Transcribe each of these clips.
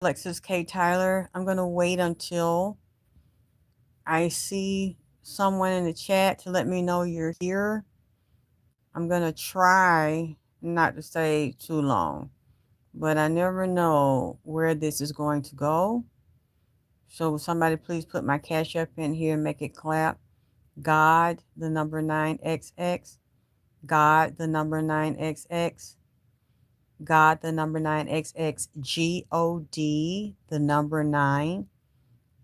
Alexis K. Tyler. I'm going to wait until I see someone in the chat to let me know you're here. I'm going to try not to stay too long, but I never know where this is going to go. So will somebody please put my cash up in here and make it clap. God, the number 9XX. God, the number 9XX. God, the number 9XX. GOD, the number 9.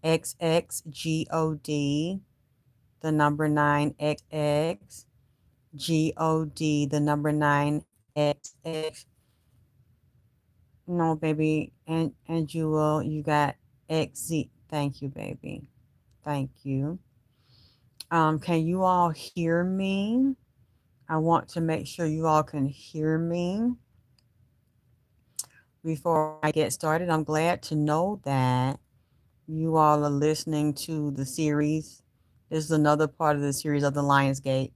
XXGOD, the number 9XX, GOD, the number 9XX. No, baby, and Jewel, you got XZ. Thank you, baby. Thank you. Can you all hear me? I want to make sure you all can hear me before I get started. I'm glad to know that you all are listening to the series. This is another part of the series of the Lionsgate,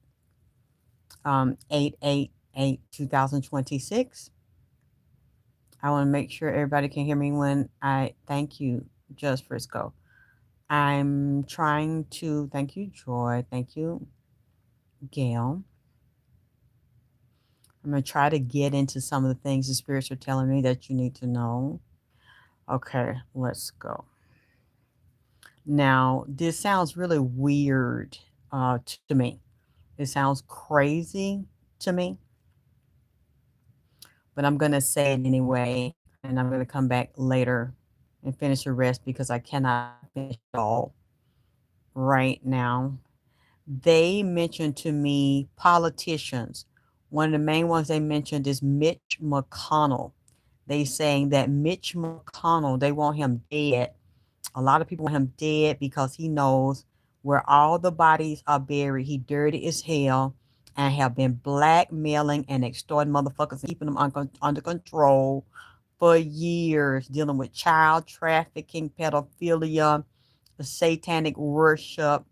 8/8/2026. I want to make sure everybody can hear me when I thank you, Just Frisco. I'm trying to thank you, Joy. Thank you, Gail. I'm going to try to get into some of the things the spirits are telling me that you need to know. Okay, let's go. Now, this sounds really weird to me. It sounds crazy to me, but I'm going to say it anyway, and I'm going to come back later and finish the rest because I cannot finish it all right now. They mentioned to me politicians. One of the main ones they mentioned is Mitch McConnell. They saying that Mitch McConnell, they want him dead. A lot of people want him dead because he knows where all the bodies are buried. He dirty as hell and have been blackmailing and extorting motherfuckers, keeping them under control for years, dealing with child trafficking, pedophilia, satanic worship,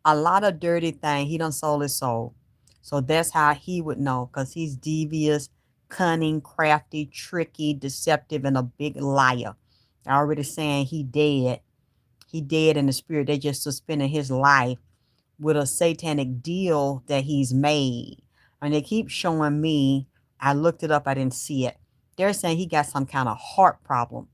a lot of dirty thing. He done sold his soul. So that's how he would know, because he's devious, cunning, crafty, tricky, deceptive, and a big liar. I already saying he dead. He dead in the spirit. They just suspended his life with a satanic deal that he's made. And they keep showing me, I looked it up, I didn't see it. They're saying he got some kind of heart problem,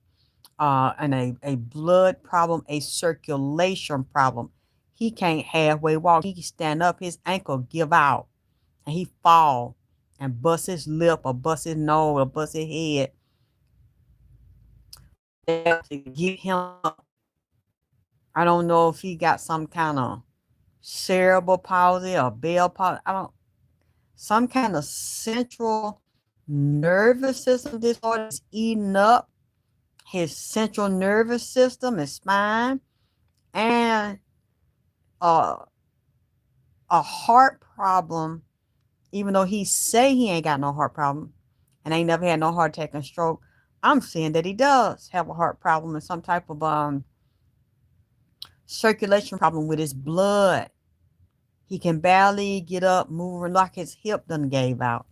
and a blood problem, a circulation problem. He can't halfway walk. He can stand up, his ankle give out, and he fall and bust his lip or bust his nose or bust his head. They have to get him up. I don't know if he got some kind of cerebral palsy or Bell palsy. I don't, some kind of central nervous system disorder is eating up his central nervous system, his spine, and uh, a heart problem, even though he say he ain't got no heart problem and ain't never had no heart attack and stroke. I'm seeing that he does have a heart problem and some type of circulation problem with his blood. He can barely get up, move, like his hip done gave out,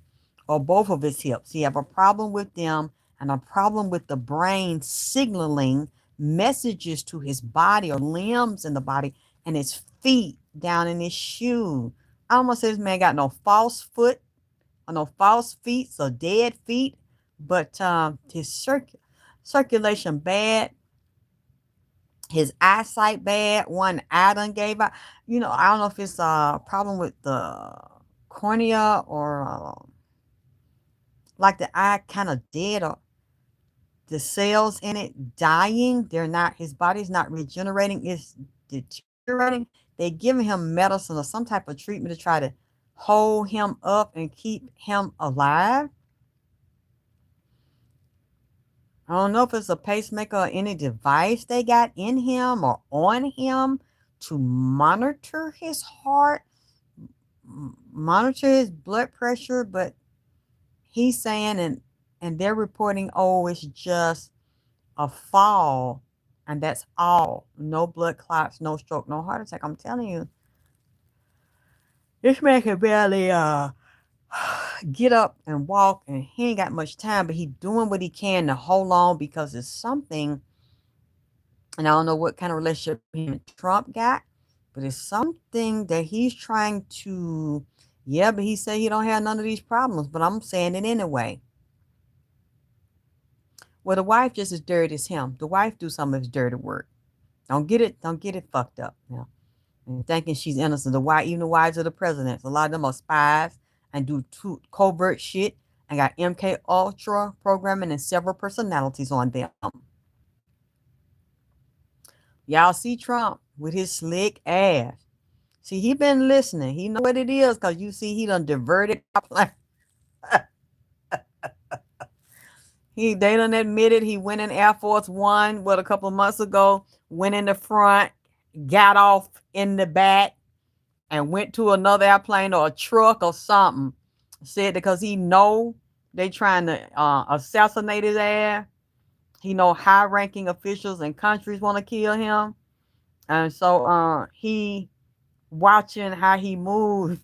or both of his hips. He have a problem with them and a problem with the brain signaling messages to his body or limbs in the body and his feet down in his shoe. I almost say this man got no false foot or no false feet or dead feet, but his circulation bad, his eyesight bad. One eye done gave out. You know, I don't know if it's a problem with the cornea or like the eye kind of dead or the cells in it dying. They're not, his body's not regenerating, it's deteriorating. They're giving him medicine or some type of treatment to try to hold him up and keep him alive. I don't know if it's a pacemaker or any device they got in him or on him to monitor his heart, monitor his blood pressure, but he's saying, and they're reporting, oh, it's just a fall, and that's all. No blood clots, no stroke, no heart attack. I'm telling you, this man can barely get up and walk, and he ain't got much time, but he doing what he can to hold on because it's something, and I don't know what kind of relationship him and Trump got, but it's something that he's trying to, yeah, but he said he don't have none of these problems, but I'm saying it anyway. Well, the wife just as dirty as him. The wife do some of his dirty work. Don't get it fucked up. Yeah. And thinking she's innocent. The wife, even the wives of the presidents, a lot of them are spies and do covert shit and got MK Ultra programming and several personalities on them. Y'all see Trump with his slick ass. See, he been listening. He know what it is because you see he done diverted. They done admitted he went in Air Force One, what, a couple of months ago, went in the front, got off in the back, and went to another airplane or a truck or something. Said because he know they trying to assassinate his ass. He know high ranking officials and countries want to kill him. And so he watching how he moves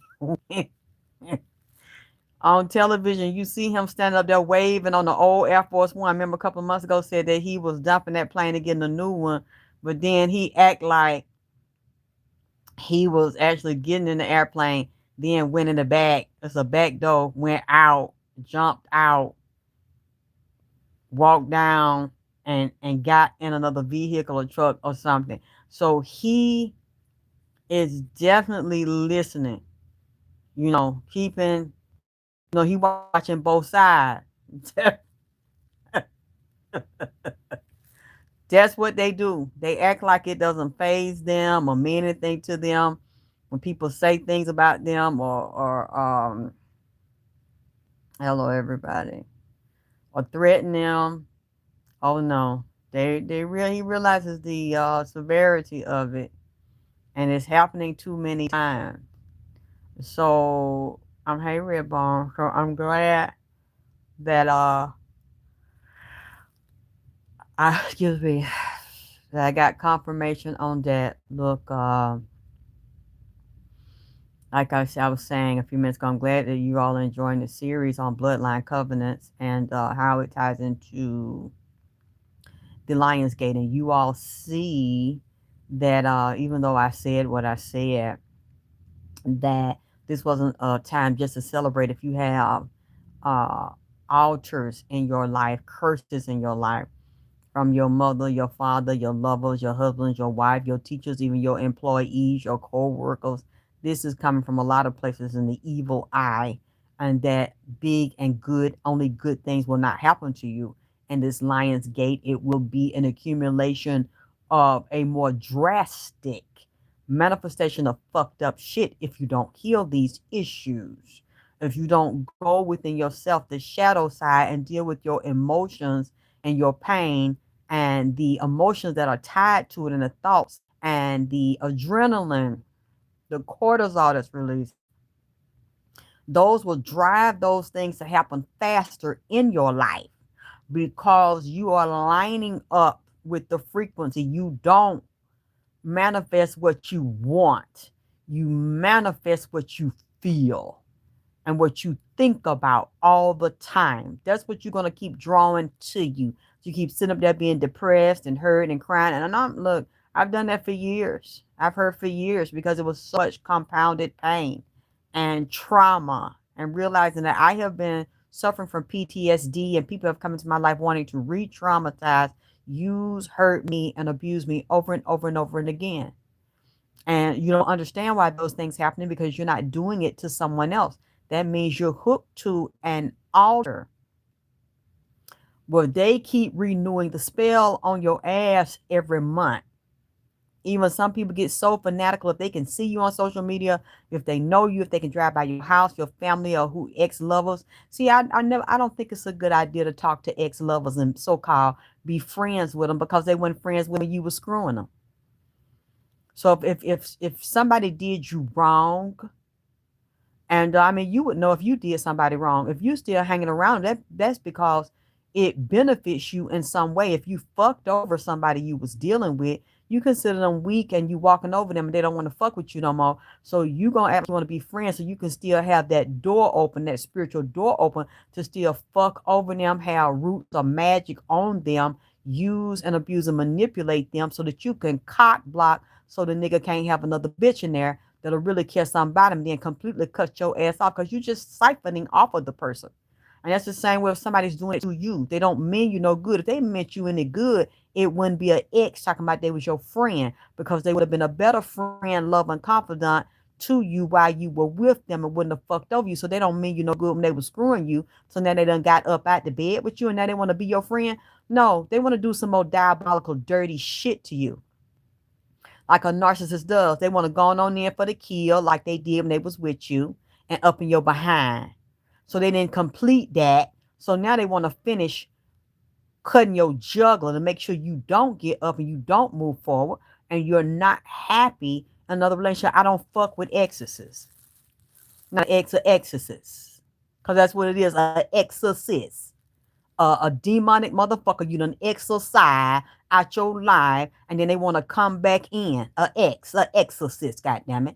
on television. You see him standing up there waving on the old Air Force One. I remember a couple of months ago said that he was dumping that plane and getting a new one, but then he act like he was actually getting in the airplane, then went in the back. It's a back door, went out, jumped out, walked down, and got in another vehicle or truck or something. So he is definitely listening, keeping, he watching both sides. That's what they do. They act like it doesn't phase them or mean anything to them when people say things about them or hello everybody, or threaten them. Oh no, he realizes the severity of it, and it's happening too many times. So I'm Hey Redbone. So I'm glad that I excuse me that I got confirmation on that. Look, like I was saying a few minutes ago, I'm glad that you all are enjoying the series on bloodline covenants and how it ties into the Lion's Gate. And you all see that even though I said what I said, that this wasn't a time just to celebrate. If you have uh, altars in your life, curses in your life, from your mother, your father, your lovers, your husbands, your wife, your teachers, even your employees, your co-workers. This is coming from a lot of places in the evil eye, and that big and good, only good things will not happen to you. And this Lion's Gate, it will be an accumulation of a more drastic manifestation of fucked up shit if you don't heal these issues. If you don't go within yourself, the shadow side, and deal with your emotions and your pain and the emotions that are tied to it and the thoughts and the adrenaline, the cortisol that's released, those will drive those things to happen faster in your life because you are lining up with the frequency. You don't manifest what you want, you manifest what you feel and what you think about all the time. That's what you're going to keep drawing to you. You keep sitting up there being depressed and hurt and crying. And look, I've done that for years. I've hurt for years because it was so much compounded pain and trauma, and realizing that I have been suffering from PTSD, and people have come into my life wanting to re-traumatize, use, hurt me, and abuse me over and over and over and again. And you don't understand why those things happening because you're not doing it to someone else. That means you're hooked to an altar where they keep renewing the spell on your ass every month. Even some people get so fanatical if they can see you on social media, if they know you, if they can drive by your house, your family, or who ex-lovers. See, I don't think it's a good idea to talk to ex-lovers and so-called be friends with them because they weren't friends when you were screwing them. So if somebody did you wrong, and I mean, you would know if you did somebody wrong. If you still hanging around, that's because it benefits you in some way. If you fucked over somebody you was dealing with, you consider them weak and you walking over them and they don't want to fuck with you no more. So you gonna actually want to be friends so you can still have that door open, that spiritual door open to still fuck over them, have roots of magic on them, use and abuse and manipulate them so that you can cock block so the nigga can't have another bitch in there that'll really care something about him, then completely cut your ass off because you just siphoning off of the person. And that's the same way if somebody's doing it to you. They don't mean you no good. If they meant you any good, it wouldn't be an ex talking about they was your friend because they would have been a better friend, love, and confidant to you while you were with them and wouldn't have fucked over you. So they don't mean you no good when they were screwing you. So now they done got up out the bed with you and now they want to be your friend. No, they want to do some more diabolical, dirty shit to you like a narcissist does. They want to go on there for the kill like they did when they was with you and up in your behind. So they didn't complete that. So now they want to finish cutting your juggler to make sure you don't get up and you don't move forward and you're not happy in another relationship. I don't fuck with exorcists. Not ex or exorcists. Because that's what it is, an exorcist. A demonic motherfucker you done exorcise out your life and then they want to come back in. A exorcist, goddammit.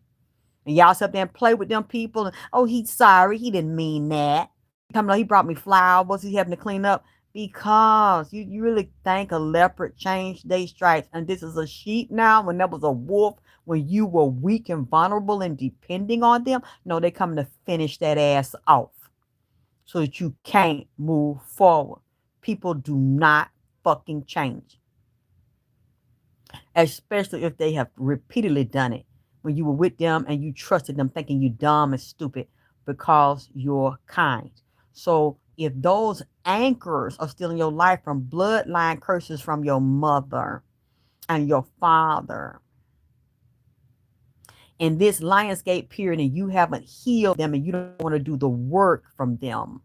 And y'all sit there and play with them people. And, oh, he's sorry. He didn't mean that. Come on, he brought me flowers. He having to clean up. Because you really think a leopard changed their stripes and this is a sheep now when that was a wolf when you were weak and vulnerable and depending on them? No, they coming to finish that ass off so that you can't move forward. People do not fucking change, especially if they have repeatedly done it when you were with them and you trusted them thinking you dumb and stupid because you're kind. So if those anchors are still in your life from bloodline curses from your mother and your father in this Lionsgate period and you haven't healed them and you don't want to do the work from them,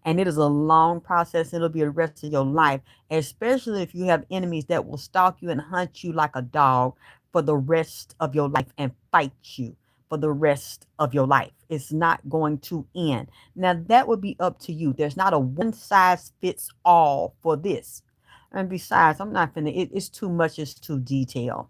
and it is a long process. It'll be the rest of your life, especially if you have enemies that will stalk you and hunt you like a dog for the rest of your life and fight you for the rest of your life. It's not going to end. Now, that would be up to you. There's not a one size fits all for this. And besides, I'm not finna, it's too much, it's too detailed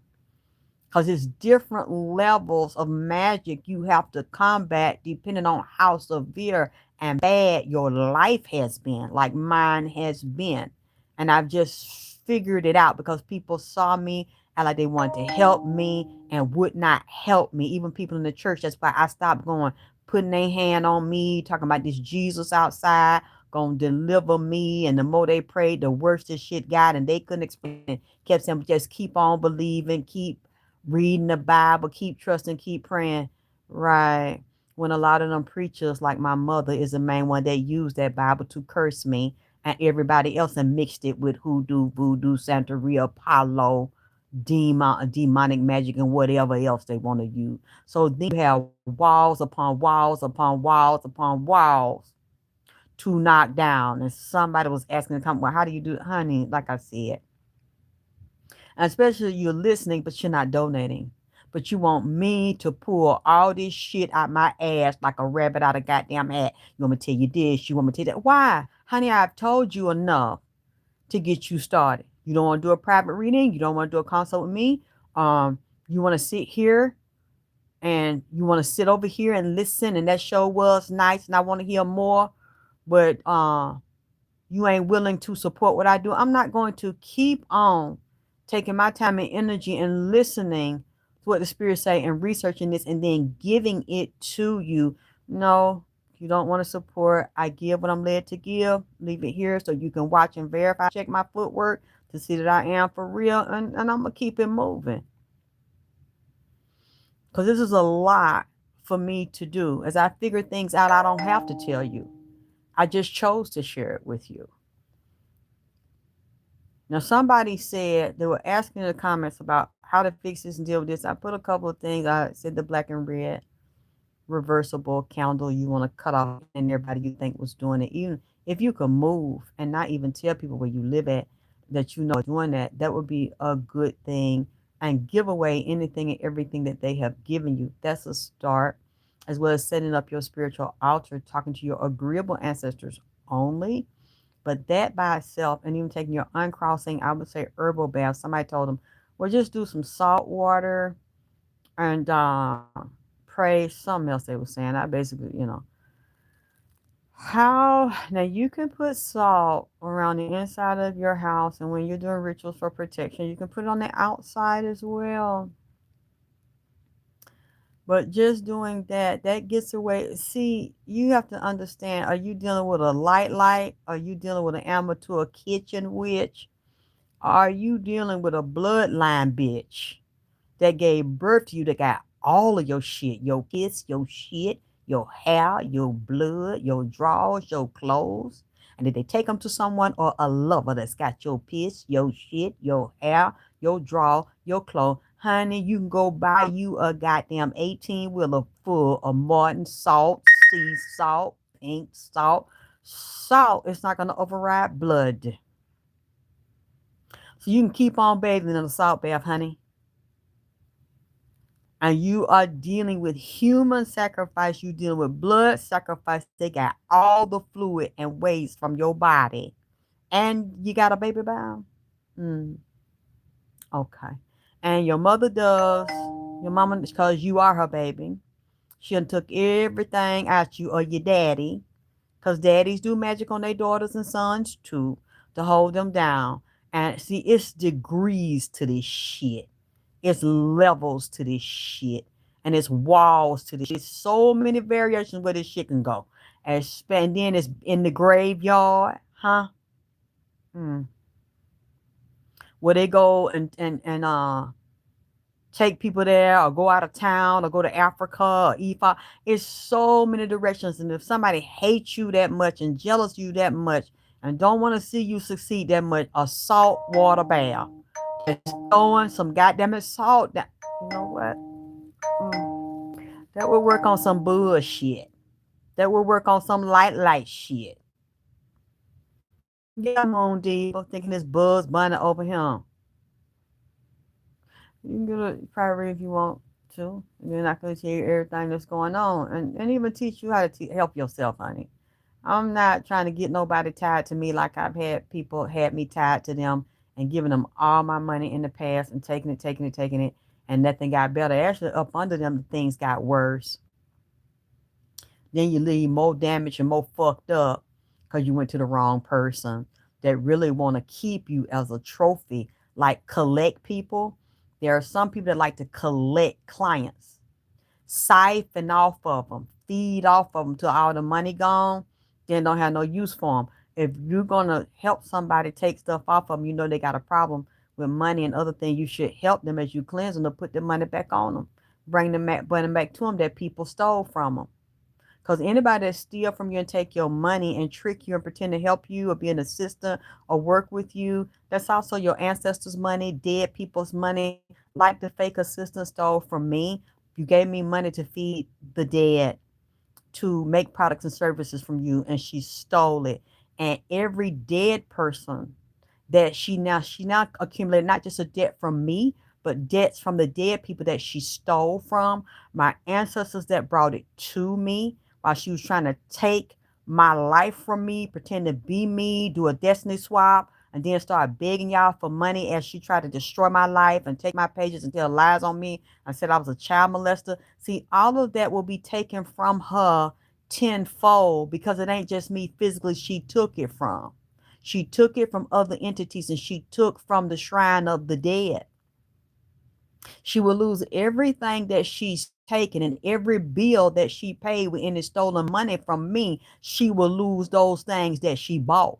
because it's different levels of magic you have to combat depending on how severe and bad your life has been, like mine has been. And I've just figured it out because people saw me and like they wanted to help me and would not help me. Even people in the church, that's why I stopped going, putting their hand on me, talking about this Jesus outside gonna deliver me. And the more they prayed, the worse this shit got, and they couldn't explain it. Kept saying, just keep on believing, keep reading the Bible, keep trusting, keep praying. Right. When a lot of them preachers, like my mother, is the main one that used that Bible to curse me and everybody else and mixed it with hoodoo, voodoo, Santeria, Apollo, demonic magic, and whatever else they want to use. So then you have walls upon walls upon walls upon walls to knock down. And somebody was asking to come, well, how do you do it? Honey, like I said, and especially you're listening, but you're not donating. But you want me to pull all this shit out my ass like a rabbit out of goddamn hat. You want me to tell you this? You want me to tell you that? Why? Honey, I've told you enough to get you started. You don't want to do a private reading. You don't want to do a consult with me. You want to sit here and you want to sit over here and listen. And that show was nice and I want to hear more. But you ain't willing to support what I do. I'm not going to keep on taking my time and energy and listening to what the spirit say and researching this and then giving it to you. No, you don't want to support. I give what I'm led to give. Leave it here so you can watch and verify. Check my footwork to see that I am for real. And I'm going to keep it moving. Because this is a lot for me to do. As I figure things out, I don't have to tell you. I just chose to share it with you. Now, somebody said they were asking in the comments about how to fix this and deal with this. I put a couple of things. I said the black and red reversible candle you want to cut off and everybody you think was doing it. Even if you could move and not even tell people where you live at that you know doing that, that would be a good thing. And give away anything and everything that they have given you. That's a start. As well as setting up your spiritual altar, talking to your agreeable ancestors only. But that by itself, and even taking your uncrossing, I would say herbal bath. Somebody told them, well, just do some salt water and pray. Something else they were saying. I basically, how now you can put salt around the inside of your house, and when you're doing rituals for protection, you can put it on the outside as well. But just doing that, that gets away. See, you have to understand, are you dealing with a light? Are you dealing with an amateur kitchen witch? Are you dealing with a bloodline bitch that gave birth to you that got all of your shit, your piss, your shit, your hair, your blood, your drawers, your clothes? And did they take them to someone or a lover that's got your piss, your shit, your hair, your draw, your clothes? Honey, you can go buy you a goddamn 18 wheeler full of Martin salt, sea salt, pink salt. Salt is not going to override blood. So you can keep on bathing in a salt bath, honey. And you are dealing with human sacrifice, you dealing with blood sacrifice. They got all the fluid and waste from your body. And you got a baby bound? Mm, okay. And your mother does, your mama, because you are her baby. She done took everything out you or your daddy. Because daddies do magic on their daughters and sons too to hold them down. And see, it's degrees to this shit. It's levels to this shit. And it's walls to this shit. There's so many variations where this shit can go. And then it's in the graveyard, huh? Hmm. Where they go and take people there or go out of town or go to Africa or Ifa. It's so many directions. And if somebody hates you that much and jealous you that much and don't want to see you succeed that much, a salt water bath. Just throwing some goddamn it salt down. You know what? That would work on some bullshit. That would work on some light shit. Yeah, I'm on D. I'm thinking this Buzz Bunny over here. You can get a private if you want to. And then I can tell you everything that's going on and even teach you how to help yourself, honey. I'm not trying to get nobody tied to me like I've had people had me tied to them and giving them all my money in the past and taking it, and nothing got better. Actually, up under them, things got worse. Then you leave more damaged and more fucked up because you went to the wrong person that really want to keep you as a trophy, like collect people. There are some people that like to collect clients, siphon off of them, feed off of them till all the money gone, then don't have no use for them. If you're going to help somebody take stuff off of them, you know they got a problem with money and other things, you should help them as you cleanse them to put the money back on them. Bring them back to them that people stole from them. Because anybody that steal from you and take your money and trick you and pretend to help you or be an assistant or work with you, that's also your ancestors' money, dead people's money, like the fake assistant stole from me. You gave me money to feed the dead, to make products and services from you, and she stole it. And every dead person that she now accumulated not just a debt from me, but debts from the dead people that she stole from, my ancestors that brought it to me while she was trying to take my life from me, pretend to be me, do a destiny swap, and then start begging y'all for money as she tried to destroy my life and take my pages and tell lies on me and said I was a child molester. See, all of that will be taken from her tenfold because it ain't just me physically she took it from. She took it from other entities and she took from the shrine of the dead. She will lose everything that she's taken and every bill that she paid with any stolen money from me. She will lose those things that she bought.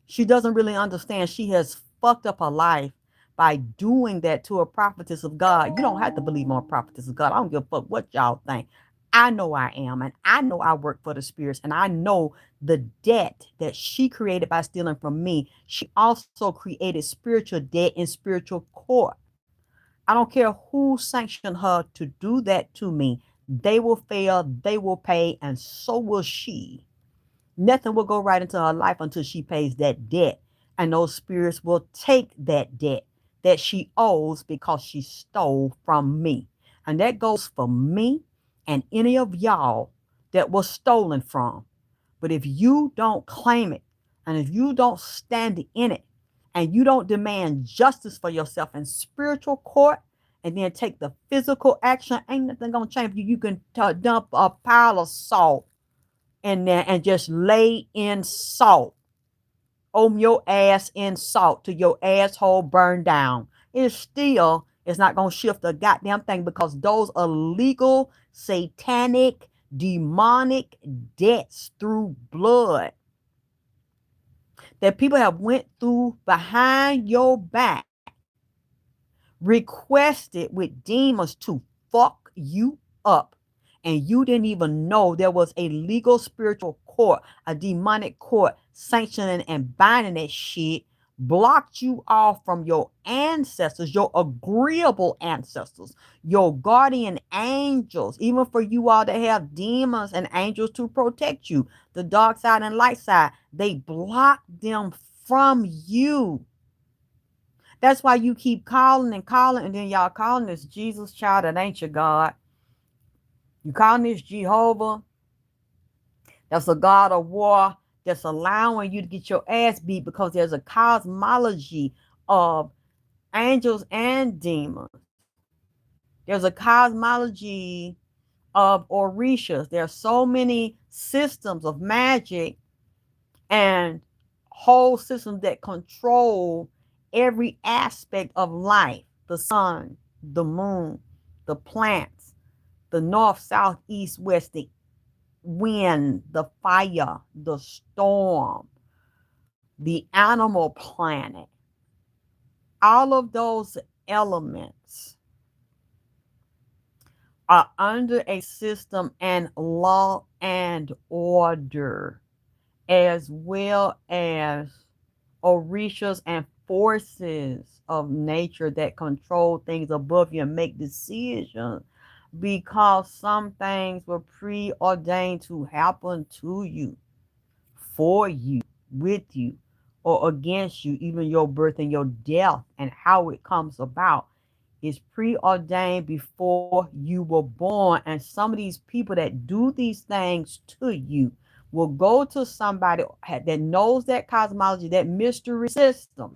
She doesn't really understand. She has fucked up her life by doing that to a prophetess of God. You don't have to believe on a prophetess of God. I don't give a fuck what y'all think. I know I am, and I know I work for the spirits, and I know the debt that she created by stealing from me. She also created spiritual debt in spiritual court. I don't care who sanctioned her to do that to me. They will fail, they will pay, and so will she. Nothing will go right into her life until she pays that debt. And those spirits will take that debt that she owes because she stole from me. And that goes for me and any of y'all that was stolen from. But if you don't claim it, And if you don't stand in it and you don't demand justice for yourself in spiritual court and then take the physical action, ain't nothing going to change for you. You can dump a pile of salt in there and just lay in salt. Your ass in salt till your asshole burn down. It still is not going to shift a goddamn thing because those illegal, satanic, demonic debts through blood that people have went through behind your back, requested with demons to fuck you up, and you didn't even know there was a legal spiritual court, a demonic court sanctioning and binding that shit, blocked you off from your ancestors, your agreeable ancestors, your guardian angels, even for you all that have demons and angels to protect you, the dark side and light side, they block them from you. That's why you keep calling and calling, and then y'all calling this Jesus child that ain't your God. You calling this Jehovah, that's a God of war, that's allowing you to get your ass beat because there's a cosmology of angels and demons. There's a cosmology of orishas. There are so many systems of magic and whole systems that control every aspect of life: the sun, the moon, the plants, the north, south, east, west, the wind, the fire, the storm, the animal planet. All of those elements are under a system and law and order, as well as orishas and forces of nature that control things above you and make decisions, because some things were preordained to happen to you, for you, with you, or against you. Even your birth and your death and how it comes about is preordained before you were born. And some of these people that do these things to you will go to somebody that knows that cosmology, that mystery system,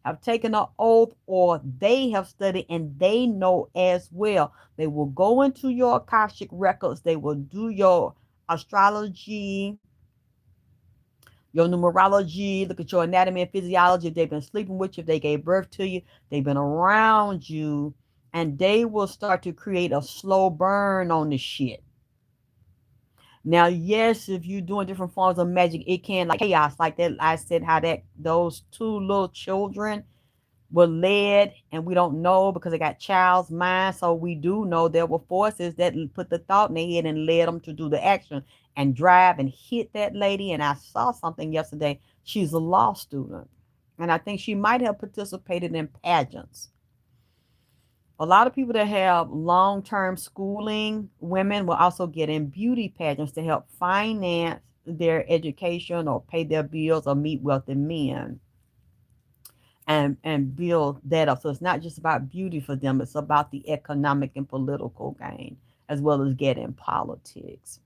have taken an oath, or they have studied and they know as well. They will go into your Akashic records, they will do your astrology, your numerology, look at your anatomy and physiology. If they've been sleeping with you, if they gave birth to you, they've been around you, and they will start to create a slow burn on the shit. Now, yes, if you're doing different forms of magic, it can like chaos, like that. I said how that those two little children were led, and we don't know because they got child's mind. So we do know there were forces that put the thought in their head and led them to do the action and drive and hit that lady. And I saw something yesterday. She's a law student, and I think she might have participated in pageants. A lot of people that have long-term schooling, women will also get in beauty pageants to help finance their education or pay their bills or meet wealthy men and build that up. So it's not just about beauty for them, it's about the economic and political gain as well as getting politics.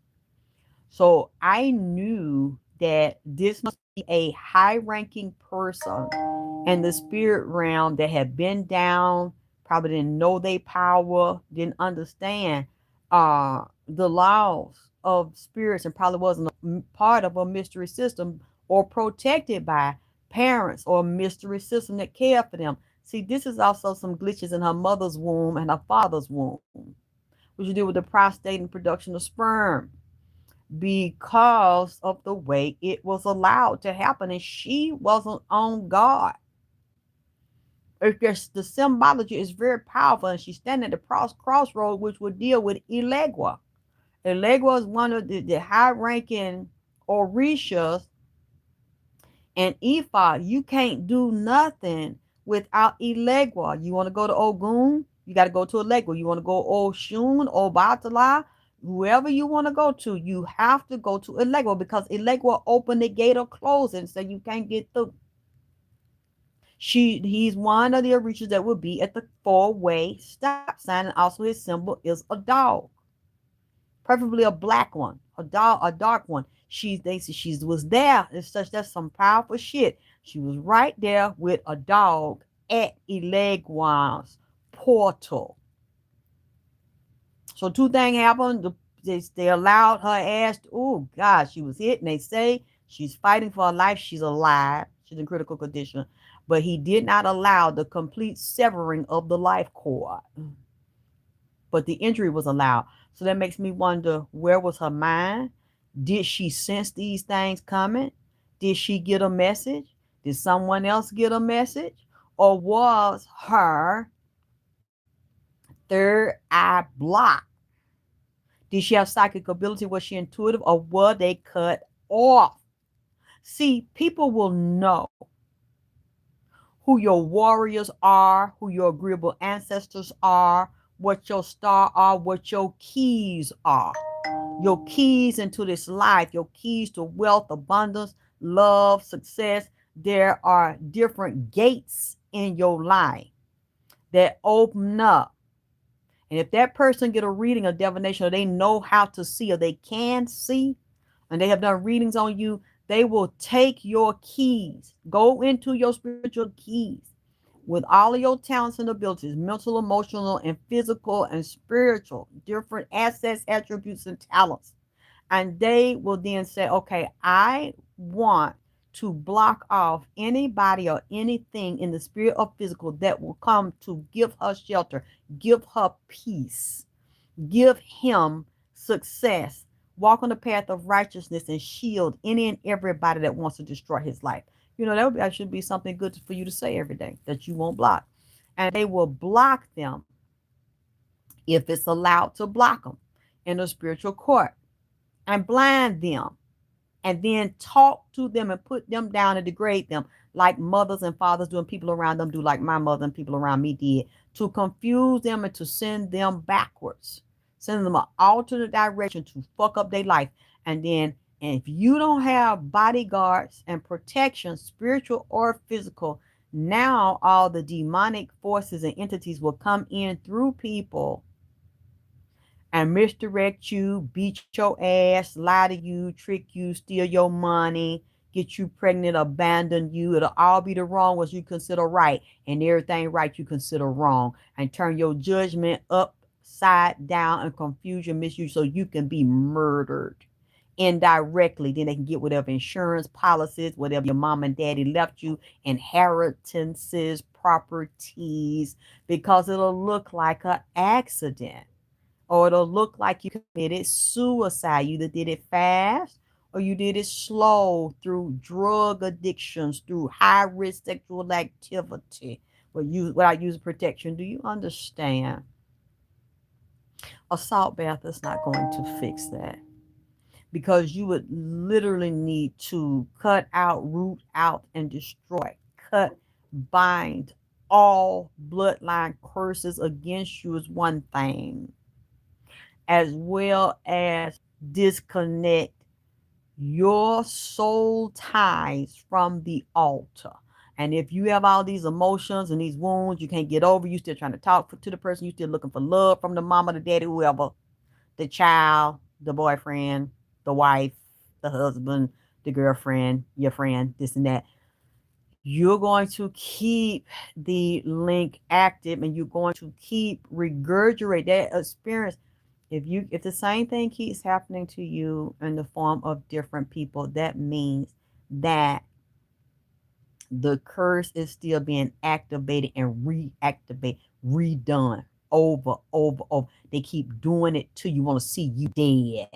So I knew that this must be a high ranking person in the spirit realm that had been down, probably didn't know their power, didn't understand the laws of spirits, and probably wasn't a part of a mystery system or protected by parents or a mystery system that cared for them. See, this is also some glitches in her mother's womb and her father's womb, which you do with the prostate and production of sperm, because of the way it was allowed to happen, and she wasn't on guard. If there's, the symbology is very powerful, and she's standing at the crossroad, which would deal with Elegua. Elegua is one of the high-ranking orishas, and Ifa. You can't do nothing without Elegua. You want to go to Ogun, you got to go to Elegua. You want to go Oshun or Batala, whoever you want to go to, you have to go to Elegua, because Elegua opened the gate or closed it, so you can't get through. He's one of the orishas that will be at the four-way stop sign, and also his symbol is a dog, preferably a black one, a dog, a dark one. They said she was there. It's such that's some powerful shit. She was right there with a dog at Elegwan's portal. So two things happened. They allowed her ass. Oh God, she was hit, and they say she's fighting for her life. She's alive. She's in critical condition, but he did not allow the complete severing of the life cord. But the injury was allowed. So that makes me wonder, where was her mind? Did she sense these things coming? Did she get a message? Did someone else get a message? Or was her third eye blocked? Did she have psychic ability? Was she intuitive, or were they cut off? See, people will know who your warriors are, who your agreeable ancestors are, what your star are, what your keys are. Your keys into this life, your keys to wealth, abundance, love, success. There are different gates in your life that open up. And if that person get a reading or divination, or they know how to see, or they can see, and they have done readings on you, they will take your keys, go into your spiritual keys with all of your talents and abilities, mental, emotional, and physical and spiritual, different assets, attributes, and talents. And they will then say, okay, I want to block off anybody or anything in the spirit or physical that will come to give her shelter, give her peace, give him success, walk on the path of righteousness, and shield any and everybody that wants to destroy his life. That should be something good for you to say every day, that you won't block. And they will block them if it's allowed to block them in the spiritual court, and blind them, and then talk to them and put them down and degrade them, like mothers and fathers do and people around them do, like my mother and people around me did, to confuse them and to send them backwards, send them an alternate direction to fuck up their life. And if you don't have bodyguards and protection, spiritual or physical, now all the demonic forces and entities will come in through people and misdirect you, beat your ass, lie to you, trick you, steal your money, get you pregnant, abandon you. It'll all be the wrong ones you consider right, and everything right you consider wrong, and turn your judgment upside down and confusion, misuse, so you can be murdered indirectly. Then they can get whatever insurance policies, whatever your mom and daddy left you, inheritances, properties, because it'll look like an accident, or it'll look like you committed suicide. You either did it fast or you did it slow through drug addictions, through high risk sexual activity, without using protection. Do you understand? A salt bath is not going to fix that, because you would literally need to cut out, root out, and destroy, cut, bind all bloodline curses against you is one thing, as well as disconnect your soul ties from the altar. And if you have all these emotions and these wounds you can't get over, you still trying to talk to the person, you still looking for love from the mama, the daddy, whoever, the child, the boyfriend, the wife, the husband, the girlfriend, your friend, this and that, you're going to keep the link active, and you're going to keep regurgitate that experience. If the same thing keeps happening to you in the form of different people, that means that the curse is still being activated and reactivated, redone over, over, over. They keep doing it till you want to see you dead.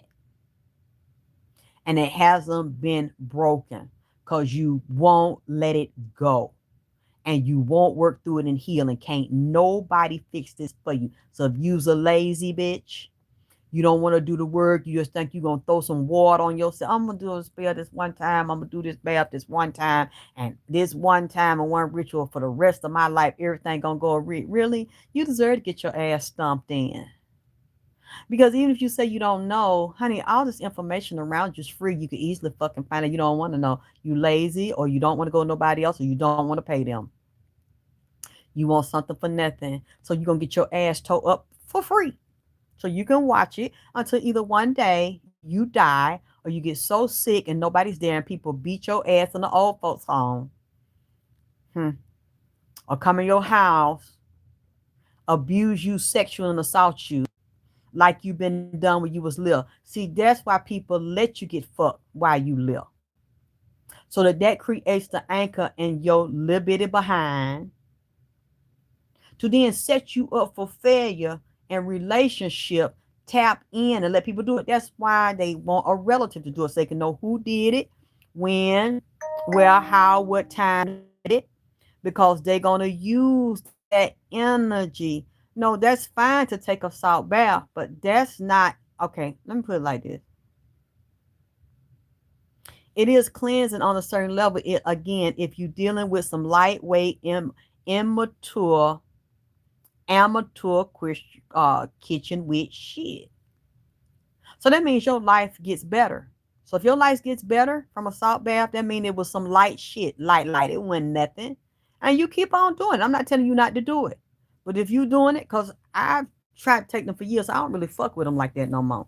And it hasn't been broken because you won't let it go. And you won't work through it and heal. And can't nobody fix this for you. So if you's a lazy bitch, you don't want to do the work, you just think you're going to throw some water on yourself. I'm going to do a spell this one time. I'm going to do this bath this one time. And this one time and one ritual for the rest of my life, everything going to go really? You deserve to get your ass stomped in. Because even if you say you don't know, honey, all this information around you is free. You can easily fucking find it. You don't want to know. You lazy, or you don't want to go to nobody else, or you don't want to pay them. You want something for nothing. So you're going to get your ass towed up for free. So you can watch it until either one day you die, or you get so sick and nobody's there and people beat your ass in the old folks' home, hmm, or come in your house, abuse you, sexually and assault you like you've been done when you was little. See, that's why people let you get fucked while you live. So that creates the anchor in your little bitty behind to then set you up for failure and relationship. Tap in and let people do it. That's why they want a relative to do it so they can know who did it, when, where, how, what time did it, because they're gonna use that energy. No, that's fine to take a salt bath, but that's not okay. Let me put it like this: it is cleansing on a certain level. It again, if you're dealing with some lightweight, immature, amateur kitchen with shit. So that means your life gets better. So if your life gets better from a salt bath, that means it was some light shit, light. It wasn't nothing. And you keep on doing it. I'm not telling you not to do it. But if you doing it, because I've tried to take them for years, I don't really fuck with them like that no more.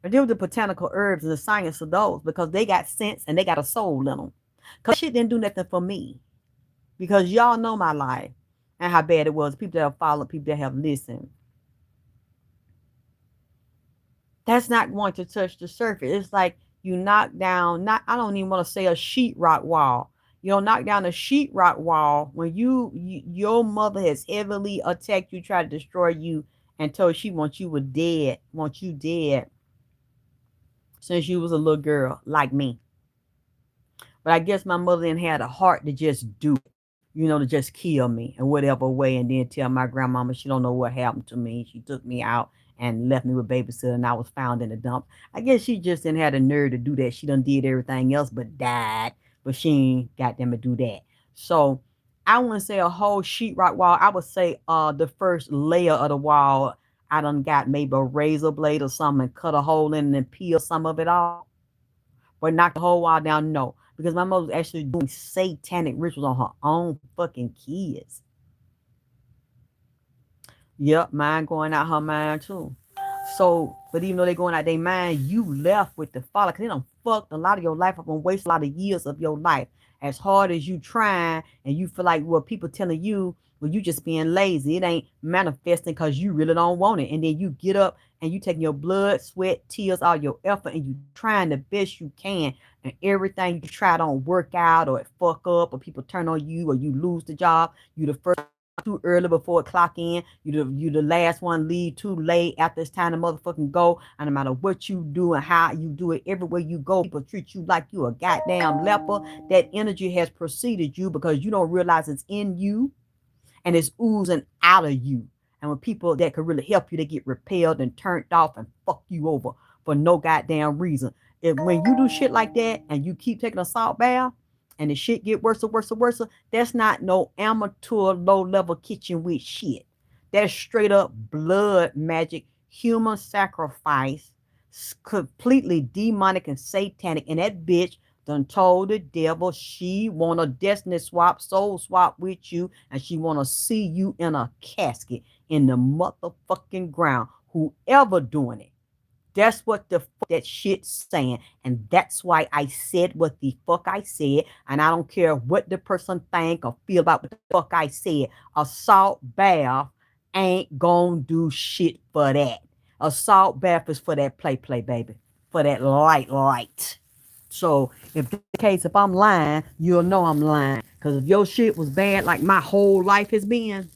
I deal with the botanical herbs and the science of those because they got sense and they got a soul in them. Because shit didn't do nothing for me. Because y'all know my life and how bad it was. People that have followed, people that have listened. That's not going to touch the surface. It's like you knock down, not I don't even want to say a sheetrock wall. You'll knock down a sheetrock wall when your mother has heavily attacked you, tried to destroy you, and told she wants you were dead, wants you dead since you was a little girl like me. But I guess my mother didn't have the heart to just do it, to just kill me in whatever way, and then tell my grandmama she don't know what happened to me. She took me out and left me with babysitter, and I was found in the dump. I guess she just didn't have the nerve to do that. She done did everything else but died, but she ain't got them to do that. So I wouldn't say a whole sheetrock wall. I would say the first layer of the wall. I done got maybe a razor blade or something and cut a hole in it and peel some of it off. But knock the whole wall down, no. Because my mother was actually doing satanic rituals on her own fucking kids. Yep, mine going out her mind too. So, but even though they going out their mind, you left with the father because they done fucked a lot of your life up and waste a lot of years of your life. As hard as you trying and you feel like what people telling you, well, you just being lazy. It ain't manifesting because you really don't want it. And then you get up and you taking your blood, sweat, tears, all your effort, and you trying the best you can. And everything you try don't work out or it fuck up or people turn on you or you lose the job. You the first too early before it clock in. You the last one leave too late after it's time to motherfucking go. And no matter what you do and how you do it, everywhere you go, people treat you like you a goddamn leper. That energy has preceded you because you don't realize it's in you and it's oozing out of you. And when people that could really help you, they get repelled and turned off and fuck you over for no goddamn reason. When you do shit like that and you keep taking a salt bath and the shit get worse and worse and worse, that's not no amateur low level kitchen with shit. That's straight up blood magic, human sacrifice, completely demonic and satanic. And that bitch done told the devil she want a destiny swap, soul swap with you, and she want to see you in a casket in the motherfucking ground. Whoever doing it. That's what the fuck that shit's saying. And that's why I said what the fuck I said. And I don't care what the person think or feel about what the fuck I said. A salt bath ain't gonna do shit for that. A salt bath is for that play, baby. For that light. So if that's the case, if I'm lying, you'll know I'm lying. Because if your shit was bad like my whole life has been,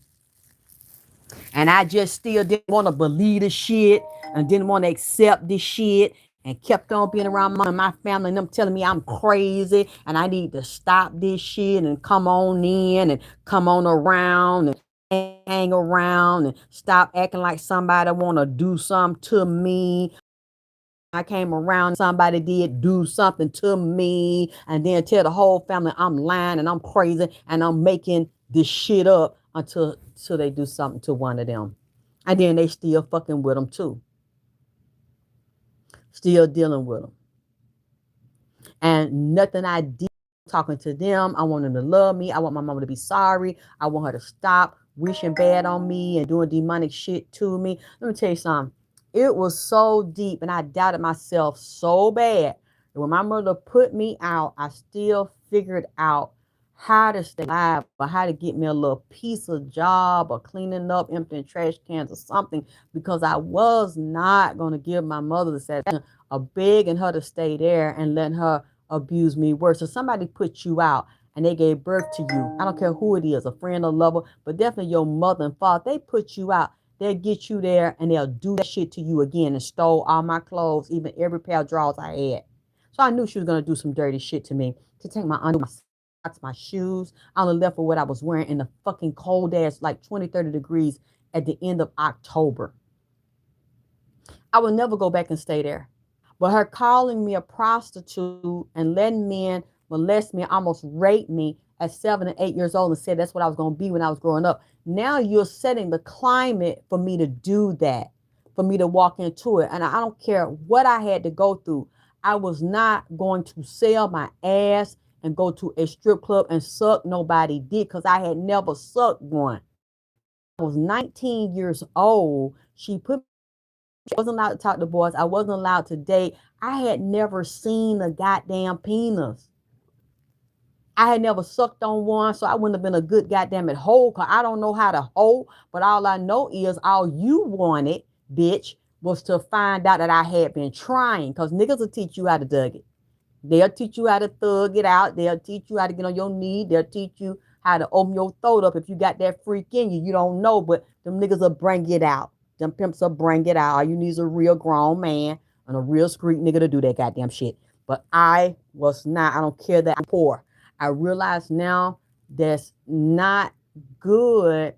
and I just still didn't want to believe the shit and didn't want to accept this shit and kept on being around my family and them telling me I'm crazy and I need to stop this shit and come on in and come on around and hang around and stop acting like somebody want to do something to me. I came around, somebody did do something to me, and then tell the whole family I'm lying and I'm crazy and I'm making this shit up until they do something to one of them. And then they still fucking with them too. Still dealing with them. And nothing I did talking to them. I want them to love me. I want my mama to be sorry. I want her to stop wishing bad on me and doing demonic shit to me. Let me tell you something. It was so deep, and I doubted myself so bad. And when my mother put me out, I still figured out how to stay alive or how to get me a little piece of job or cleaning up, emptying trash cans or something, because I was not going to give my mother the satisfaction of begging her to stay there and letting her abuse me worse. So somebody put you out and they gave birth to you. I don't care who it is, a friend or lover, but definitely your mother and father. They put you out. They'll get you there and they'll do that shit to you again and stole all my clothes, even every pair of drawers I had. So I knew she was gonna do some dirty shit to me, to take my underwear, my socks, my shoes. I only left with what I was wearing in the fucking cold ass, like 20, 30 degrees at the end of October. I would never go back and stay there. But her calling me a prostitute and letting men molest me, almost rape me at 7 and 8 years old, and said that's what I was going to be when I was growing up. Now you're setting the climate for me to do that, for me to walk into it. And I don't care what I had to go through. I was not going to sell my ass and go to a strip club and suck nobody dick, because I had never sucked one. I was 19 years old. She put I wasn't allowed to talk to boys. I wasn't allowed to date. I had never seen a goddamn penis. I had never sucked on one, so I wouldn't have been a good goddamn it hoe, because I don't know how to hoe. But all I know is all you wanted, bitch, was to find out that I had been trying, because niggas will teach you how to dug it. They'll teach you how to thug it out. They'll teach you how to get on your knee. They'll teach you how to open your throat up if you got that freak in you. You don't know, but them niggas will bring it out. Them pimps will bring it out. All you need is a real grown man and a real street nigga to do that goddamn shit. But I was not. I don't care that I'm poor. I realize now that's not good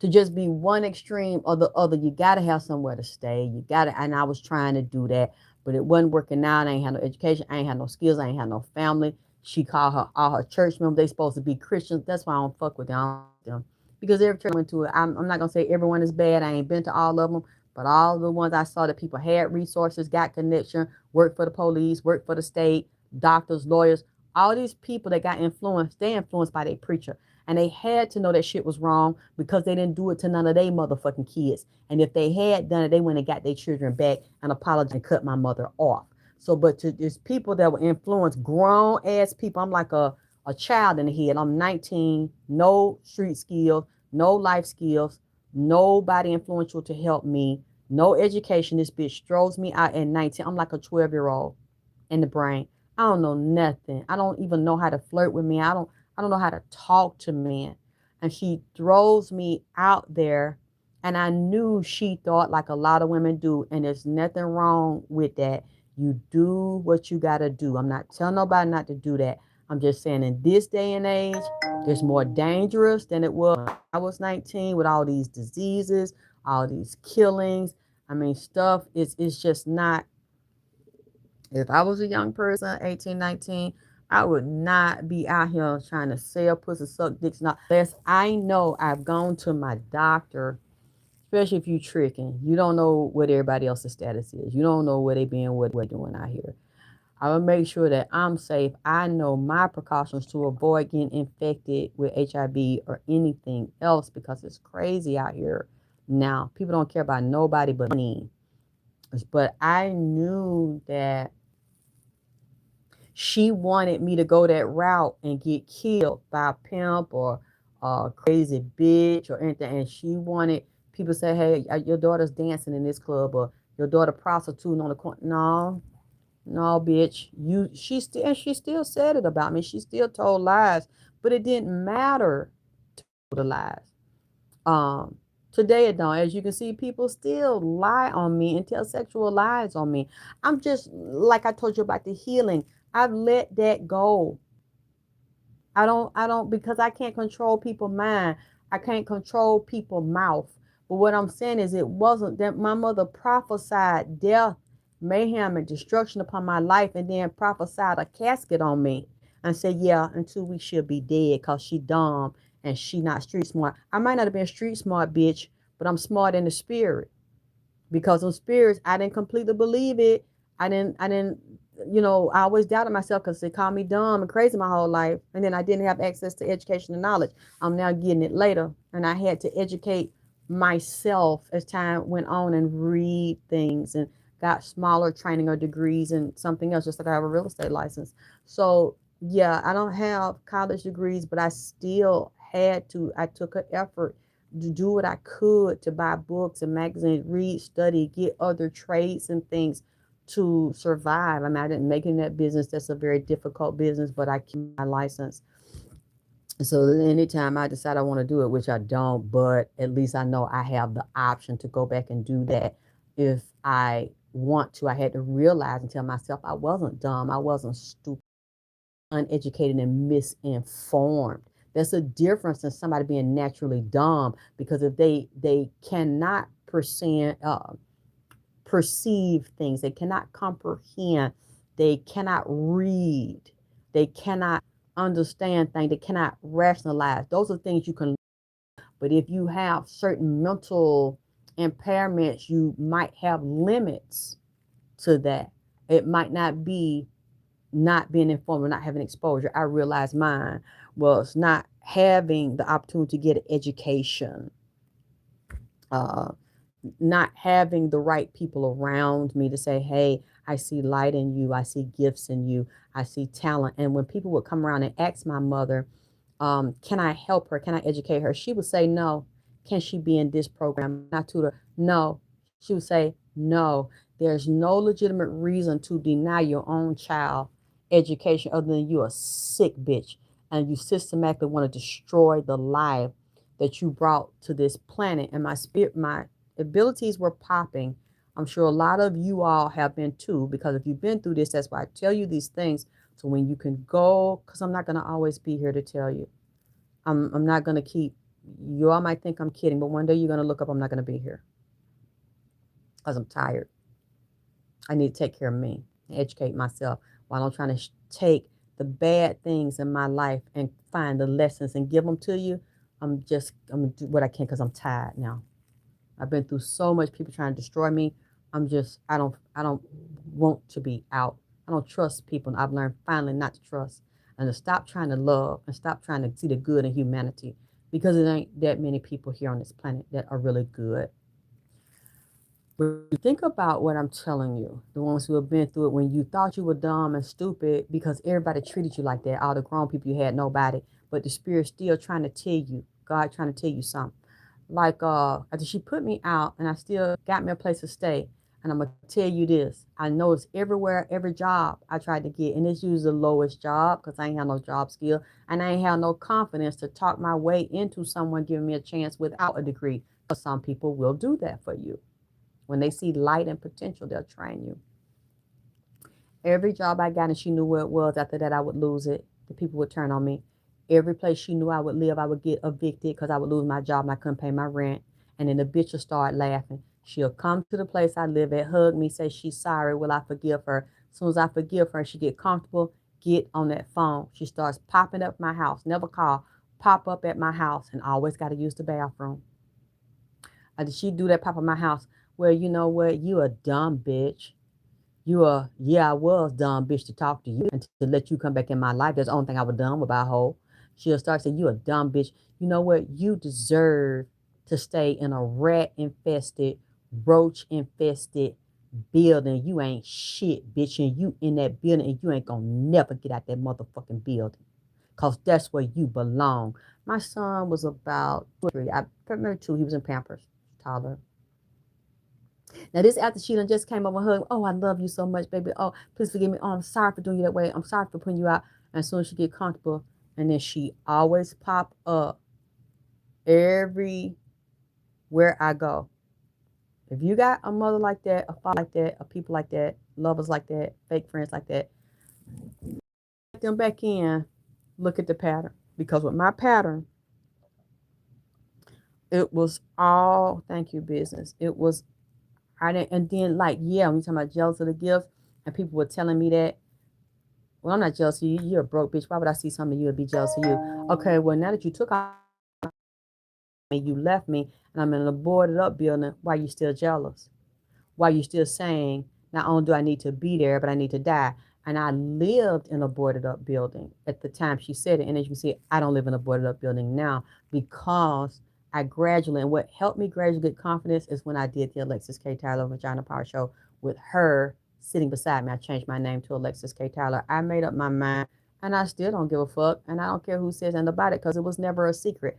to just be one extreme or the other. You got to have somewhere to stay. You got to, and I was trying to do that, but it wasn't working out. I ain't had no education. I ain't had no skills. I ain't had no family. She called her all her church members. They supposed to be Christians. That's why I don't fuck with them. Because every church I went to, I'm not gonna say everyone is bad. I ain't been to all of them, but all the ones I saw that people had resources, got connection, worked for the police, worked for the state, doctors, lawyers, all these people that got influenced, they influenced by their preacher. And they had to know that shit was wrong, because they didn't do it to none of their motherfucking kids. And if they had done it, they went and got their children back and apologized and cut my mother off. So, but to there's people that were influenced, grown ass people. I'm like a child in the head. I'm 19, no street skills, no life skills, nobody influential to help me, no education. This bitch throws me out at 19. I'm like a 12-year-old in the brain. I don't know nothing. I don't even know how to flirt with me. I don't know how to talk to men. And she throws me out there. And I knew she thought like a lot of women do. And there's nothing wrong with that. You do what you got to do. I'm not telling nobody not to do that. I'm just saying in this day and age, it's more dangerous than it was when I was 19, with all these diseases, all these killings. I mean, stuff it's just not. If I was a young person, 18, 19, I would not be out here trying to sell pussy, suck dicks. Not unless I know I've gone to my doctor, especially if you tricking. You don't know what everybody else's status is. You don't know where they been, what they're doing out here. I will make sure that I'm safe. I know my precautions to avoid getting infected with HIV or anything else, because it's crazy out here now. People don't care about nobody but money. But I knew that she wanted me to go that route and get killed by a pimp or a crazy bitch or anything. And she wanted people to say, hey, your daughter's dancing in this club, or your daughter prostituting on the corner. No, no, bitch. She still said it about me. She still told lies, but it didn't matter to the lies. Um, Today it don't. As you can see, people still lie on me and tell sexual lies on me. I'm just like I told you about the healing. I've let that go. I don't because I can't control people's mind. I can't control people's mouth. But what I'm saying is it wasn't that my mother prophesied death, mayhem, and destruction upon my life, and then prophesied a casket on me and said, yeah, in 2 weeks she'll be dead because she dumb and she not street smart. I might not have been street smart, bitch, but I'm smart in the spirit. Because of spirits, I didn't completely believe it. I didn't, I always doubted myself because they called me dumb and crazy my whole life. And then I didn't have access to education and knowledge. I'm now getting it later. And I had to educate myself as time went on and read things and got smaller training or degrees and something else, just like I have a real estate license. So yeah, I don't have college degrees, but I still had to, I took an effort to do what I could to buy books and magazines, read, study, get other trades and things to survive. I mean, I didn't make it in that business. That's a very difficult business, but I keep my license. So anytime I decide I want to do it, which I don't, but at least I know I have the option to go back and do that if I want to. I had to realize and tell myself I wasn't dumb, I wasn't stupid, uneducated, and misinformed. There's a difference in somebody being naturally dumb because if they cannot perceive things, they cannot comprehend, they cannot read, they cannot understand things, they cannot rationalize. Those are things you can, but if you have certain mental impairments, you might have limits to that. It might not be not being informed or not having exposure. I realized mine was not having the opportunity to get an education, uh, not having the right people around me to say, hey, I see light in you, I see gifts in you, I see talent. And when people would come around and ask my mother, can I help her? Can I educate her? She would say no. Can she be in this program? Not tutor. No. She would say no. There's no legitimate reason to deny your own child education other than you're a sick bitch and you systematically want to destroy the life that you brought to this planet. And my spirit, my abilities were popping. I'm sure a lot of you all have been too, because if you've been through this, that's why I tell you these things. So when you can go, because I'm not going to always be here to tell you. I'm not going to keep, you all might think I'm kidding, but one day you're going to look up, I'm not going to be here because I'm tired. I need to take care of me and educate myself while I'm trying to take the bad things in my life and find the lessons and give them to you. I'm going to do what I can because I'm tired now. I've been through so much people trying to destroy me. I don't want to be out. I don't trust people. And I've learned finally not to trust and to stop trying to love and stop trying to see the good in humanity because it ain't that many people here on this planet that are really good. When you think about what I'm telling you, the ones who have been through it, when you thought you were dumb and stupid because everybody treated you like that, all the grown people you had nobody, but the spirit's still trying to tell you, God trying to tell you something. Like after she put me out and I still got me a place to stay. And I'm gonna tell you this. I know it's everywhere, every job I tried to get, and it's usually the lowest job because I ain't have no job skill and I ain't have no confidence to talk my way into someone giving me a chance without a degree. Because some people will do that for you. When they see light and potential, they'll train you. Every job I got and she knew where it was, after that I would lose it. The people would turn on me. Every place she knew I would live, I would get evicted because I would lose my job and I couldn't pay my rent. And then the bitch will start laughing. She'll come to the place I live at, hug me, say she's sorry. Will I forgive her? As soon as I forgive her, she get comfortable, get on that phone. She starts popping up my house. Never call. Pop up at my house and always got to use the bathroom. Did she do that, pop up my house? Well, you know what? You a dumb bitch. You are, yeah, I was dumb bitch to talk to you and to let you come back in my life. That's the only thing I was dumb about, hoe. She'll start saying, you a dumb bitch. You know what? You deserve to stay in a rat infested, roach infested building. You ain't shit, bitch. And you in that building and you ain't gonna never get out that motherfucking building. Cause that's where you belong. My son was about 3. I remember 2. He was in Pampers, toddler. Now this after she done just came over and hugged. Oh, I love you so much, baby. Oh, please forgive me. Oh, I'm sorry for doing you that way. I'm sorry for putting you out. And as soon as she get comfortable, and then she always pop up everywhere I go. If you got a mother like that, a father like that, a people like that, lovers like that, fake friends like that, let them back in. Look at the pattern. Because with my pattern, it was all thank you business. It was I didn't, and then like yeah, when you talking about jealous of the gifts, and people were telling me that. Well, I'm not jealous of you. You're a broke bitch. Why would I see something you would be jealous of you? Okay, well now that you took off me, you left me, and I'm in a boarded up building. Why you still jealous? Why you still saying not only do I need to be there, but I need to die? And I lived in a boarded up building at the time she said it. And as you can see, I don't live in a boarded up building now because I gradually, and what helped me gradually get confidence is when I did the Alexis K. Tyler Vagina Power Show with her sitting beside me. I changed my name to Alexis K. Tyler. I made up my mind, and I still don't give a fuck, and I don't care who says anything about it because it was never a secret.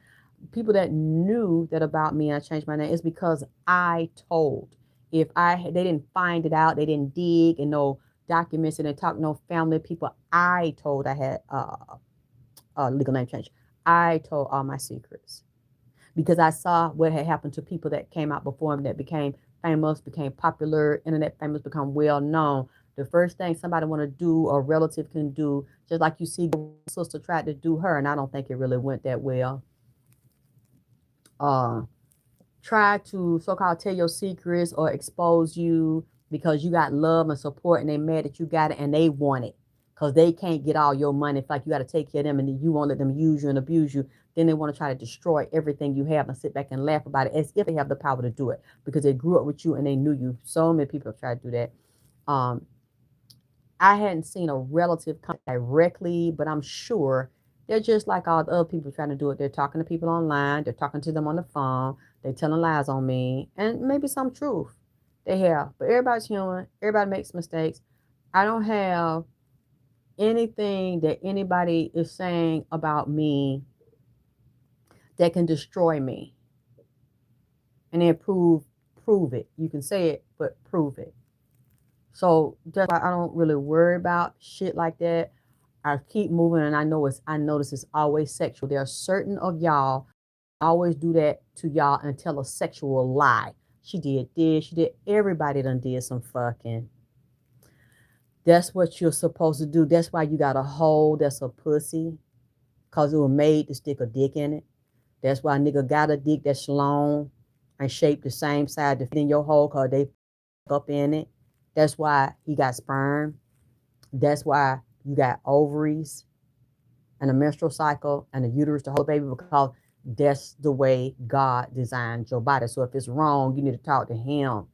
People that knew that about me, and I changed my name, is because I told. If they didn't find it out, they didn't dig and no documents, and they talk no family people. I told I had legal name change. I told all my secrets because I saw what had happened to people that came out before me that became famous, became popular, internet famous, become well known. The first thing somebody want to do or relative can do, just like you see, sister tried to do her, and I don't think it really went that well. Uh, Try to so-called tell your secrets or expose you because you got love and support, and they mad that you got it and they want it because they can't get all your money. It's like you got to take care of them, and then you won't let them use you and abuse you. Then they want to try to destroy everything you have and sit back and laugh about it as if they have the power to do it because they grew up with you and they knew you. So many people have tried to do that. Um, I hadn't seen a relative come directly, but I'm sure they're just like all the other people trying to do it. They're talking to people online, they're talking to them on the phone, they're telling lies on me, and maybe some truth they have. But everybody's human, everybody makes mistakes. I don't have anything that anybody is saying about me that can destroy me and then prove it. You can say it, but prove it. So that's why I don't really worry about shit like that. I keep moving, and I notice it's always sexual. There are certain of y'all always do that to y'all and tell a sexual lie. She did this, she did. Everybody done did some fucking. That's what you're supposed to do. That's why you got a hole that's a pussy, cause it was made to stick a dick in it. That's why a nigga got a dick that's long and shaped the same side to fit in your hole, cause they up in it. That's why he got sperm. That's why you got ovaries and a menstrual cycle and a uterus to hold baby because that's the way God designed your body. So if it's wrong, you need to talk to him.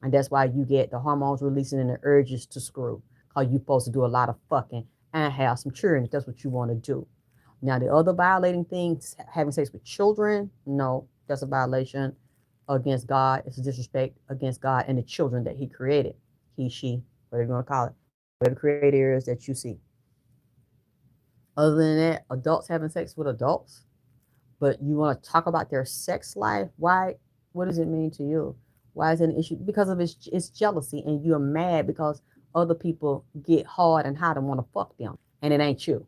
And that's why you get the hormones releasing and the urges to screw. Because you're supposed to do a lot of fucking and have some children if that's what you want to do. Now, the other violating things, having sex with children, no, that's a violation against God. It's a disrespect against God and the children that he created. He, she, whatever you want to call it. Whatever creator is that you see. Other than that, adults having sex with adults, but you want to talk about their sex life? Why? What does it mean to you? Why is it an issue? Because of it's jealousy, and you're mad because other people get hard and hot and want to fuck them, and it ain't you,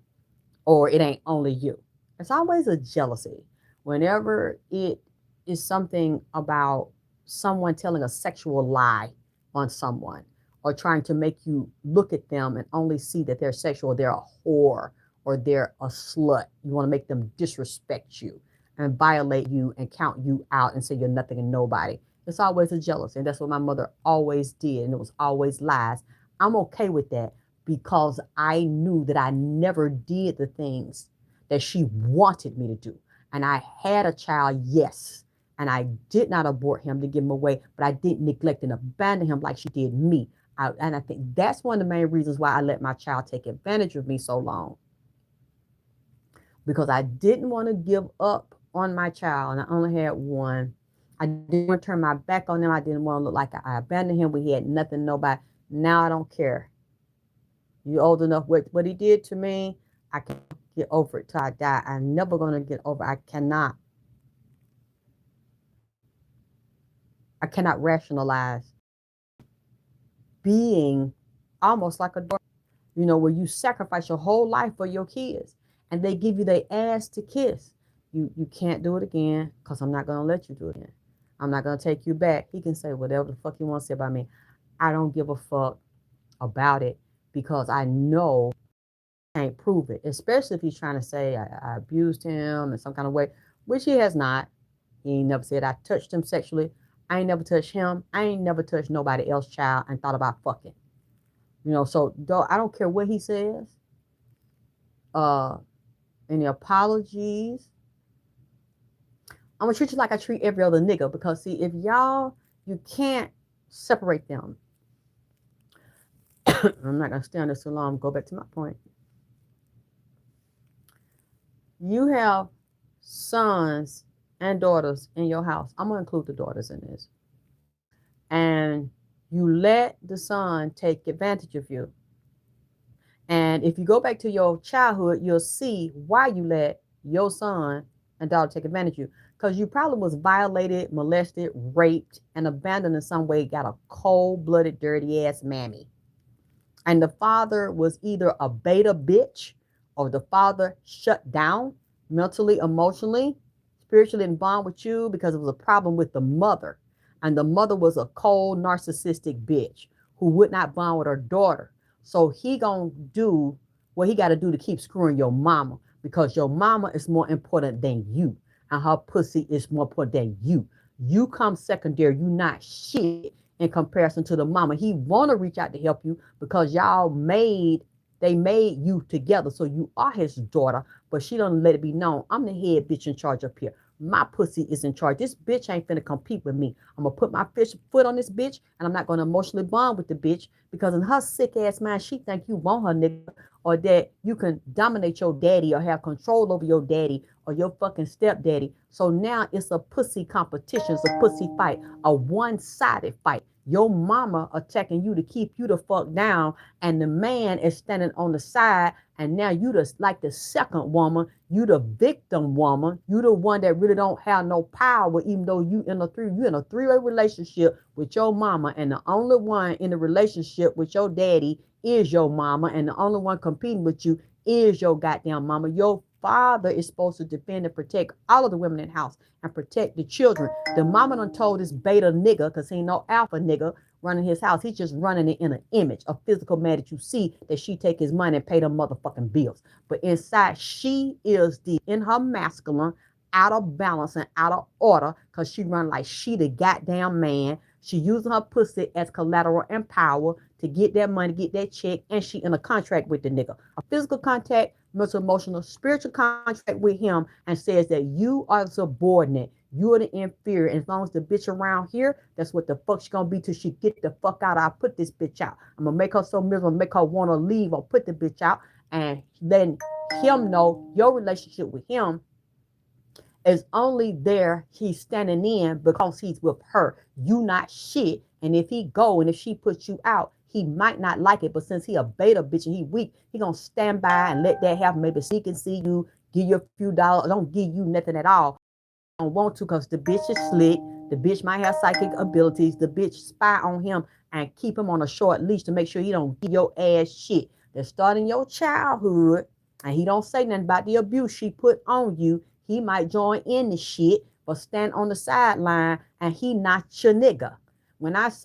or it ain't only you. It's always a jealousy. Whenever it is something about someone telling a sexual lie on someone, or trying to make you look at them and only see that they're sexual, they're a whore, or they're a slut. You want to make them disrespect you and violate you and count you out and say you're nothing and nobody. It's always a jealousy. And that's what my mother always did. And it was always lies. I'm okay with that because I knew that I never did the things that she wanted me to do. And I had a child, yes. And I did not abort him to give him away, but I didn't neglect and abandon him like she did me. And I think that's one of the main reasons why I let my child take advantage of me so long, because I didn't want to give up on my child, and I only had one. I didn't want to turn my back on him. I didn't want to look like I abandoned him when he had nothing, nobody. Now I don't care. You old enough. What he did to me, I can't get over it till I die. I'm never going to get over it. I cannot. I cannot rationalize being almost like a dog, where you sacrifice your whole life for your kids and they give you their ass to kiss. You can't do it again because I'm not going to let you do it again. I'm not going to take you back. He can say whatever the fuck he wants to say about me. I don't give a fuck about it because I know I can't prove it, especially if he's trying to say I abused him in some kind of way, which he has not. He ain't never said I touched him sexually. I ain't never touched him. I ain't never touched nobody else's child and thought about fucking. So though I don't care what he says. Any apologies. I'm gonna treat you like I treat every other nigga because see, if you can't separate them. I'm not gonna stay on this too long. Go back to my point. You have sons and daughters in your house, I'm gonna include the daughters in this, and you let the son take advantage of you. And if you go back to your childhood, you'll see why you let your son and daughter take advantage of you. Because you probably was violated, molested, raped, and abandoned in some way, got a cold-blooded, dirty ass mammy. And the father was either a beta bitch or the father shut down mentally, emotionally, spiritually in bond with you because it was a problem with the mother. And the mother was a cold, narcissistic bitch who would not bond with her daughter. So he gonna do what he gotta do to keep screwing your mama because your mama is more important than you. And her pussy is more important than you. You come secondary, you not shit in comparison to the mama. He wanna reach out to help you because they made you together. So you are his daughter, but she don't let it be known. I'm the head bitch in charge up here. My pussy is in charge. This bitch ain't finna compete with me. I'm gonna put my foot on this bitch, and I'm not gonna emotionally bond with the bitch because in her sick ass mind, she think you want her nigga or that you can dominate your daddy or have control over your daddy or your fucking stepdaddy. So now it's a pussy competition. It's a pussy fight, a one-sided fight. Your mama attacking you to keep you the fuck down, and the man is standing on the side, and now you the like the second woman, you the victim woman, you the one that really don't have no power, even though you in a three-way relationship with your mama, and the only one in the relationship with your daddy is your mama, and the only one competing with you is your goddamn mama. Your father is supposed to defend and protect all of the women in the house and protect the children. The mama done told this beta nigga, because he ain't no alpha nigga running his house. He's just running it in an image, a physical man that you see that she take his money and pay them motherfucking bills. But inside, she is in her masculine, out of balance and out of order because she run like she the goddamn man. She using her pussy as collateral and power to get that money, get that check, and she in a contract with the nigga. A physical contact, mental, emotional, spiritual contract with him, and says that you are the subordinate. You are the inferior. And as long as the bitch around here, that's what the fuck she gonna be till she get the fuck out. I'll put this bitch out. I'm gonna make her so miserable, make her wanna leave or put the bitch out. And then him know your relationship with him is only there he's standing in because he's with her. You not shit. And if he go and if she puts you out, he might not like it. But since he a beta bitch and he weak, he gonna stand by and let that happen. Maybe he can see you, give you a few dollars, don't give you nothing at all. Don't want to because the bitch is slick. The bitch might have psychic abilities. The bitch spy on him and keep him on a short leash to make sure he don't give your ass shit. They're starting your childhood and he don't say nothing about the abuse she put on you. He might join in the shit but stand on the sideline and he not your nigga. When I say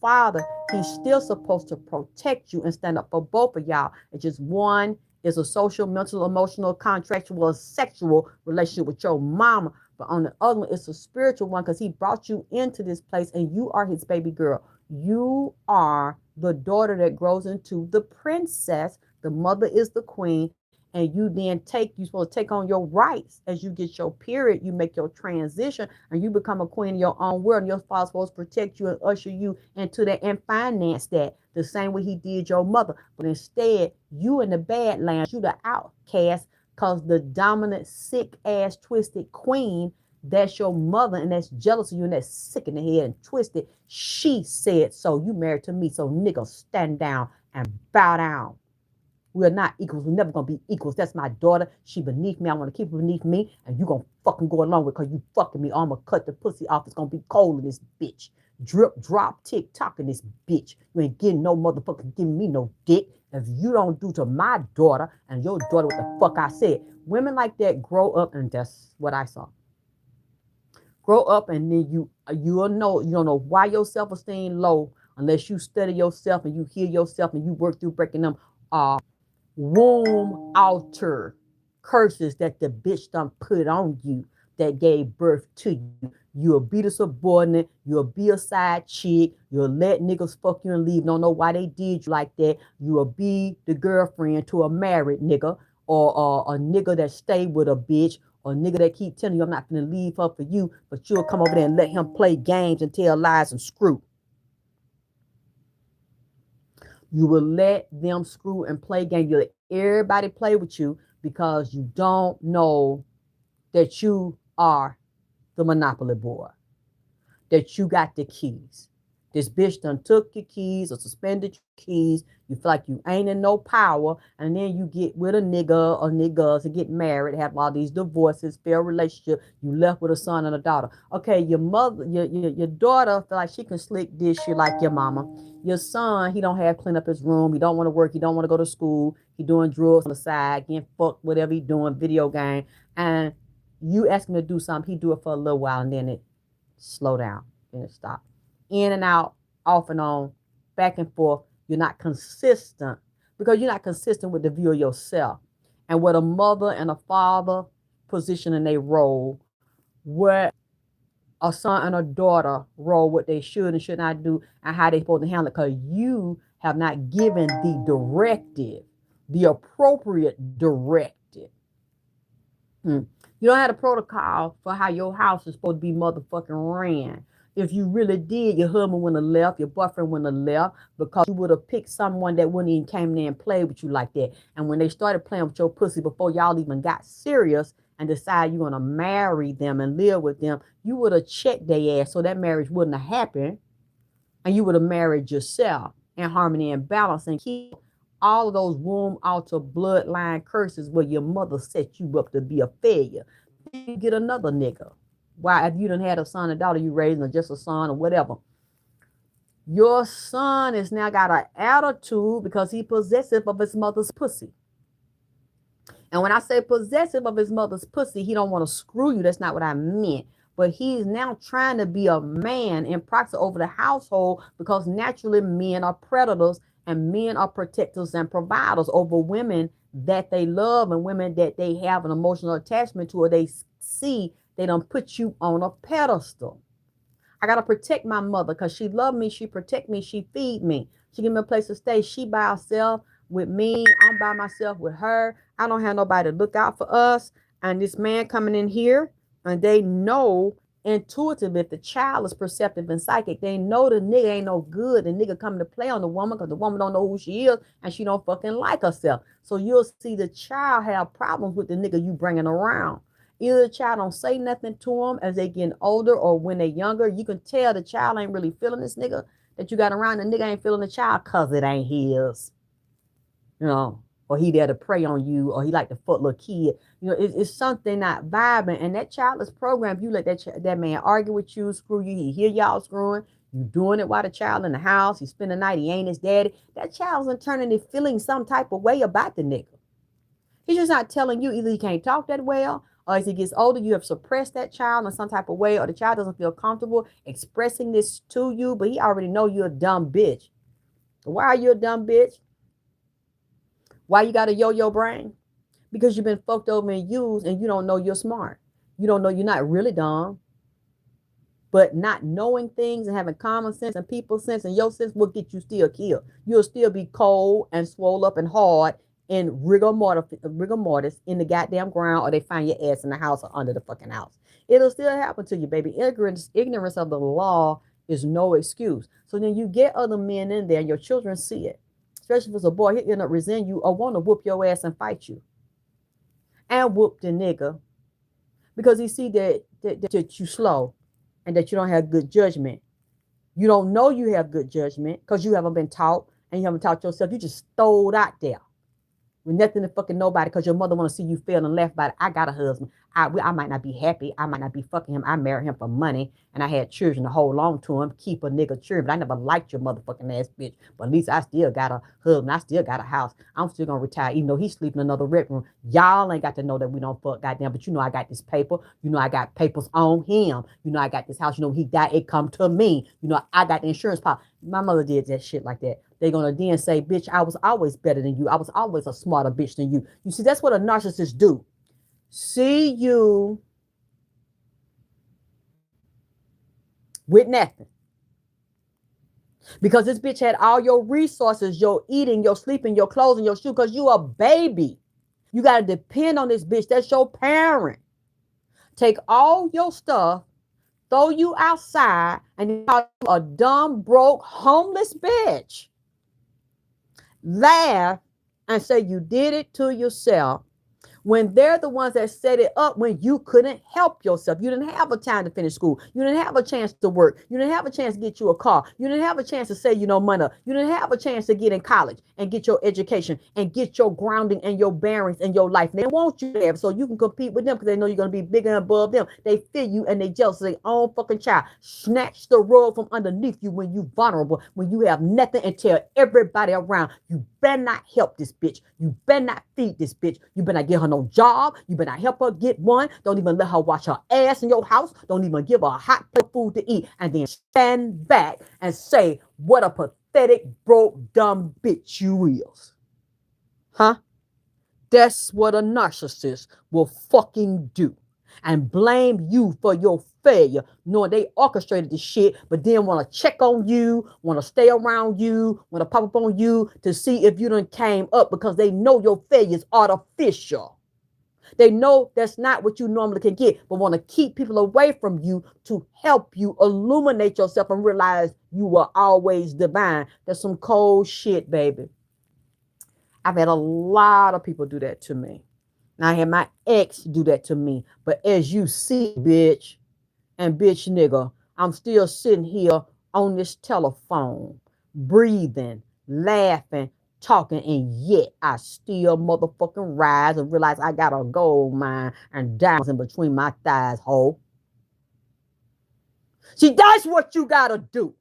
father, he's still supposed to protect you and stand up for both of y'all. It's just one is a social, mental, emotional, contractual, sexual relationship with your mama. But on the other one, it's a spiritual one because he brought you into this place and you are his baby girl. You are the daughter that grows into the princess. The mother is the queen. And you then you're supposed to take on your rights as you get your period, you make your transition, and you become a queen in your own world. And your father's supposed to protect you and usher you into that and finance that the same way he did your mother. But instead, you in the badlands, you the outcast, because the dominant, sick ass, twisted queen, that's your mother, and that's jealous of you, and that's sick in the head and twisted. She said so. You married to me, so nigga, stand down and bow down. We're not equals. We're never gonna be equals. That's my daughter. She beneath me. I want to keep her beneath me, and you gonna fucking go along with her because you fucking me. I'm gonna cut the pussy off. It's gonna be cold in this bitch. Drip, drop, tick, tock in this bitch. You ain't getting no motherfucking giving me no dick if you don't do to my daughter and your daughter what the fuck I said. Women like that grow up, and that's what I saw. Grow up, and then you'll know you don't know why your self esteem low unless you study yourself and you heal yourself and you work through breaking them womb altar curses that the bitch done put on you that gave birth to you. You'll be the subordinate. You'll be a side chick. You'll let niggas fuck you and leave. Don't know why they did you like that. You'll be the girlfriend to a married nigga or a nigga that stay with a bitch or a nigga that keep telling you I'm not gonna leave her for you, but you'll come over there and let him play games and tell lies and screw. You will let them screw and play games. You let everybody play with you because you don't know that you are the monopoly board, that you got the keys. This bitch done took your keys or suspended your keys. You feel like you ain't in no power, and then you get with a nigga or niggas and get married, have all these divorces, failed relationship. You left with a son and a daughter. Okay, your mother, your daughter feel like she can slick this shit like your mama. Your son, he don't have clean up his room. He don't want to work. He don't want to go to school. He doing drugs on the side, getting fucked, whatever he doing, video game. And you ask him to do something, he do it for a little while, and then it slow down, then it stop. In and out, off and on, back and forth. You're not consistent because you're not consistent with the view of yourself and what a mother and a father position in their role, where a son and a daughter role, what they should and should not do, and how they supposed to handle it. Because you have not given the directive, the appropriate directive. You don't have a protocol for how your house is supposed to be motherfucking ran. If you really did, your husband wouldn't have left, your boyfriend wouldn't have left, because you would have picked someone that wouldn't even came there and played with you like that. And when they started playing with your pussy before y'all even got serious and decided you're gonna marry them and live with them, you would have checked their ass so that marriage wouldn't have happened, and you would have married yourself in harmony and balance and keep all of those womb altar bloodline curses where your mother set you up to be a failure. Then you get another nigga. Why, if you done had a son and daughter you raising, or just a son or whatever, your son has now got an attitude because he possessive of his mother's pussy. And when I say possessive of his mother's pussy, he don't want to screw you. That's not what I meant. But he's now trying to be a man in proxy over the household, because naturally men are predators and men are protectors and providers over women that they love and women that they have an emotional attachment to, or they see they don't put you on a pedestal. I gotta protect my mother because she loved me, she protect me, she feed me, she give me a place to stay. She by herself with me, I'm by myself with her. I don't have nobody to look out for us. And this man coming in here, and they know intuitive, if the child is perceptive and psychic, they know the nigga ain't no good. The nigga coming to play on the woman because the woman don't know who she is and she don't fucking like herself. So you'll see the child have problems with the nigga you bringing around. Either the child don't say nothing to them as they getting older, or when they younger, you can tell the child ain't really feeling this nigga that you got around. The nigga ain't feeling the child because it ain't his, you know, or he there to prey on you, or he like to fuck little kid. You know, it's something not vibing, and that child is programmed. You let that man argue with you, screw you, he hear y'all screwing, you doing it while the child in the house, he spend the night, he ain't his daddy. That child's turning and feeling some type of way about the nigga. He's just not telling you. Either he can't talk that well, or as he gets older, you have suppressed that child in some type of way, or the child doesn't feel comfortable expressing this to you, but he already know you're a dumb bitch. Why are you a dumb bitch? Why you got a yo-yo brain? Because you've been fucked over and used, and you don't know you're smart. You don't know you're not really dumb. But not knowing things and having common sense and people sense and your sense will get you still killed. You'll still be cold and swole up and hard in rigor mortis in the goddamn ground, or they find your ass in the house or under the fucking house. It'll still happen to you, baby. Ignorance of the law is no excuse. So then you get other men in there and your children see it. Especially if it's a boy, he'll end up resenting you or want to whoop your ass and fight you. And whoop the nigga. Because he see that you slow and that you don't have good judgment. You don't know you have good judgment because you haven't been taught, and you haven't taught yourself. You just stole out there with nothing to fucking nobody, because your mother want to see you fail and laugh about it. I got a husband. I might not be happy. I might not be fucking him. I married him for money, and I had children to hold on to him, keep a nigga children. But I never liked your motherfucking ass bitch. But at least I still got a husband. I still got a house. I'm still gonna retire, even though he's sleeping in another rec room. Y'all ain't got to know that we don't fuck, goddamn. But you know I got this paper. You know I got papers on him. You know I got this house. You know he died. It come to me. You know I got the insurance policy. My mother did that shit like that. They're gonna then say, bitch, I was always better than you. I was always a smarter bitch than you. You see, that's what a narcissist do. See you with nothing. Because this bitch had all your resources, your eating, your sleeping, your clothes, and your shoes, because you a baby. You gotta depend on this bitch. That's your parent. Take all your stuff, throw you outside, and call you a dumb, broke, homeless bitch. Laugh and say you did it to yourself when they're the ones that set it up when you couldn't help yourself. You didn't have a time to finish school. You didn't have a chance to work. You didn't have a chance to get you a car. You didn't have a chance to save money. You didn't have a chance to get in college and get your education and get your grounding and your bearings in your life. And they want you there so you can compete with them because they know you're going to be bigger and above them. They fear you and they jealous of their own fucking child. Snatch the rug from underneath you when you vulnerable, when you have nothing, and tell everybody around, you better not help this bitch. You better not feed this bitch. You better not get her no job. You better not help her get one. Don't even let her wash her ass in your house. Don't even give her a hot plate of food to eat. And then stand back and say, what a pathetic, broke, dumb bitch you is. Huh? That's what a narcissist will fucking do. And blame you for your failure, knowing they orchestrated the shit, but then want to check on you, want to stay around you, want to pop up on you to see if you done came up because they know your failure is artificial. They know that's not what you normally can get, but want to keep people away from you to help you illuminate yourself and realize you were always divine. That's some cold shit, baby. I've had a lot of people do that to me. And I had my ex do that to me. But as you see, bitch and bitch nigga, I'm still sitting here on this telephone, breathing, laughing, talking, and yet I still motherfucking rise and realize I got a gold mine and diamonds in between my thighs, ho. See, that's what you gotta do.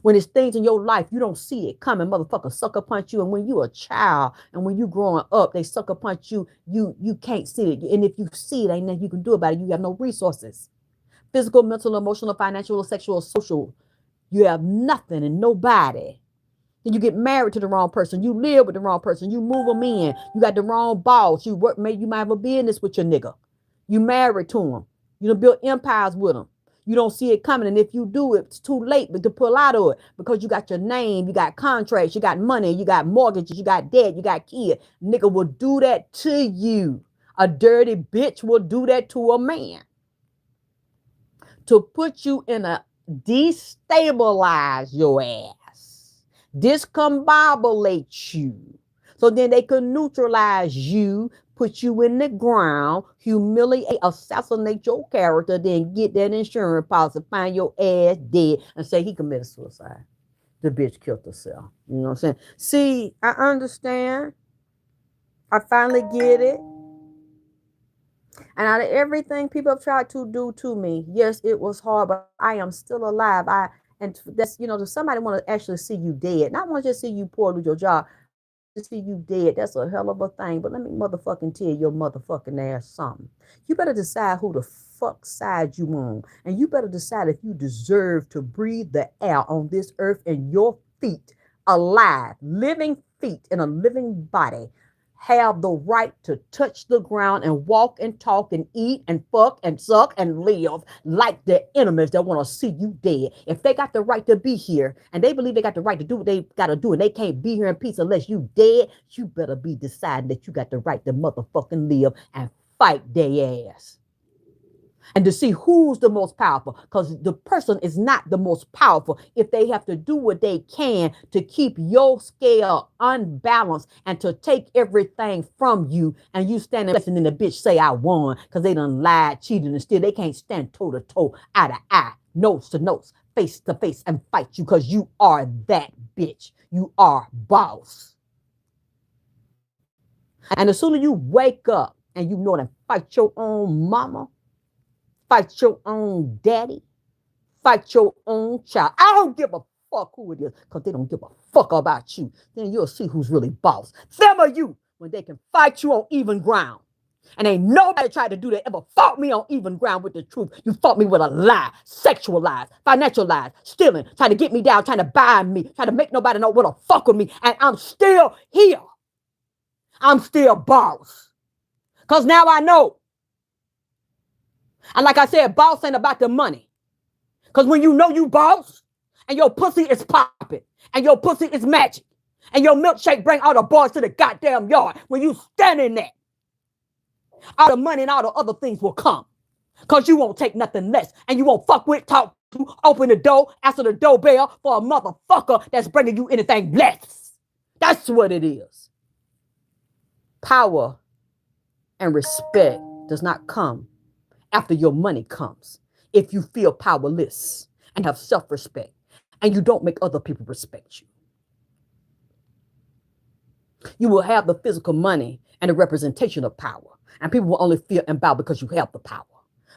When it's things in your life, you don't see it coming, motherfucker sucker punch you. And when you a child and when you growing up, they sucker punch you, you can't see it. And if you see it, ain't nothing you can do about it. You have no resources. Physical, mental, emotional, financial, sexual, social. You have nothing and nobody. Then you get married to the wrong person. You live with the wrong person. You move them in. You got the wrong boss. You work, maybe you might have a business with your nigga. You married to him. You done built empires with him. You don't see it coming. And if you do, it's too late to pull out of it because you got your name, you got contracts, you got money, you got mortgages, you got debt, you got kids. Nigga will do that to you. A dirty bitch will do that to a man. To put you in a destabilize your ass, discombobulate you. So then they can neutralize you, put you in the ground, humiliate, assassinate your character, then get that insurance policy, find your ass dead, and say he committed suicide. The bitch killed herself. You know what I'm saying? See, I understand. I finally get it. And out of everything people have tried to do to me, yes, it was hard, but I am still alive. And that's, does somebody want to actually see you dead? Not want to just see you poor, lose your job. To see you dead, that's a hell of a thing. But let me motherfucking tell your motherfucking ass something. You better decide who the fuck side you on. And you better decide if you deserve to breathe the air on this earth and your feet, alive, living feet in a living body, have the right to touch the ground and walk and talk and eat and fuck and suck and live like the enemies that want to see you dead. If they got the right to be here and they believe they got the right to do what they got to do and they can't be here in peace unless you dead, you better be deciding that you got the right to motherfucking live and fight their ass. And to see who's the most powerful, because the person is not the most powerful if they have to do what they can to keep your scale unbalanced and to take everything from you, and you standing and then the bitch say I won because they done lied, cheated, and still they can't stand toe to toe, eye to eye, nose to nose, face to face, and fight you because you are that bitch. You are boss. And as soon as you wake up and you know to fight your own mama, fight your own daddy, fight your own child. I don't give a fuck who it is because they don't give a fuck about you. Then you'll see who's really boss. Them are you when they can fight you on even ground. And ain't nobody tried to do that ever fought me on even ground with the truth. You fought me with a lie, sexual lies, financial lies, stealing, trying to get me down, trying to buy me, trying to make nobody know what to fuck with me. And I'm still here. I'm still boss. Because now I know. And like I said, boss ain't about the money. Because when you know you boss, and your pussy is popping, and your pussy is magic, and your milkshake bring all the boys to the goddamn yard, when you stand in that, all the money and all the other things will come. Because you won't take nothing less, and you won't fuck with, talk to, open the door, answer the doorbell for a motherfucker that's bringing you anything less. That's what it is. Power And respect does not come after your money comes. If you feel powerless and have self respect and you don't make other people respect you, you will have the physical money and the representation of power. And people will only fear and bow because you have the power,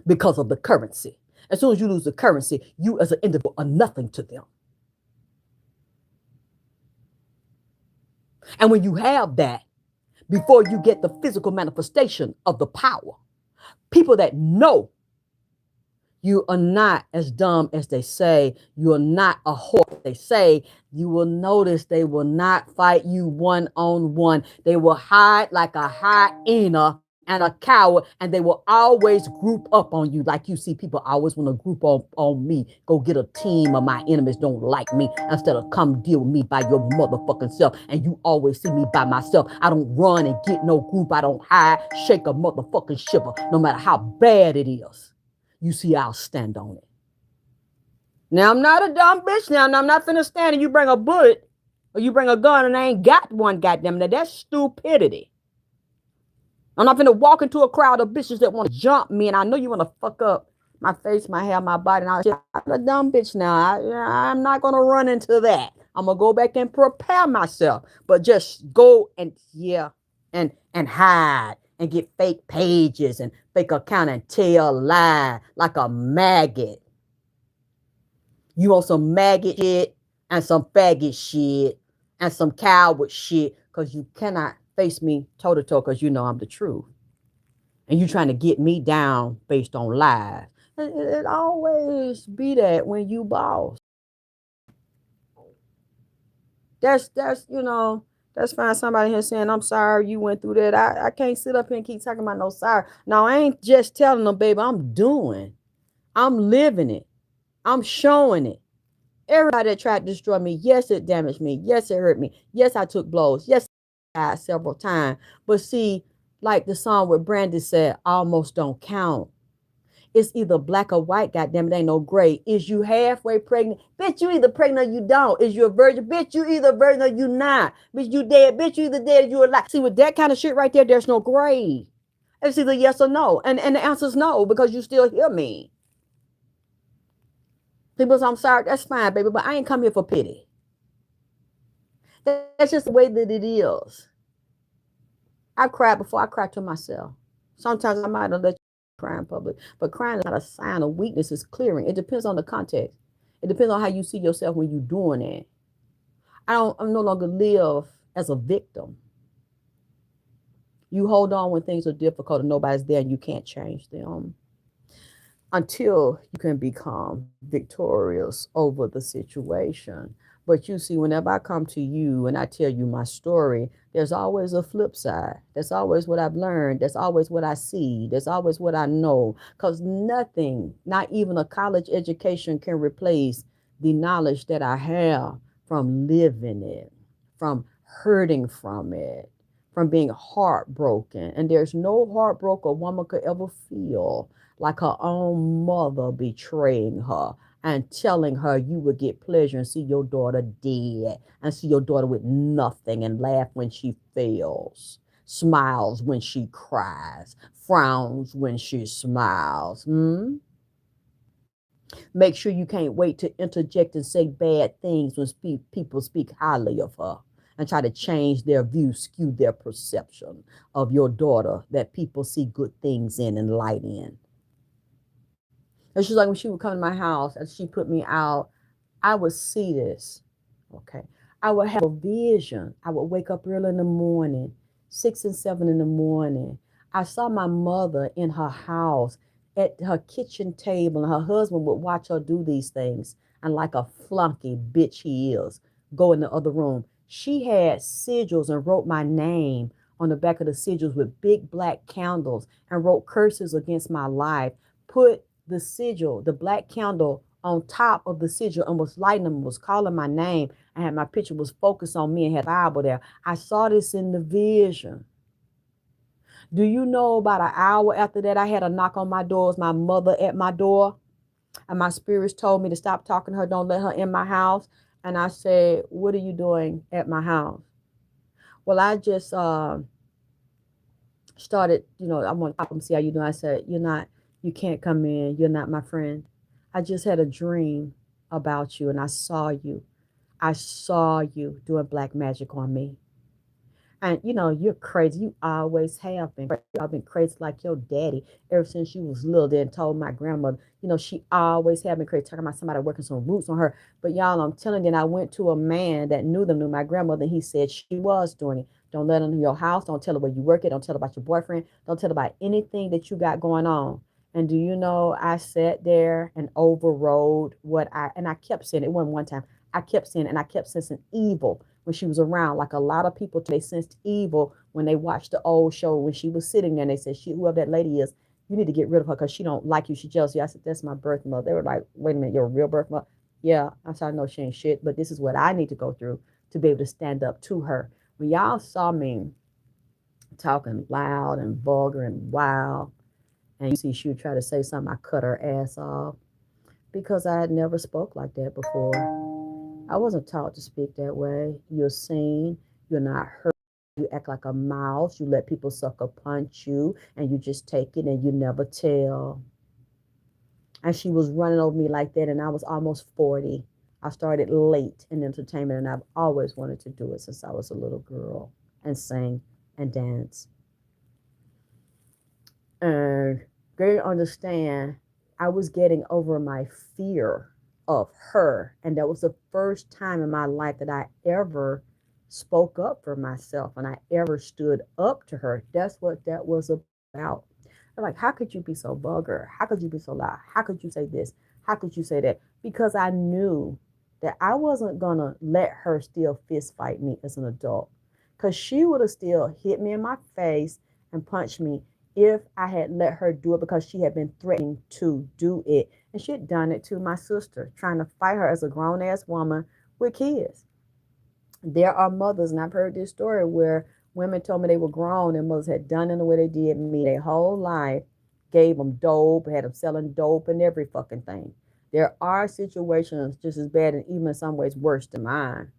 because of the currency. As soon as you lose the currency, you as an individual are nothing to them. And when you have that, before you get the physical manifestation of the power, people that know you are not as dumb as they say, you are not a whore, they say, you will notice they will not fight you one on one. They will hide like a hyena and a coward, and they will always group up on you. Like you see people always want to group on me, go get a team of my enemies don't like me instead of come deal with me by your motherfucking self. And you always see me by myself. I don't run and get no group. I don't hide, shake a motherfucking shiver, no matter how bad it is. You see, I'll stand on it. Now, I'm not a dumb bitch now, and I'm not finna stand and you bring a bullet or you bring a gun and I ain't got one, goddamn it. That's stupidity. I'm not finna walk into a crowd of bitches that want to jump me, and I know you want to fuck up my face, my hair, my body, and all that. I'm a dumb bitch now. I'm not gonna run into that. I'm gonna go back and prepare myself, but just go and yeah, and hide and get fake pages and fake account and tell lie like a maggot. You want some maggot shit and some faggot shit and some coward shit because you cannot face me toe to toe because you know I'm the truth. And you trying to get me down based on lies. It always be that when you boss. That's fine. Somebody here saying, I'm sorry you went through that. I can't sit up here and keep talking about no sorry. No, I ain't just telling them, baby, I'm doing. I'm living it. I'm showing it. Everybody that tried to destroy me, yes, it damaged me. Yes, it hurt me. Yes, I took blows. Yes, I died several times. But see, like the song where Brandy said, almost don't count. It's either black or white, goddamn it, ain't no gray. Is you halfway pregnant? Bitch, you either pregnant or you don't. Is you a virgin? Bitch, you either virgin or you not. Bitch, you dead. Bitch, you either dead or you alive. See, with that kind of shit right there, there's no gray. It's either yes or no. And the answer is no, because you still hear me. People say, I'm sorry, that's fine, baby, but I ain't come here for pity. That's just the way that it is. I cried before I cried to myself. Sometimes I might have let you cry in public, but crying is not a sign of weakness, it's clearing. It depends on the context. It depends on how you see yourself when you're doing it. I no longer live as a victim. You hold on when things are difficult and nobody's there and you can't change them until you can become victorious over the situation. But you see, whenever I come to you and I tell you my story, there's always a flip side. That's always what I've learned. That's always what I see. That's always what I know. Because nothing, not even a college education, can replace the knowledge that I have from living it, from hurting from it, from being heartbroken. And there's no heartbreak a woman could ever feel like her own mother betraying her and telling her you would get pleasure and see your daughter dead and see your daughter with nothing and laugh when she fails, smiles when she cries, frowns when she smiles. Make sure you can't wait to interject and say bad things when people speak highly of her and try to change their view, skew their perception of your daughter that people see good things in and light in. And she's like, when she would come to my house and she put me out, I would see this. Okay. I would have a vision. I would wake up early in the morning, 6 and 7 in the morning. I saw my mother in her house at her kitchen table, and her husband would watch her do these things. And like a flunky bitch he is, go in the other room. She had sigils and wrote my name on the back of the sigils with big black candles and wrote curses against my life. Put the sigil, the black candle on top of the sigil and was lighting them, was calling my name. I had my picture was focused on me and had a Bible there. I saw this in the vision. Do you know about an hour after that, I had a knock on my door. It was my mother at my door. And my spirits told me to stop talking to her. Don't let her in my house. And I said, what are you doing at my house? Well, I just Started, I'm gonna pop him, see how you doing. I said, you can't come in. You're not my friend. I just had a dream about you, and I saw you. I saw you doing black magic on me. And you're crazy. You always have been crazy. I've been crazy like your daddy ever since you was little. Then told my grandmother, she always have been crazy, talking about somebody working some roots on her. But y'all, I'm telling you, and I went to a man that knew my grandmother, and he said she was doing it. Don't let her in your house. Don't tell her where you work at. Don't tell her about your boyfriend. Don't tell her about anything that you got going on. And do you know, I sat there and overrode and I kept saying it one time. I kept saying it, and I kept sensing evil when she was around. Like a lot of people, they sensed evil when they watched the old show when she was sitting there. And they said, "She, whoever that lady is, you need to get rid of her because she don't like you. She jealous of you." I said, "That's my birth mother." They were like, "Wait a minute, your real birth mother?" Yeah, I said, "I know she ain't shit, but this is what I need to go through to be able to stand up to her." When y'all saw me talking loud and vulgar and wild, and you see she would try to say something, I cut her ass off because I had never spoke like that before. I wasn't taught to speak that way. You're seen, you're not heard. You act like a mouse. You let people sucker punch you, and you just take it and you never tell. And she was running over me like that, and I was almost 40. I started late in entertainment, and I've always wanted to do it since I was a little girl and sing and dance. And they didn't understand I was getting over my fear of her. And that was the first time in my life that I ever spoke up for myself and I ever stood up to her. That's what that was about. I'm like, how could you be so vulgar? How could you be so loud? How could you say this? How could you say that? Because I knew that I wasn't going to let her still fist fight me as an adult. Because she would have still hit me in my face and punched me if I had let her do it because she had been threatening to do it. And she had done it to my sister, trying to fight her as a grown ass woman with kids. There are mothers, and I've heard this story where women told me they were grown and mothers had done it the way they did me their whole life, gave them dope, had them selling dope and every fucking thing. There are situations just as bad and even in some ways worse than mine.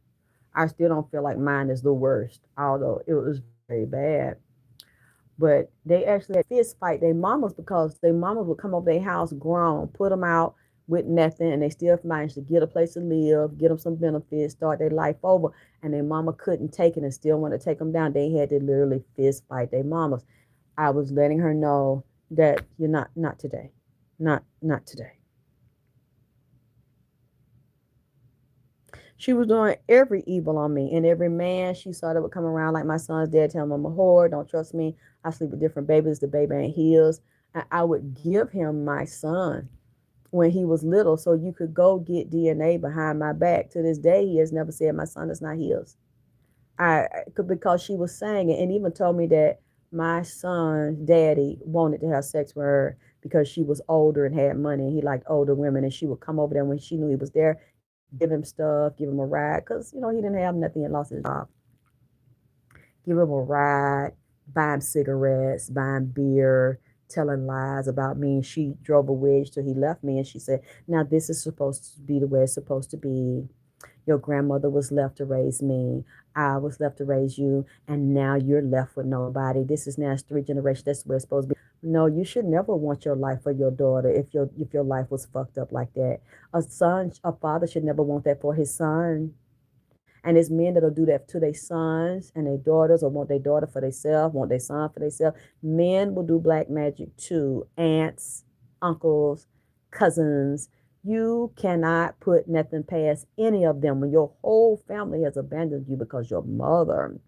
I still don't feel like mine is the worst, although it was very bad. But they actually had fist fight their mamas because their mamas would come over their house grown, put them out with nothing, and they still managed to get a place to live, get them some benefits, start their life over. And their mama couldn't take it and still want to take them down. They had to literally fist fight their mamas. I was letting her know that you're not today, not today. She was doing every evil on me, and every man she saw that would come around, like my son's dad, tell him I'm a whore, don't trust me. I sleep with different babies, the baby ain't his. And I would give him my son when he was little so you could go get DNA behind my back. To this day, he has never said my son is not his. Because she was saying it, and even told me that my son's daddy wanted to have sex with her because she was older and had money and he liked older women, and she would come over there when she knew he was there, give him stuff, give him a ride, because he didn't have nothing and lost his job. Give him a ride, buy him cigarettes, buy him beer, telling lies about me. And she drove a wedge till he left me, and she said, "Now this is supposed to be the way it's supposed to be. Your grandmother was left to raise me. I was left to raise you, and now you're left with nobody. This is now 3 generations. That's the way it's supposed to be." No, you should never want your life for your daughter if your life was fucked up like that. A father should never want that for his son. And it's men that'll do that to their sons and their daughters, or want their daughter for themselves, want their son for themselves. Men will do black magic too. Aunts, uncles, cousins. You cannot put nothing past any of them when your whole family has abandoned you because your mother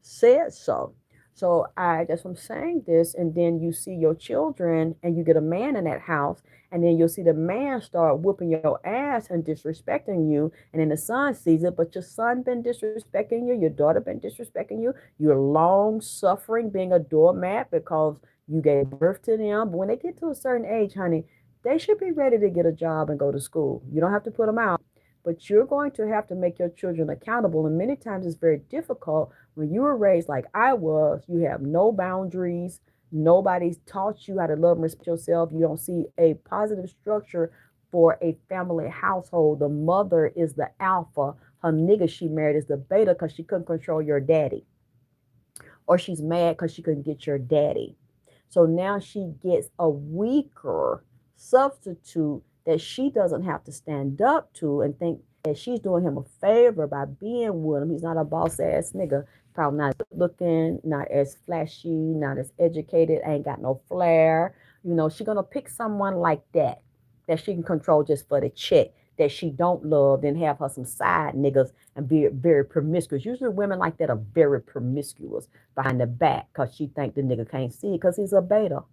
said so. So I that's what I'm saying this, and then you see your children and you get a man in that house, and then you'll see the man start whooping your ass and disrespecting you, and then the son sees it, but your son been disrespecting you, your daughter been disrespecting you, you're long suffering being a doormat because you gave birth to them. But when they get to a certain age, honey, they should be ready to get a job and go to school. You don't have to put them out, but you're going to have to make your children accountable. And many times it's very difficult when you were raised like I was. You have no boundaries. Nobody's taught you how to love and respect yourself. You don't see a positive structure for a family household. The mother is the alpha. Her nigga she married is the beta because she couldn't control your daddy. or she's mad because she couldn't get your daddy. So now she gets a weaker substitute that she doesn't have to stand up to and think that she's doing him a favor by being with him. He's not a boss ass nigga. Probably not good looking, not as flashy, not as educated, ain't got no flair. You know, she's gonna pick someone like that she can control just for the check that she don't love, then have her some side niggas and be very promiscuous. Usually women like that are very promiscuous behind the back because she think the nigga can't see it because he's a beta.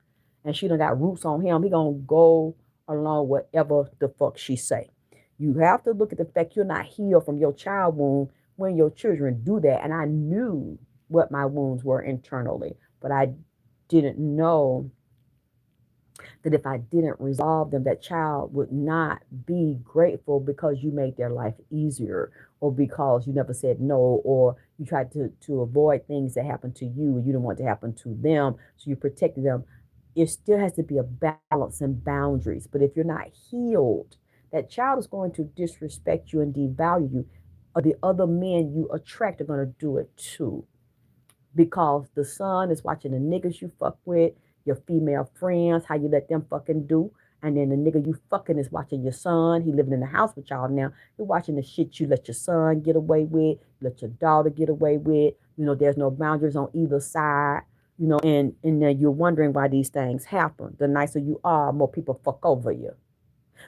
And she done got roots on him. He gonna go along whatever the fuck she say. You have to look at the fact you're not healed from your child wound when your children do that. And I knew what my wounds were internally, but I didn't know that if I didn't resolve them, that child would not be grateful because you made their life easier or because you never said no or you tried to avoid things that happened to you and you didn't want to happen to them. So you protected them. It still has to be a balance and boundaries. But if you're not healed, that child is going to disrespect you and devalue you. Or the other men you attract are going to do it too because the son is watching the niggas you fuck with, your female friends, how you let them fucking do. And then the nigga you fucking is watching your son. He living in the house with y'all now. You're watching the shit you let your son get away with, let your daughter get away with. You know, there's no boundaries on either side. You know, and then you're wondering why these things happen. The nicer you are, more people fuck over you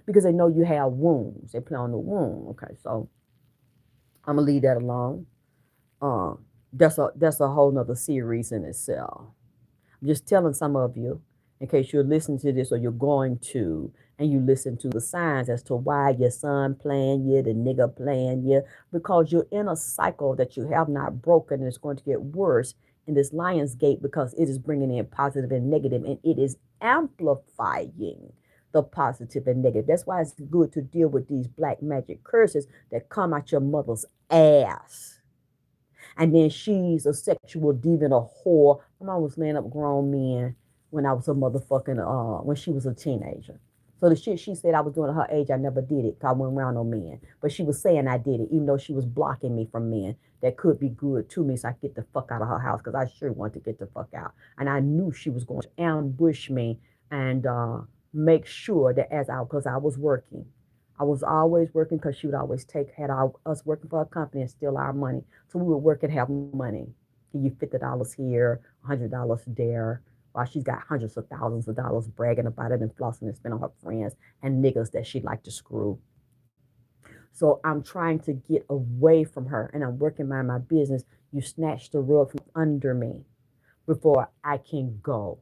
because they know you have wounds. They play on the wound. Okay, so I'm gonna leave that alone. Um, that's a whole nother series in itself. I'm just telling some of you, in case you're listening to this or you're going to, and you listen to the signs as to why your son playing you, the nigga playing you, because you're in a cycle that you have not broken and it's going to get worse in this lion's gate because it is bringing in positive and negative and it is amplifying the positive and negative. That's why it's good to deal with these black magic curses that come out your mother's ass. And then she's a sexual deviant, a whore. My mom was laying up grown men when I was a motherfucking when she was a teenager. So the shit she said I was doing at her age, I never did it. 'Cause I went around no men. But she was saying I did it, even though she was blocking me from men that could be good to me, so I could get the fuck out of her house because I sure wanted to get the fuck out. And I knew she was going to ambush me and make sure that because I was working. I was always working because she would always us working for a company and steal our money. So we would work and have money. Give you $50 here, $100 there, while she's got hundreds of thousands of dollars bragging about it and flossing and spending on her friends and niggas that she'd like to screw. So I'm trying to get away from her and I'm working my business. You snatch the rug from under me before I can go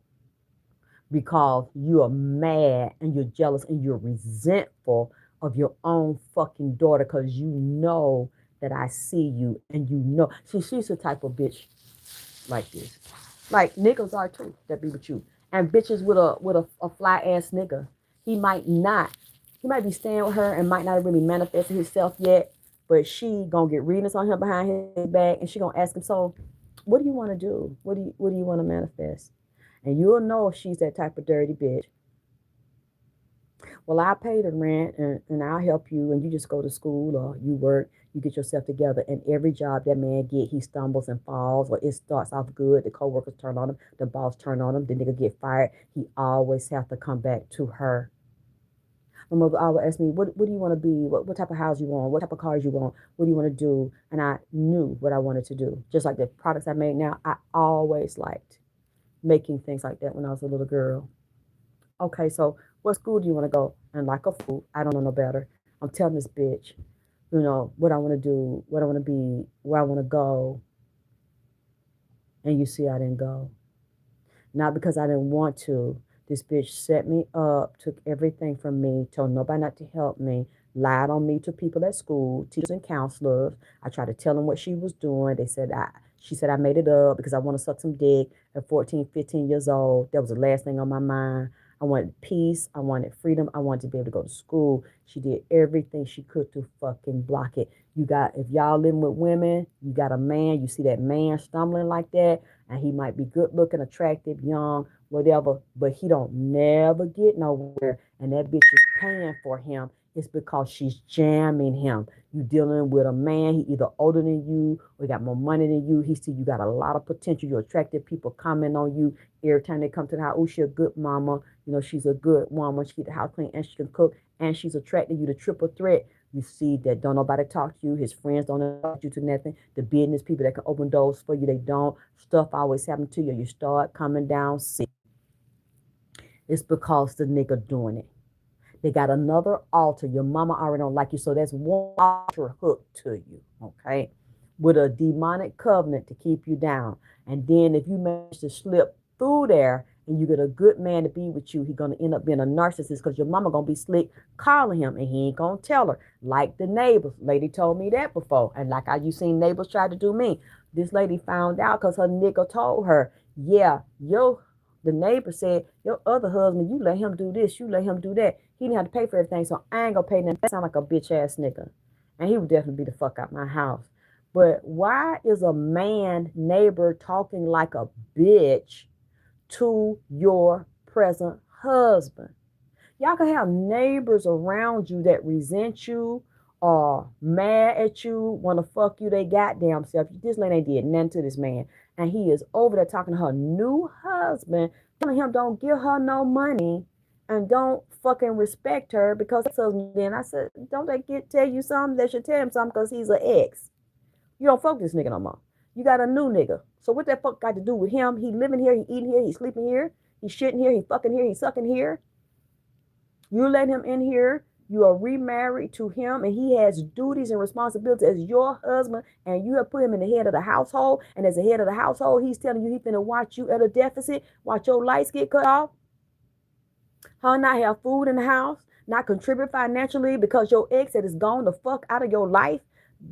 because you are mad and you're jealous and you're resentful of your own fucking daughter because you know that I see you and you know. See, she's the type of bitch like this. Like niggas are too that be with you. And bitches with a fly ass nigga. He might not. He might be staying with her and might not really manifest himself yet. But she gonna get readings on him behind his back and she gonna ask him, so what do you want to do? What do you want to manifest? And you'll know if she's that type of dirty bitch. Well, I'll pay the rent and I'll help you and you just go to school or you work, you get yourself together and every job that man get, he stumbles and falls or it starts off good, the coworkers turn on him, the boss turn on him, the nigga get fired. He always have to come back to her. My mother always asked me, what do you want to be? What type of house you want? What type of cars you want? What do you want to do? And I knew what I wanted to do. Just like the products I make now, I always liked making things like that when I was a little girl. Okay, so what school do you want to go? And like a fool, I don't know no better. I'm telling this bitch, what I want to do, what I want to be, where I want to go. And you see, I didn't go. Not because I didn't want to. This bitch set me up, took everything from me, told nobody not to help me, lied on me to people at school, teachers and counselors. I tried to tell them what she was doing. She said I made it up because I want to suck some dick at 14, 15 years old. That was the last thing on my mind. I wanted peace. I wanted freedom. I wanted to be able to go to school. She did everything she could to fucking block it. If y'all living with women, you got a man, you see that man stumbling like that, and he might be good looking, attractive, young, whatever, but he don't never get nowhere, and that bitch is paying for him. It's because she's jamming him. You dealing with a man, he either older than you or got more money than you. He see you got a lot of potential. You're attractive. People comment on you every time they come to the house. Oh, she a good mama. You know, she's a good woman. She keep the house clean and she can cook and she's attracting you. The triple threat. You see that don't nobody talk to you. His friends don't talk you to nothing. The business people that can open doors for you, they don't. Stuff always happen to you. You start coming down sick. It's because the nigga doing it. They got another altar. Your mama already don't like you, so that's one altar hooked to you, okay? With a demonic covenant to keep you down. And then if you manage to slip through there and you get a good man to be with you, he's gonna end up being a narcissist because your mama gonna be slick calling him and he ain't gonna tell her. Like the neighbors. Lady told me that before. And like how you seen neighbors try to do me. This lady found out because her nigga told her, yeah, the neighbor said, your other husband, you let him do this, you let him do that. He didn't have to pay for everything, so I ain't gonna pay nothing. That sound like a bitch ass nigga. And he would definitely be the fuck out my house. But why is a man neighbor talking like a bitch to your present husband? Y'all can have neighbors around you that resent you or mad at you, want to fuck you they goddamn self. This lady ain't did nothing to this man. And he is over there talking to her new husband, telling him don't give her no money and don't fucking respect her because his husband. Then I said, don't they tell you something? They should tell him something because he's an ex. You don't fuck this nigga no more. You got a new nigga. So what that fuck got to do with him? He living here, he eating here, he sleeping here, he shitting here, he fucking here, he sucking here. You let him in here. You are remarried to him, and he has duties and responsibilities as your husband, and you have put him in the head of the household. And as the head of the household, he's telling you he's going to watch you at a deficit, watch your lights get cut off, her not have food in the house, not contribute financially because your ex that is gone the fuck out of your life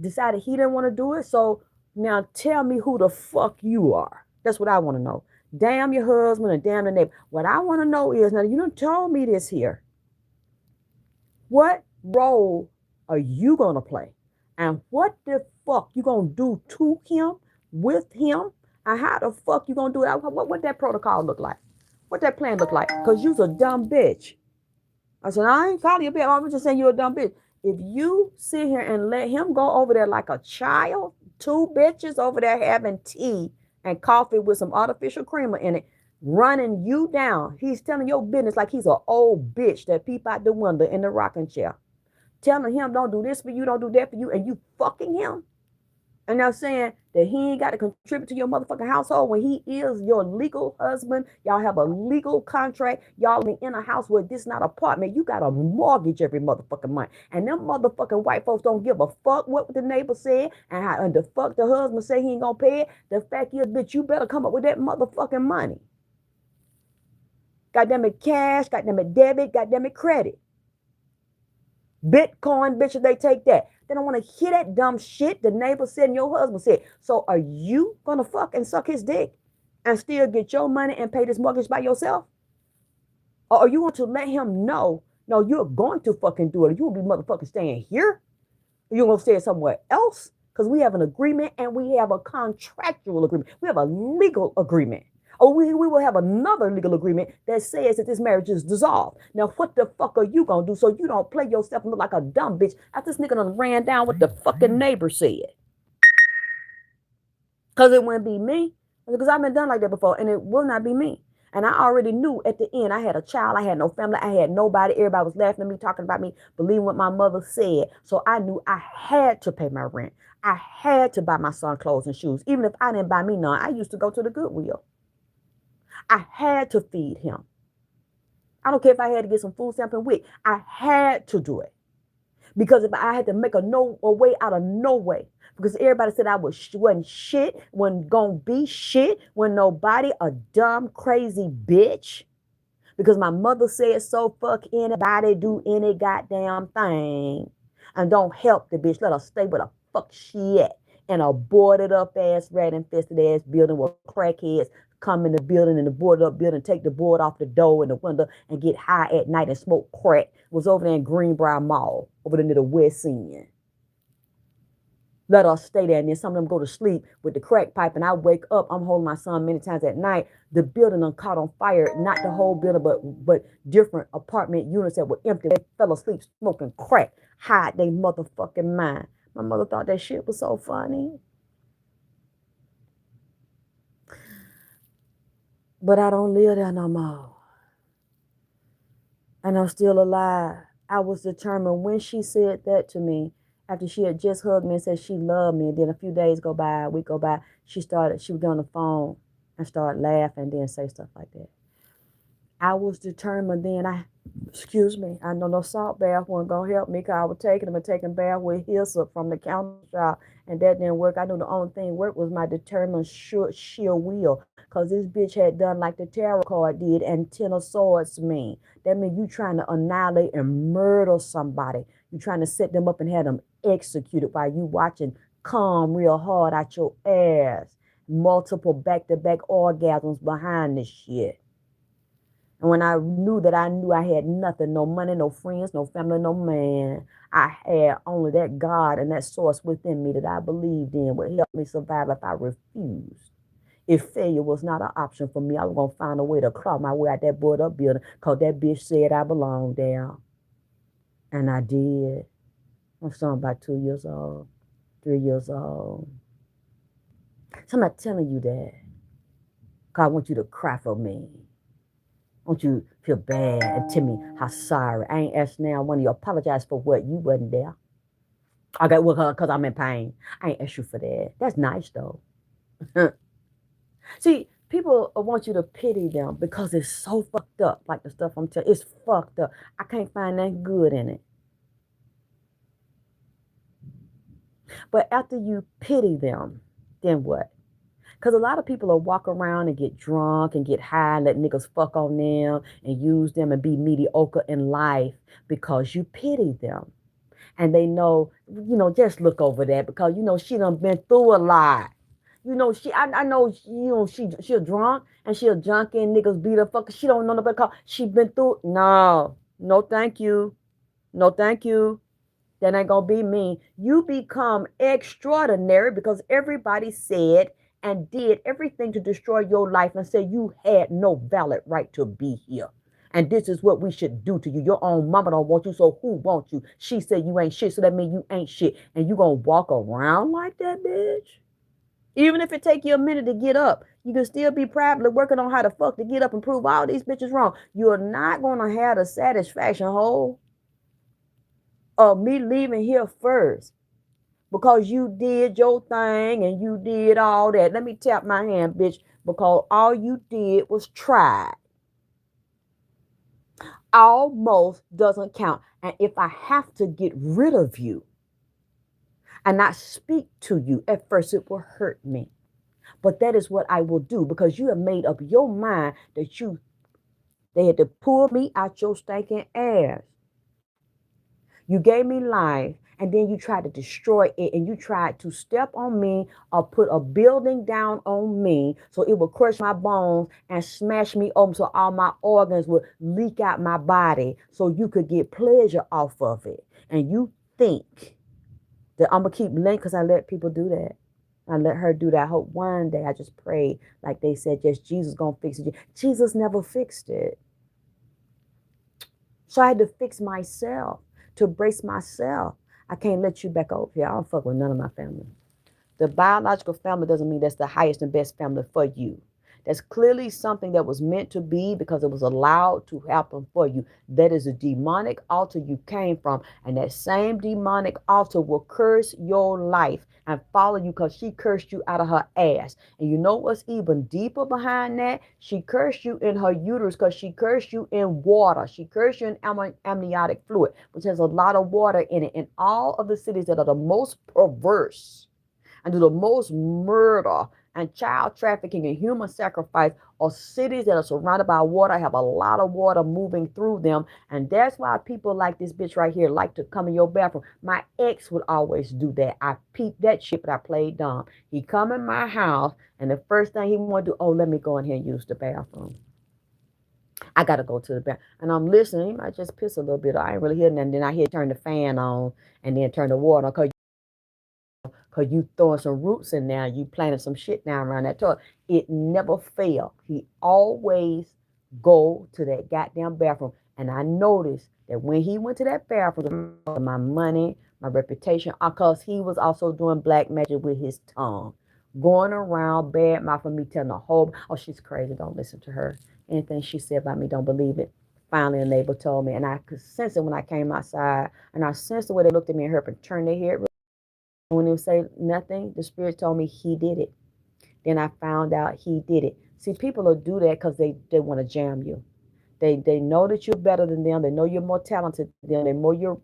decided he didn't want to do it. So now tell me who the fuck you are. That's what I want to know. Damn your husband and damn the neighbor. What I want to know is, now you done told me this here. What role are you going to play? And what the fuck you going to do to him, with him? And how the fuck you going to do it? What that protocol look like? What that plan look like? Because you's a dumb bitch. I said, I ain't calling you a bitch. I was just saying you're a dumb bitch. If you sit here and let him go over there like a child, two bitches over there having tea and coffee with some artificial creamer in it, running you down. He's telling your business like he's an old bitch that peep out the window in the rocking chair. Telling him don't do this for you, don't do that for you, and you fucking him. And now saying that he ain't got to contribute to your motherfucking household when he is your legal husband. Y'all have a legal contract. Y'all in a house where this is not an apartment. You got a mortgage every motherfucking month. And them motherfucking white folks don't give a fuck what the neighbor said and the fuck the husband say he ain't gonna pay it. The fact is, bitch, you better come up with that motherfucking money. Goddamn it, cash, goddamn it, debit, goddamn it, credit. Bitcoin, bitches, they take that. They don't want to hear that dumb shit the neighbor said and your husband said. So are you going to fuck and suck his dick and still get your money and pay this mortgage by yourself? Or are you going to let him know, no, you're going to fucking do it. You will be motherfucking staying here. Or you're going to stay somewhere else because we have an agreement and we have a contractual agreement. We have a legal agreement. Or we will have another legal agreement that says that this marriage is dissolved. Now, what the fuck are you going to do so you don't play yourself and look like a dumb bitch after this nigga done ran down what the fucking neighbor said? Because it wouldn't be me. Because I've been done like that before, and it will not be me. And I already knew at the end I had a child, I had no family, I had nobody. Everybody was laughing at me, talking about me, believing what my mother said. So I knew I had to pay my rent. I had to buy my son clothes and shoes. Even if I didn't buy me none, I used to go to the Goodwill. I had to feed him. I don't care if I had to get some food stamp and wig. I had to do it. Because if I had to make a way out of no way, because everybody said I wasn't shit, wasn't gonna be shit, when nobody, a dumb, crazy bitch. Because my mother said so, fuck anybody, do any goddamn thing. And don't help the bitch. Let her stay where the fuck she at. In a boarded up ass, rat infested ass building where crackheads come in the building and the boarded up building, take the board off the door and the window and get high at night and smoke crack. Was over there in Greenbrier Mall, over there near the West End. Let us stay there. And then some of them go to sleep with the crack pipe. And I wake up, I'm holding my son many times at night. The building done caught on fire. Not the whole building, but different apartment units that were empty. They fell asleep smoking crack. Hide they motherfucking mind. My mother thought that shit was so funny. But I don't live there no more. And I'm still alive. I was determined when she said that to me, after she had just hugged me and said she loved me, and then a few days go by, a week go by, she would get on the phone and start laughing and then say stuff like that. I was determined then. Excuse me, I know no salt bath wasn't gonna help me because I was taking them and taking bath with hyssop from the counter shop, and that didn't work. I knew the only thing worked was my determined sheer will, because this bitch had done like the tarot card did, and Ten of Swords mean. That means you trying to annihilate and murder somebody. You trying to set them up and have them executed while you watching come real hard out your ass. Multiple back-to-back orgasms behind this shit. And when I knew I had nothing, no money, no friends, no family, no man, I had only that God and that source within me that I believed in would help me survive if I refused. If failure was not an option for me, I was going to find a way to claw my way out that board up building because that bitch said I belonged there. And I did. I'm still about 2 years old, 3 years old. So I'm not telling you that because I want you to cry for me. I want you to feel bad and tell me how sorry. I ain't asked now one of you apologize for what you wasn't there. Okay, well, because I'm in pain. I ain't asked you for that. That's nice though. See, people want you to pity them because it's so fucked up. Like the stuff I'm telling, it's fucked up. I can't find that good in it. But after you pity them, then what? Because a lot of people will walk around and get drunk and get high and let niggas fuck on them and use them and be mediocre in life because you pity them. And they know, just look over that because, she done been through a lot. I know, she a drunk and she a junkie and niggas beat her fucker. She don't know nobody because she been through. No, no, thank you. No, thank you. That ain't gonna be me. You become extraordinary because everybody said and did everything to destroy your life and say you had no valid right to be here. And this is what we should do to you. Your own mama don't want you, so who wants you? She said you ain't shit, so that means you ain't shit. And you gonna walk around like that, bitch? Even if it take you a minute to get up, you can still be privately working on how the fuck to get up and prove all these bitches wrong. You're not gonna have the satisfaction whole of me leaving here first because you did your thing and you did all that. Let me tap my hand, bitch, because all you did was try. Almost doesn't count. And if I have to get rid of you and not speak to you, at first it will hurt me. But that is what I will do because you have made up your mind that they had to pull me out your stinking ass. You gave me life and then you tried to destroy it and you tried to step on me or put a building down on me so it would crush my bones and smash me open so all my organs would leak out my body so you could get pleasure off of it. And you think that I'm going to keep living because I let people do that. I let her do that. I hope one day I just pray like they said, yes, Jesus going to fix it. Jesus never fixed it. So I had to fix myself, to brace myself. I can't let you back over here. I don't fuck with none of my family. The biological family doesn't mean that's the highest and best family for you. That's clearly something that was meant to be because it was allowed to happen for you. That is a demonic altar you came from. And that same demonic altar will curse your life and follow you because she cursed you out of her ass. And you know what's even deeper behind that? She cursed you in her uterus because she cursed you in water. She cursed you in amniotic fluid, which has a lot of water in it. In all of the cities that are the most perverse and do the most murder and child trafficking and human sacrifice are cities that are surrounded by water, have a lot of water moving through them. And that's why people like this bitch right here like to come in your bathroom. My ex would always do that. I peeped that shit, but I played dumb. He come in my house, and the first thing he want to do, oh, let me go in here and use the bathroom. I got to go to the bathroom. And I'm listening. He might just piss a little bit. I ain't really hearing nothing. Then I hear turn the fan on and then turn the water on. because you throwing some roots in there, you planting some shit down around that toilet. It never failed. He always go to that goddamn bathroom. And I noticed that when he went to that bathroom, my money, my reputation, because he was also doing black magic with his tongue, going around bad mouthing me, telling the whole, oh, she's crazy, don't listen to her. Anything she said about me, don't believe it. Finally, a neighbor told me, and I could sense it when I came outside, and I sensed the way they looked at me and heard and turned their head. And when they would say nothing, the spirit told me he did it. Then I found out he did it. See, people will do that because they want to jam you. They know that you're better than them. They know you're more talented than them.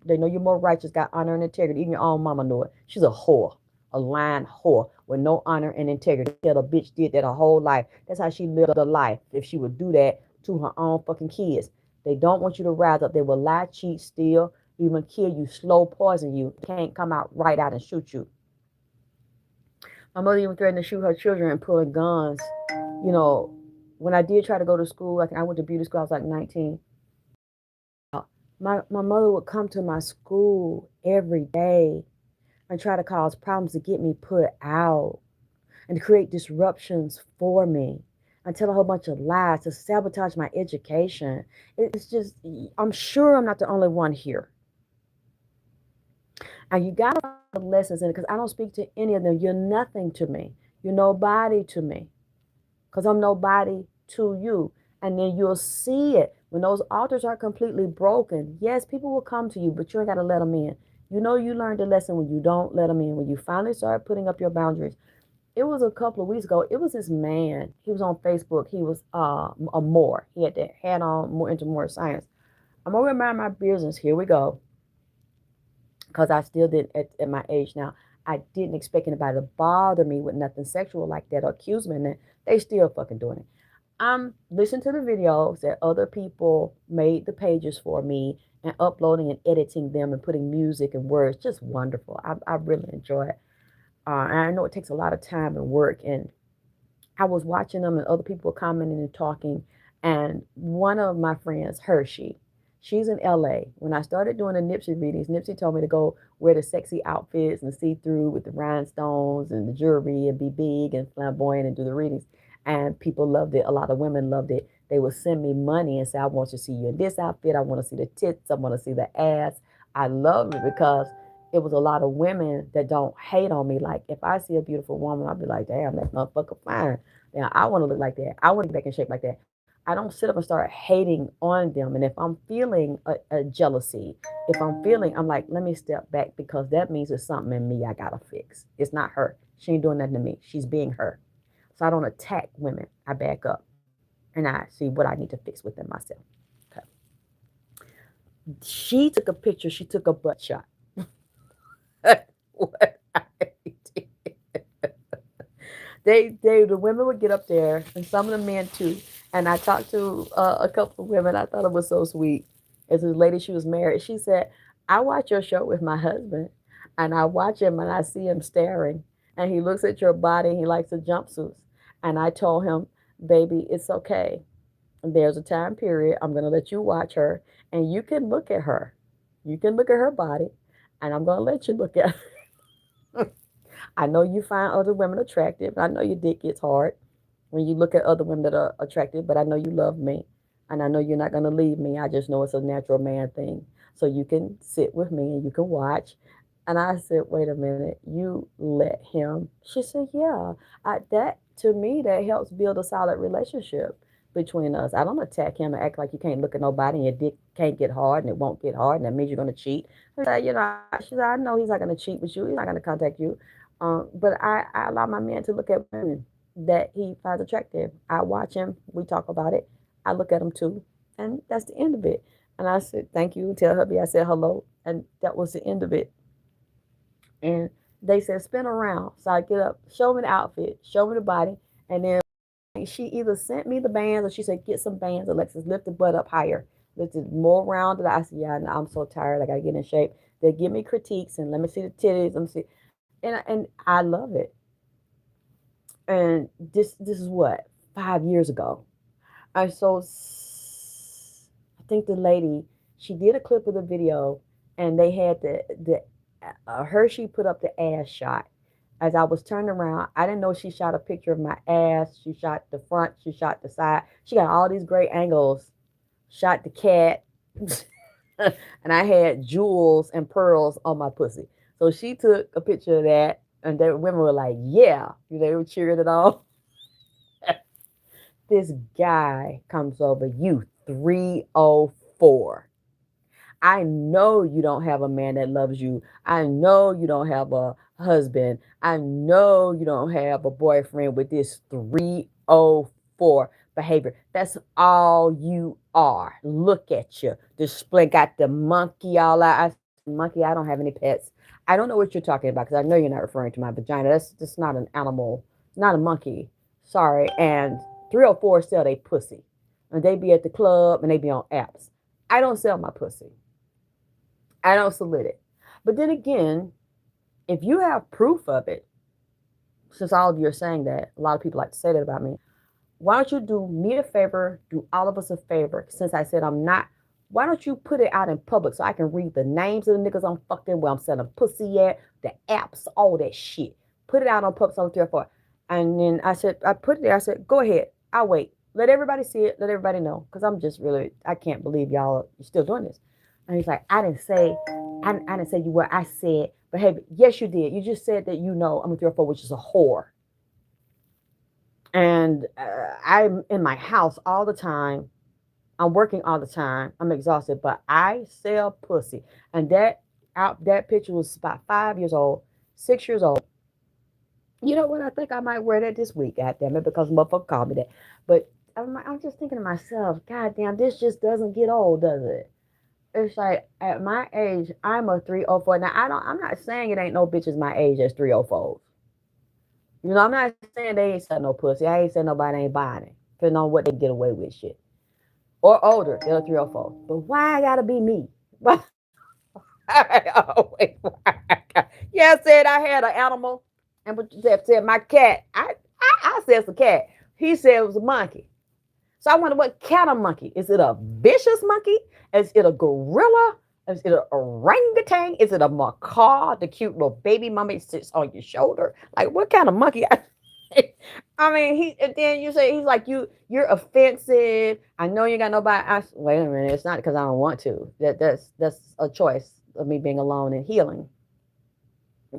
They know you're more righteous, got honor and integrity. Even your own mama know it. She's a whore, a lying whore with no honor and integrity. Tell the bitch did that her whole life. That's how she lived her life. If she would do that to her own fucking kids, they don't want you to rise up. They will lie, cheat, steal, even kill you, slow poison you. Can't come out right out and shoot you. My mother even threatened to shoot her children and pulling guns. You know, when I did try to go to school, like I went to beauty school, I was like 19. My mother would come to my school every day and try to cause problems to get me put out and to create disruptions for me and tell a whole bunch of lies to sabotage my education. It's just, I'm sure I'm not the only one here. And you got to find the lessons in it because I don't speak to any of them. You're nothing to me. You're nobody to me because I'm nobody to you. And then you'll see it when those altars are completely broken. Yes, people will come to you, but you ain't got to let them in. You know, you learned a lesson when you don't let them in. When you finally start putting up your boundaries. It was a couple of weeks ago. It was this man. He was on Facebook. He was a Moor. He had that hat on, more into more science. I'm gonna remind my business. Here we go. Because I still didn't at my age now. I didn't expect anybody to bother me with nothing sexual like that or accuse me, and then they still fucking doing it. I'm listening to the videos that other people made the pages for me and uploading and editing them and putting music and words. Just wonderful. I really enjoy it. And I know it takes a lot of time and work. And I was watching them and other people commenting and talking. And one of my friends, Hershey, she's in LA. When I started doing the Nipsey readings, Nipsey told me to go wear the sexy outfits and see through with the rhinestones and the jewelry and be big and flamboyant and do the readings. And people loved it. A lot of women loved it. They would send me money and say, I want to see you in this outfit. I want to see the tits. I want to see the ass. I love it because it was a lot of women that don't hate on me. Like if I see a beautiful woman, I'll be like, damn, that motherfucker fine. Now I want to look like that. I want to get back in shape like that. I don't sit up and start hating on them. And if I'm feeling a jealousy, if I'm feeling, I'm like, let me step back because that means there's something in me I gotta fix. It's not her. She ain't doing nothing to me. She's being her. So I don't attack women. I back up and I see what I need to fix within myself. Okay. She took a picture. She took a butt shot. What I did. The women would get up there, and some of the men too. And I talked to a couple of women. I thought it was so sweet. As this lady, she was married. She said, "I watch your show with my husband, and I watch him, and I see him staring, and he looks at your body, and he likes the jumpsuits." And I told him, "Baby, it's okay. There's a time period. I'm gonna let you watch her, and you can look at her. You can look at her body, and I'm gonna let you look at her." I know you find other women attractive. I know your dick gets hard when you look at other women that are attractive, but I know you love me. And I know you're not going to leave me. I just know it's a natural man thing. So you can sit with me and you can watch. And I said, wait a minute, you let him? She said, yeah. That, to me, that helps build a solid relationship between us. I don't attack him and act like you can't look at nobody and your dick can't get hard and it won't get hard and that means you're going to cheat. I said, she said, I know he's not going to cheat with you. He's not going to contact you. But I allow my man to look at women that he finds attractive. I watch him. We talk about it. I look at him too. And that's the end of it. And I said, thank you. Tell hubby I said hello. And that was the end of it. And they said, spin around. So I get up, show me the outfit, show me the body. And then she either sent me the bands or she said, get some bands, Alexis, lift the butt up higher. Lift it more rounded. I said, yeah, I'm so tired. I got to get in shape. They give me critiques and let me see the titties. Let me see. And I love it. And this is what 5 years ago. And so I think the lady she did a clip of the video, and they had the Hershey put up the ass shot, As I was turning around, I didn't know she shot a picture of my ass. She shot the front. She shot the side. She got all these great angles. Shot the cat. And I had jewels and pearls on my pussy. So she took a picture of that, and the women were like, "Yeah," they were cheering it on. This guy comes over, you 304. I know you don't have a man that loves you. I know you don't have a husband. I know you don't have a boyfriend with this 304 behavior. That's all you are. Look at you. Display got the monkey all out. I said, monkey, I don't have any pets. I don't know what you're talking about because I know you're not referring to my vagina. That's just not an animal, not a monkey. Sorry. And 304 sell they pussy. And they be at the club and they be on apps. I don't sell my pussy. I don't solicit it. But then again, if you have proof of it, since all of you are saying that, a lot of people like to say that about me, why don't you do me a favor, do all of us a favor? Since I said I'm not, why don't you put it out in public so I can read the names of the niggas I'm fucking, where I'm selling pussy at, the apps, all that shit. Put it out on public so therefore. And then I said, I put it there, I said, go ahead, I'll wait. Let everybody see it, let everybody know. Because I'm just really, I can't believe y'all are still doing this. And he's like, I didn't say you were. I said, but hey, yes, you did. You just said that you know I'm a 304, which is a whore. And I'm in my house all the time. I'm working all the time. I'm exhausted, but I sell pussy. And that picture was about 5 years old, 6 years old. You know what? I think I might wear that this week, goddamn it, because motherfucker called me that. But I'm just thinking to myself, goddamn, this just doesn't get old, does it? It's like at my age, I'm a 304. Now I'm not saying it ain't no bitches my age that's 304s. You know, I'm not saying they ain't selling no pussy. I ain't saying nobody ain't buying it. Depending on what they get away with shit. Or older, they're 304. But why I gotta be me? Why I always yeah, I said I had an animal. And but said my cat. I said it's a cat. He said it was a monkey. So I wonder what kind of monkey. Is it a vicious monkey? Is it a gorilla? Is it an orangutan? Is it a macaw? The cute little baby mummy sits on your shoulder. Like what kind of monkey? I mean, he. And then you say he's like you're offensive. I know you got nobody. Wait a minute. It's not because I don't want to. That's a choice of me being alone and healing.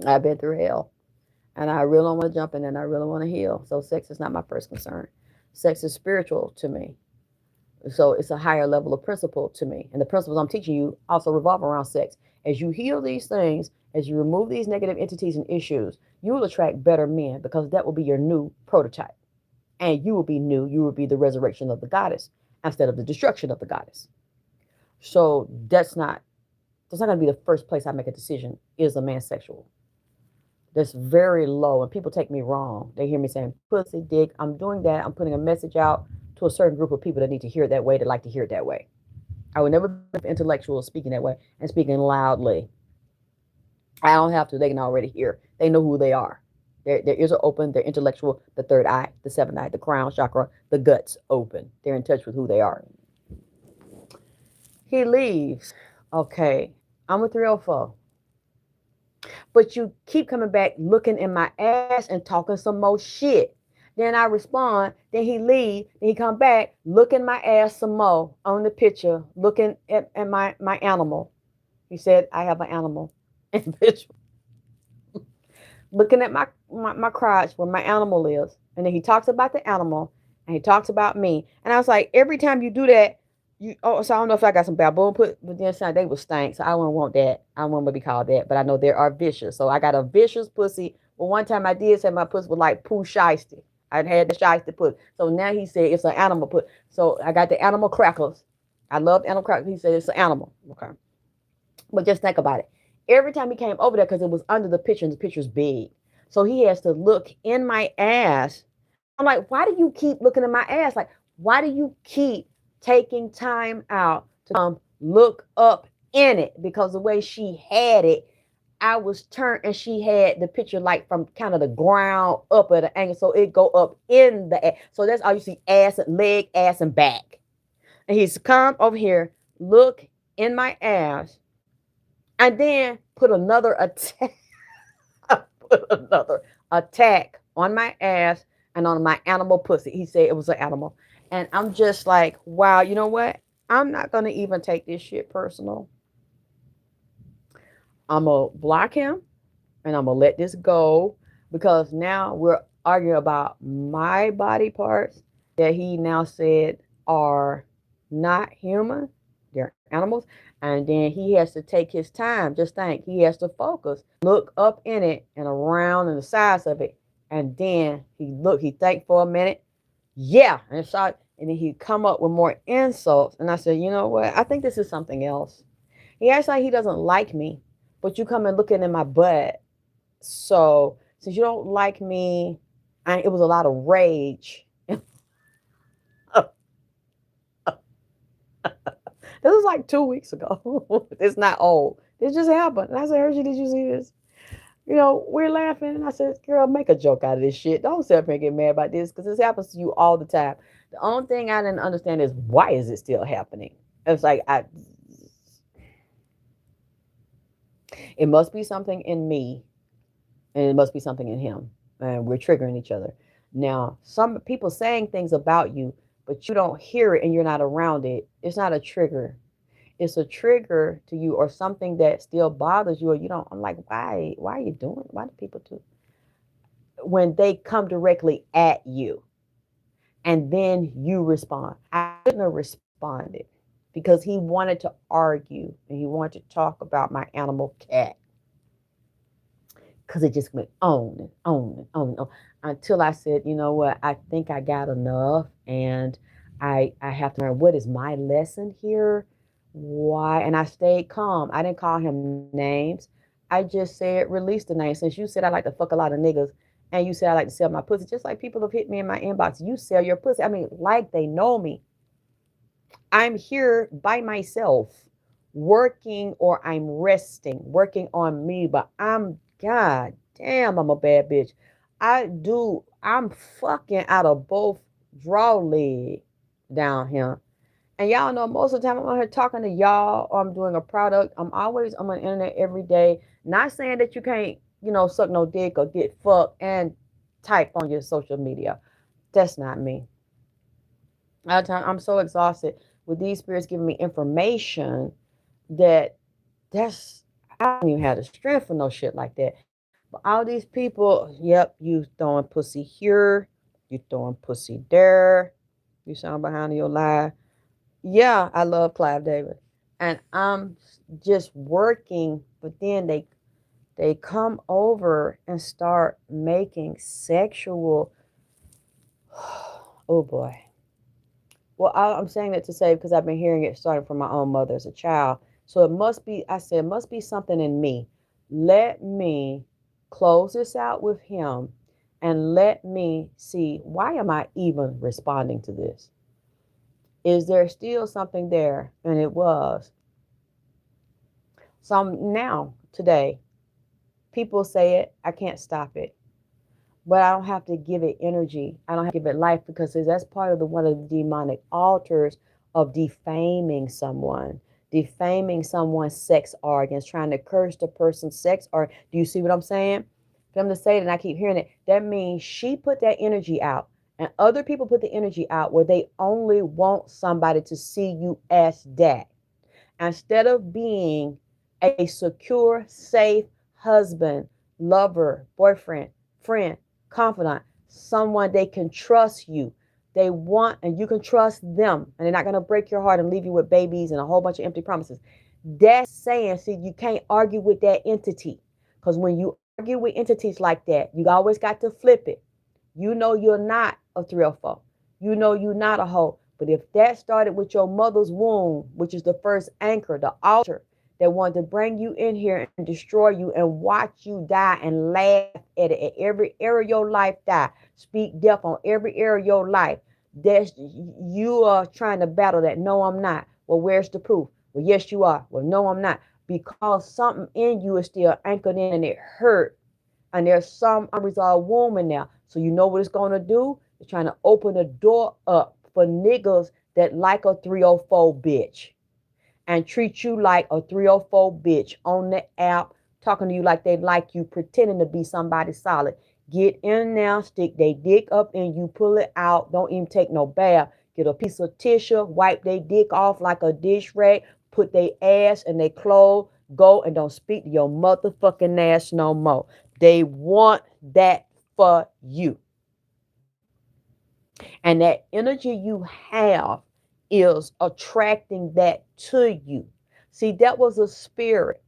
I've been through hell, and I really don't want to jump in, and I really want to heal. So sex is not my first concern. Sex is spiritual to me. So it's a higher level of principle to me. And the principles I'm teaching you also revolve around sex. As you heal these things, as you remove these negative entities and issues, you will attract better men because that will be your new prototype. And you will be new. You will be the resurrection of the goddess instead of the destruction of the goddess. So that's not going to be the first place I make a decision. Is a man sexual? That's very low. And people take me wrong. They hear me saying pussy, dick. I'm doing that. I'm putting a message out to a certain group of people that need to hear it that way, that like to hear it that way. I would never be intellectual speaking that way and speaking loudly. I don't have to. They can already hear. They know who they are. Their ears are open. They're intellectual. The third eye, the seventh eye, the crown chakra, the guts open. They're in touch with who they are. He leaves. Okay. I'm a 304. But you keep coming back looking in my ass and talking some more shit. Then I respond, then he leave, then he come back, looking my ass some more on the picture, looking at my animal. He said, I have an animal in the picture. Looking at my crotch where my animal lives. And then he talks about the animal and he talks about me. And I was like, every time you do that, so I don't know if I got some baboon put, but then they would stink. So I wouldn't want that. I wouldn't want to be called that. But I know there are vicious. So I got a vicious pussy. Well, one time I did say my pussy was like poo shiesty. I'd had the shiesty put. So now he said it's an animal put. So I got the animal crackers. I love animal crackers. He said it's an animal. Okay. But just think about it. Every time he came over there, because it was under the picture and the picture's big. So he has to look in my ass. I'm like, why do you keep looking at my ass? Like, why do you keep taking time out to look up in it? Because the way she had it, I was turned and she had the picture like from kind of the ground up at an angle. So it go up in the ass. So that's all you see, ass and leg, ass and back. And he's come over here, look in my ass, and then put another attack. with another attack on my ass and on my animal pussy. He said it was an animal. And I'm just like, wow, you know what? I'm not going to even take this shit personal. I'm going to block him and I'm going to let this go because now we're arguing about my body parts that he now said are not human, they're animals. And then he has to take his time. Just think, he has to focus, look up in it and around and the size of it. And then he think for a minute, yeah, and shot, and then he'd come up with more insults. And I said, you know what? I think this is something else. He acts like he doesn't like me, but you come and looking in my butt. So since you don't like me, it was a lot of rage. This was like 2 weeks ago. It's not old. This just happened. And I said, Hershey, did you see this? We're laughing. And I said, girl, make a joke out of this shit. Don't sit up here and get mad about this because this happens to you all the time. The only thing I didn't understand is why is it still happening? It's like it must be something in me and it must be something in him. And we're triggering each other. Now, some people saying things about you, but you don't hear it and you're not around it. It's not a trigger. It's a trigger to you or something that still bothers you or you don't. I'm like, why are you doing? Why do people do? When they come directly at you and then you respond. I shouldn't have responded because he wanted to argue and he wanted to talk about my animal cat because it just went on and on and on and on until I said, you know what, I think I got enough and I have to learn what is my lesson here. Why? And I stayed calm. I didn't call him names. I just said, release the name. Since you said I like to fuck a lot of niggas and you said I like to sell my pussy, just like people have hit me in my inbox, you sell your pussy. I mean, like they know me. I'm here by myself working or I'm resting, working on me, but God damn, I'm a bad bitch. I'm fucking out of both draw leg down here. And y'all know most of the time I'm on here talking to y'all or I'm doing a product. I'm always on the internet every day. Not saying that you can't, suck no dick or get fucked and type on your social media. That's not me. I'm so exhausted with these spirits giving me information that I don't even have the strength for no shit like that. But all these people, yep, you throwing pussy here, you throwing pussy there, you sound behind your lie. Yeah, I love Clive David. And I'm just working, but then they come over and start making sexual oh boy. Well, I'm saying that to say because I've been hearing it starting from my own mother as a child. So it must be, I said, it must be something in me. Let me close this out with him and let me see why am I even responding to this? Is there still something there? And it was. So now, today, people say it, I can't stop it. But I don't have to give it energy. I don't have to give it life because that's part of one of the demonic altars of defaming someone's sex organs, trying to curse the person's sex organ. Do you see what I'm saying? For them to say it, and I keep hearing it, that means she put that energy out, and other people put the energy out where they only want somebody to see you as that. Instead of being a secure, safe husband, lover, boyfriend, friend, confidant, someone they can trust you. They want, and you can trust them, and they're not going to break your heart and leave you with babies and a whole bunch of empty promises. That's saying, see, you can't argue with that entity. Because when you argue with entities like that, you always got to flip it. You know you're not a 304. You know you're not a hoe. But if that started with your mother's womb, which is the first anchor, the altar that wanted to bring you in here and destroy you and watch you die and laugh at it, at every area of your life die, speak death on every area of your life, that's, you are trying to battle that. No, I'm not. Well, where's the proof? Well, yes, you are. Well, no, I'm not. Because something in you is still anchored in and it hurt. And there's some unresolved wound in there. So you know what it's going to do? It's trying to open the door up for niggas that like a 304 bitch and treat you like a 304 bitch on the app, talking to you like they like you, pretending to be somebody solid. Get in now, stick they dick up in you, pull it out. Don't even take no bath. Get a piece of tissue, wipe they dick off like a dish rag, put they ass and they clothes, go and don't speak to your motherfucking ass no more. They want that for you. And that energy you have is attracting that to you. See, that was a spirit,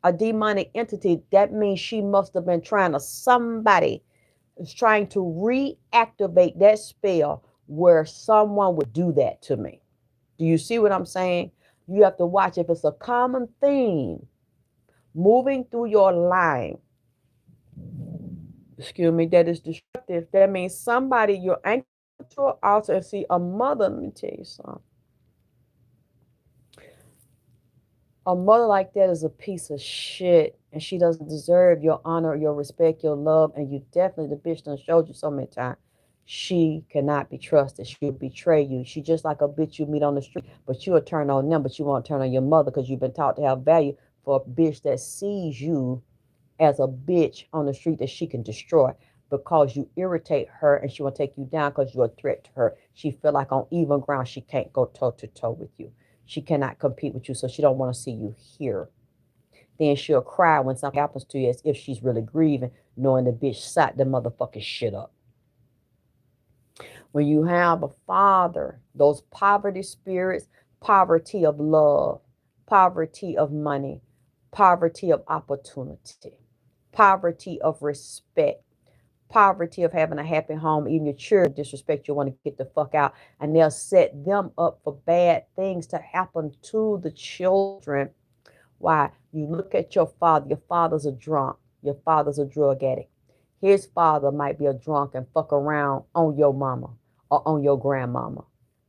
a demonic entity. That means she must have been trying to, somebody is trying to reactivate that spell where someone would do that to me. Do you see what I'm saying? You have to watch if it's a common theme moving through your line, excuse me, that is destructive. That means somebody you're anchored to an altar and see a mother. Let me tell you something. A mother like that is a piece of shit, and she doesn't deserve your honor, your respect, your love, and you definitely, the bitch done showed you so many times. She cannot be trusted. She'll betray you. She just like a bitch you meet on the street, but you'll turn on them, but you won't turn on your mother because you've been taught to have value for a bitch that sees you as a bitch on the street that she can destroy because you irritate her and she will take you down because you're a threat to her. She feel like on even ground she can't go toe to toe with you. She cannot compete with you, so she don't want to see you here. Then she'll cry when something happens to you as if she's really grieving, knowing the bitch sat the motherfucking shit up. When you have a father, those poverty spirits, poverty of love, poverty of money, poverty of opportunity, poverty of respect, poverty of having a happy home, even your children disrespect you, want to get the fuck out, and they'll set them up for bad things to happen to the children. Why? You look at your father. Your father's a drunk. Your father's a drug addict. His father might be a drunk and fuck around on your mama or on your grandmama.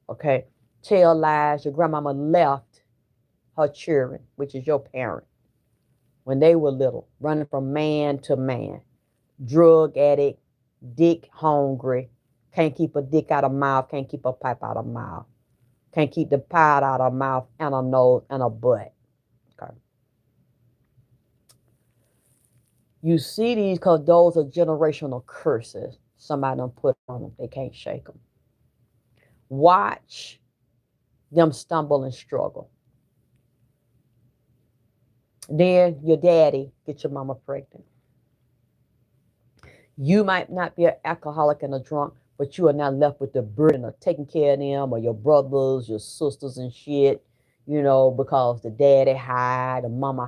Okay? Tell lies. Your grandmama left her children, which is your parent, when they were little, running from man to man. Drug addict, dick hungry, can't keep a dick out of mouth, can't keep a pipe out of mouth, can't keep the pipe out of mouth and a nose and a butt. Okay. You see these because those are generational curses. Somebody done put on them. They can't shake them. Watch them stumble and struggle. Then your daddy get your mama pregnant. You might not be an alcoholic and a drunk, but you are now left with the burden of taking care of them or your brothers, your sisters and shit, because the daddy high, the mama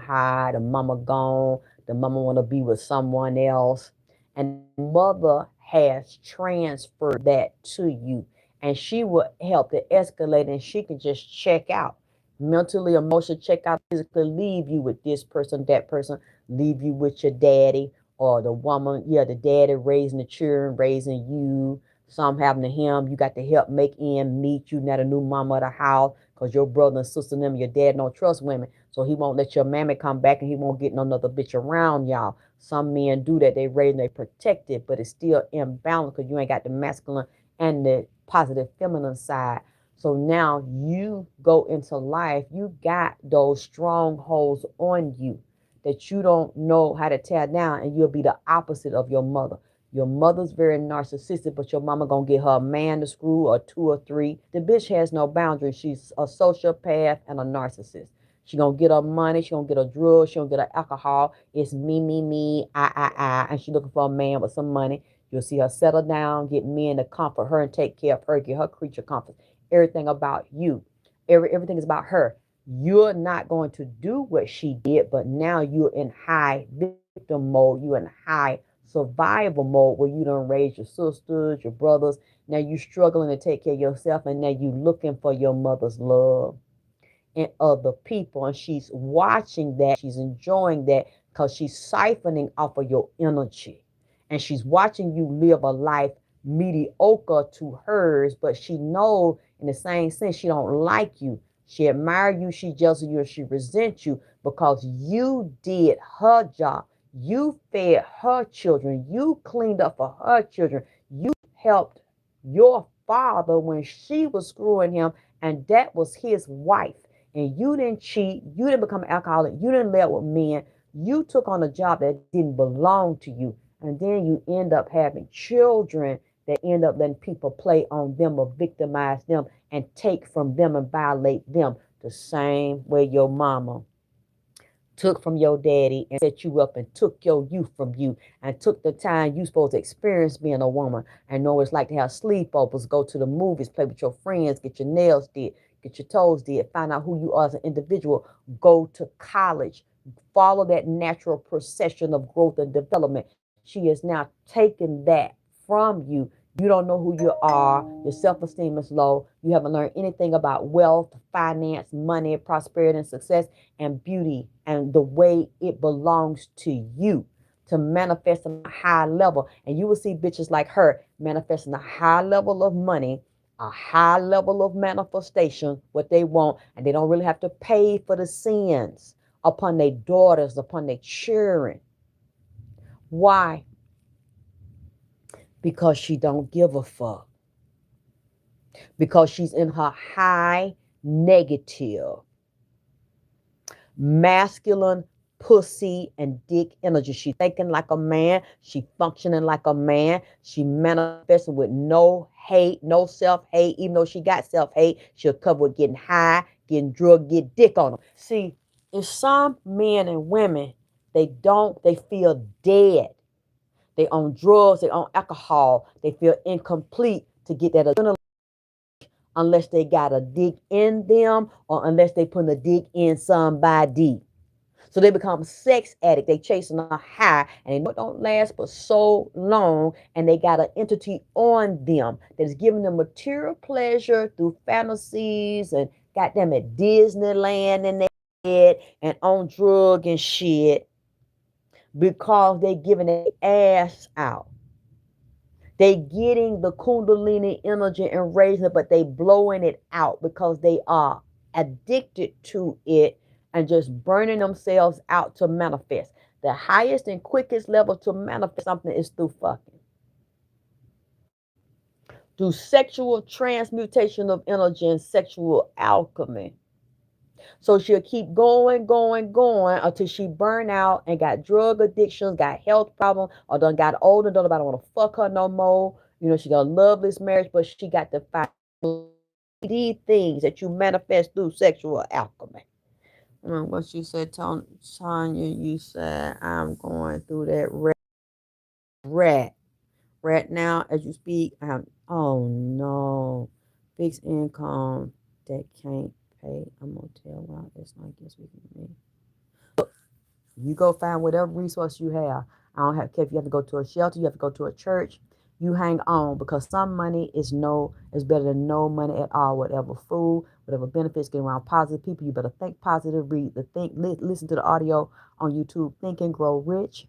gone, the mama want to be with someone else. And the mother has transferred that to you. And she will help to escalate and she can just check out. Mentally, emotionally check out, physically leave you with this person, that person, leave you with your daddy or the woman, yeah, the daddy raising the children, raising you. Some happen to him. You got to help make ends meet. You not a new mama of the house because your brother and sister and them, your dad don't trust women. So he won't let your mammy come back and he won't get no another bitch around y'all. Some men do that. They raise and they protect it, but it's still imbalanced because you ain't got the masculine and the positive feminine side. So now you go into life, you got those strongholds on you that you don't know how to tear down, and you'll be the opposite of your mother. Your mother's very narcissistic, but your mama gonna get her a man to screw or two or three. The bitch has no boundaries. She's a sociopath and a narcissist. She gonna get her money, she gonna get her drugs, she gonna get her alcohol. It's me, I, and she looking for a man with some money. You'll see her settle down, get men to comfort her and take care of her, get her creature comforts. Everything about you. Everything is about her. You're not going to do what she did, but now you're in high victim mode. You're in high survival mode where you don't raise your sisters, your brothers. Now you're struggling to take care of yourself, and now you're looking for your mother's love in other people. And she's watching that. She's enjoying that because she's siphoning off of your energy. And she's watching you live a life mediocre to hers, but she knows in the same sense she don't like you. She admire you, she jealous of you, and she resents you because you did her job. You fed her children. You cleaned up for her children. You helped your father when she was screwing him, and that was his wife. And you didn't cheat. You didn't become an alcoholic. You didn't lay with men You took on a job that didn't belong to you. And then you end up having children that end up letting people play on them or victimize them and take from them and violate them the same way your mama took from your daddy and set you up and took your youth from you and took the time you supposed to experience being a woman and know what it's like to have sleepovers, go to the movies, play with your friends, get your nails did, get your toes did, find out who you are as an individual, go to college, follow that natural procession of growth and development. She has now taken that from you. You don't know who you are. Your self esteem is low. You haven't learned anything about wealth, finance, money, prosperity, and success, and beauty, and the way it belongs to you to manifest on a high level. And you will see bitches like her manifesting a high level of money, a high level of manifestation, what they want, and they don't really have to pay for the sins upon their daughters, upon their children. Why? Because she don't give a fuck. Because she's in her high negative masculine pussy and dick energy. She thinking like a man. She functioning like a man. She manifesting with no hate, no self-hate. Even though she got self-hate, she'll cover with getting high, getting drunk, get dick on them. See, if some men and women, they feel dead. They on drugs, they on alcohol. They feel incomplete to get that adrenaline unless they got a dick in them or unless they put a dick in somebody. So they become sex addict. They chasing a high and they know it don't last for so long. And they got an entity on them that is giving them material pleasure through fantasies and got them at Disneyland in their head and on drug and shit because they giving their ass out. They getting the kundalini energy and raising it, but they blowing it out because they are addicted to it and just burning themselves out to manifest. The highest and quickest level to manifest something is through fucking. Through sexual transmutation of energy and sexual alchemy. So she'll keep going, going, going until she burn out and got drug addictions, got health problems, or done got older, don't nobody want to fuck her no more. You know, she got a loveless marriage, but she got to fight these things that you manifest through sexual alchemy. What you said, Tanya, you said, I'm going through that rat. Right now, as you speak, oh no, fixed income that can't pay a motel. Wow, that's not good speaking to me. You go find whatever resource you have. I don't have care if you have to go to a shelter, you have to go to a church. You hang on because some money is better than no money at all. Whatever food, whatever benefits, get around positive people. You better think positive, read the listen to the audio on YouTube. Think and Grow Rich.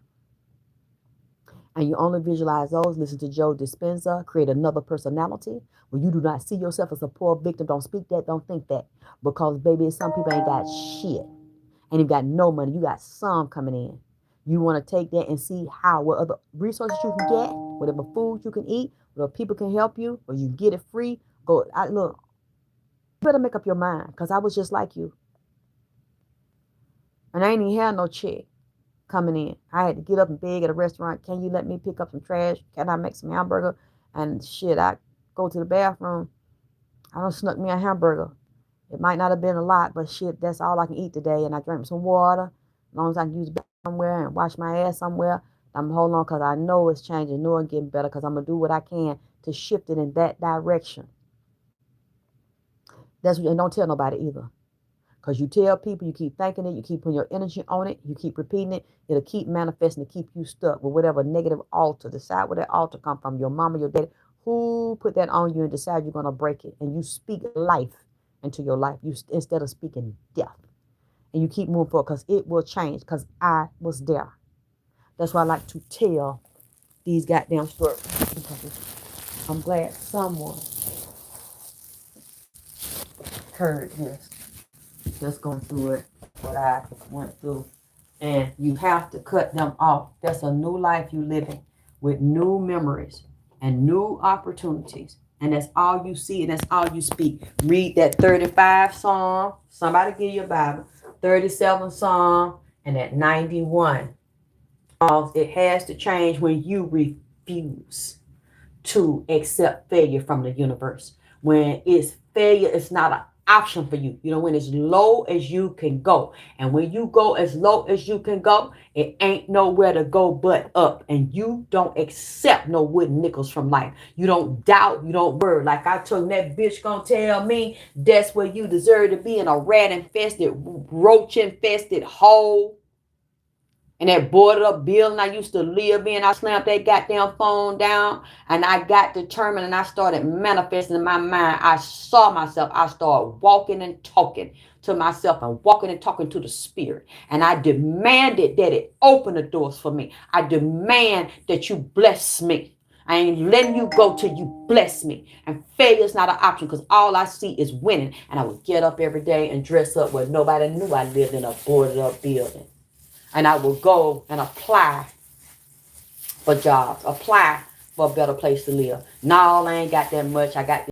And you only visualize those. Listen to Joe Dispenza. Create another personality where you do not see yourself as a poor victim. Don't speak that. Don't think that. Because baby, some people ain't got shit. And you got no money. You got some coming in. You want to take that and see what other resources you can get, whatever food you can eat, whatever people can help you, or you get it free. Look, you better make up your mind because I was just like you. And I ain't even had no check coming in. I had to get up and beg at a restaurant. Can you let me pick up some trash? Can I make some hamburger? And shit, I go to the bathroom. I don't snuck me a hamburger. It might not have been a lot, but shit, that's all I can eat today. And I drank some water. As long as I can use the bathroom somewhere and wash my ass somewhere, I'm holding on because I know it's changing, know it's getting better because I'm going to do what I can to shift it in that direction. That's what, and don't tell nobody either. Because you tell people, you keep thinking it, you keep putting your energy on it, you keep repeating it, it'll keep manifesting to keep you stuck with whatever negative altar. Decide where that altar come from, your mama, your daddy. Who put that on you and decide you're going to break it? And you speak life into your life instead of speaking death. And you keep moving forward because it will change because I was there. That's why I like to tell these goddamn stories. I'm glad someone heard this. Just going through it, what I went through. And you have to cut them off. That's a new life you living with new memories and new opportunities. And that's all you see and that's all you speak. Read that 35 Psalm. Somebody give you a Bible. 37 Psalm And at 91, it has to change when you refuse to accept failure from the universe. When it's failure, it's not an option for you. You know, when as low as you can go. And when you go as low as you can go, it ain't nowhere to go but up. And you don't accept no wooden nickels from life. You don't doubt, you don't worry. Like I told that bitch gonna tell me that's where you deserve to be, in a rat infested, roach infested hole. And that boarded up building I used to live in, I slammed that goddamn phone down, and I got determined, and I started manifesting in my mind. I saw myself. I started walking and talking to myself and walking and talking to the spirit. And I demanded that it open the doors for me. I demand that you bless me. I ain't letting you go till you bless me. And failure's not an option, because all I see is winning. And I would get up every day and dress up where nobody knew I lived in a boarded up building. And I will go and apply for jobs, apply for a better place to live. No, I ain't got that much. I got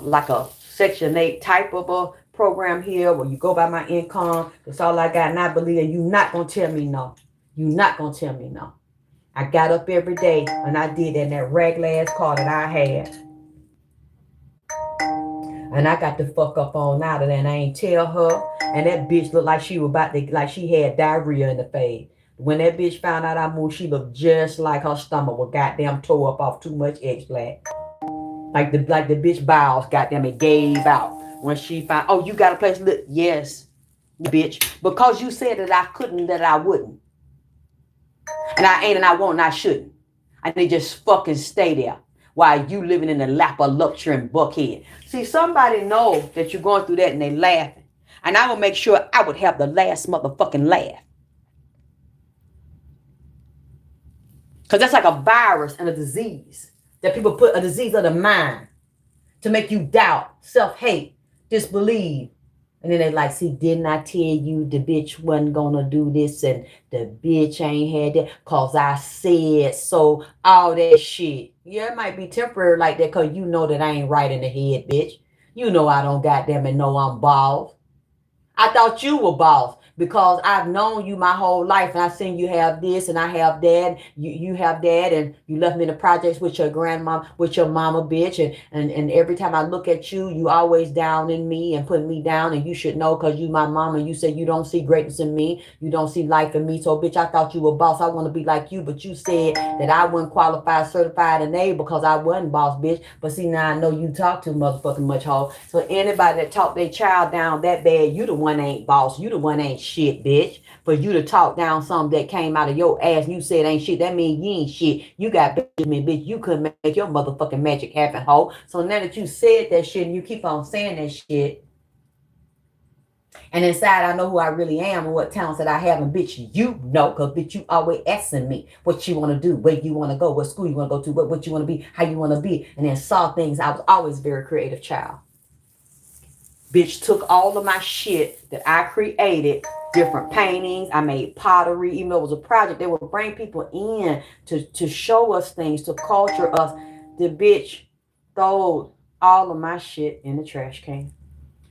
like a Section 8 type of a program here where you go by my income. That's all I got. And I believe you not going to tell me no. You not going to tell me no. I got up every day and I did that in that regular ass car that I had. And I got the fuck up on out of there, and I ain't tell her. And that bitch looked like she was about to, like she had diarrhea in the face. When that bitch found out I moved, she looked just like her stomach was goddamn tore up off too much X-Black. Like the bitch bowels goddamn it gave out. When she found, oh, you got a place to live? Yes, bitch. Because you said that I couldn't, that I wouldn't. And I ain't, and I won't, and I shouldn't. I need to just fucking stay there while you living in the lap of luxury and buckhead. See, somebody know that you're going through that and they laughing. And I will make sure I would have the last motherfucking laugh. Because that's like a virus and a disease. That people put, a disease of the mind, to make you doubt, self-hate, disbelieve. And then they like, see, didn't I tell you the bitch wasn't gonna do this, and the bitch ain't had that because I said so, all that shit. Yeah, it might be temporary like that because you know that I ain't right in the head, bitch. You know I don't goddamn it know I'm boss. I thought you were boss because I've known you my whole life, and I seen you have this and I have that. You have that, and you left me in the projects with your grandma, with your mama, bitch. And every time I look at you, you always down in me and putting me down. And you should know because you my mama. You said you don't see greatness in me. You don't see life in me. So, bitch, I thought you were boss. I want to be like you, but you said that I wasn't qualified, certified, and able because I wasn't boss, bitch. But see, now I know you talk too motherfucking much, hoe. So anybody that talk their child down that bad, you the one ain't boss. You the one ain't shit, bitch. For you to talk down something that came out of your ass and you said ain't shit, that means you ain't shit. You got Benjamin, bitch. You couldn't make your motherfucking magic happen, hoe. So now that you said that shit and you keep on saying that shit, and inside I know who I really am and what talents that I have, and bitch, you know, because bitch, you always asking me what you want to do, where you want to go, what school you want to go to, what you want to be, how you want to be, and then saw things. I was always a very creative child. Bitch took all of my shit that I created, different paintings. I made pottery, even though it was a project. They would bring people in to show us things, to culture us. The bitch threw all of my shit in the trash can.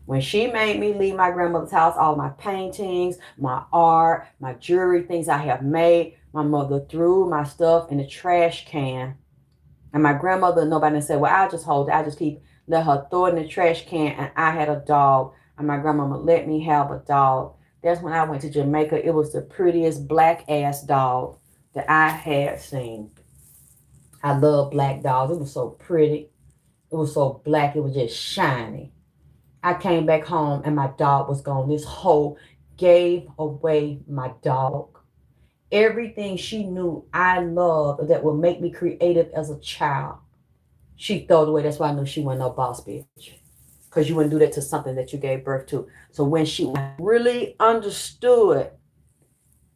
When she made me leave my grandmother's house, all my paintings, my art, my jewelry, things I have made, my mother threw my stuff in the trash can. And my grandmother, nobody said, well, I'll just hold it. I'll just let her throw it in the trash can. And I had a dog. And my grandmama let me have a dog. That's when I went to Jamaica. It was the prettiest black ass dog that I had seen. I love black dogs. It was so pretty. It was so black. It was just shiny. I came back home and my dog was gone. This hoe gave away my dog. Everything she knew I loved that would make me creative as a child, she threw it away. That's why I knew she wasn't no boss bitch. Because you wouldn't do that to something that you gave birth to. So when she really understood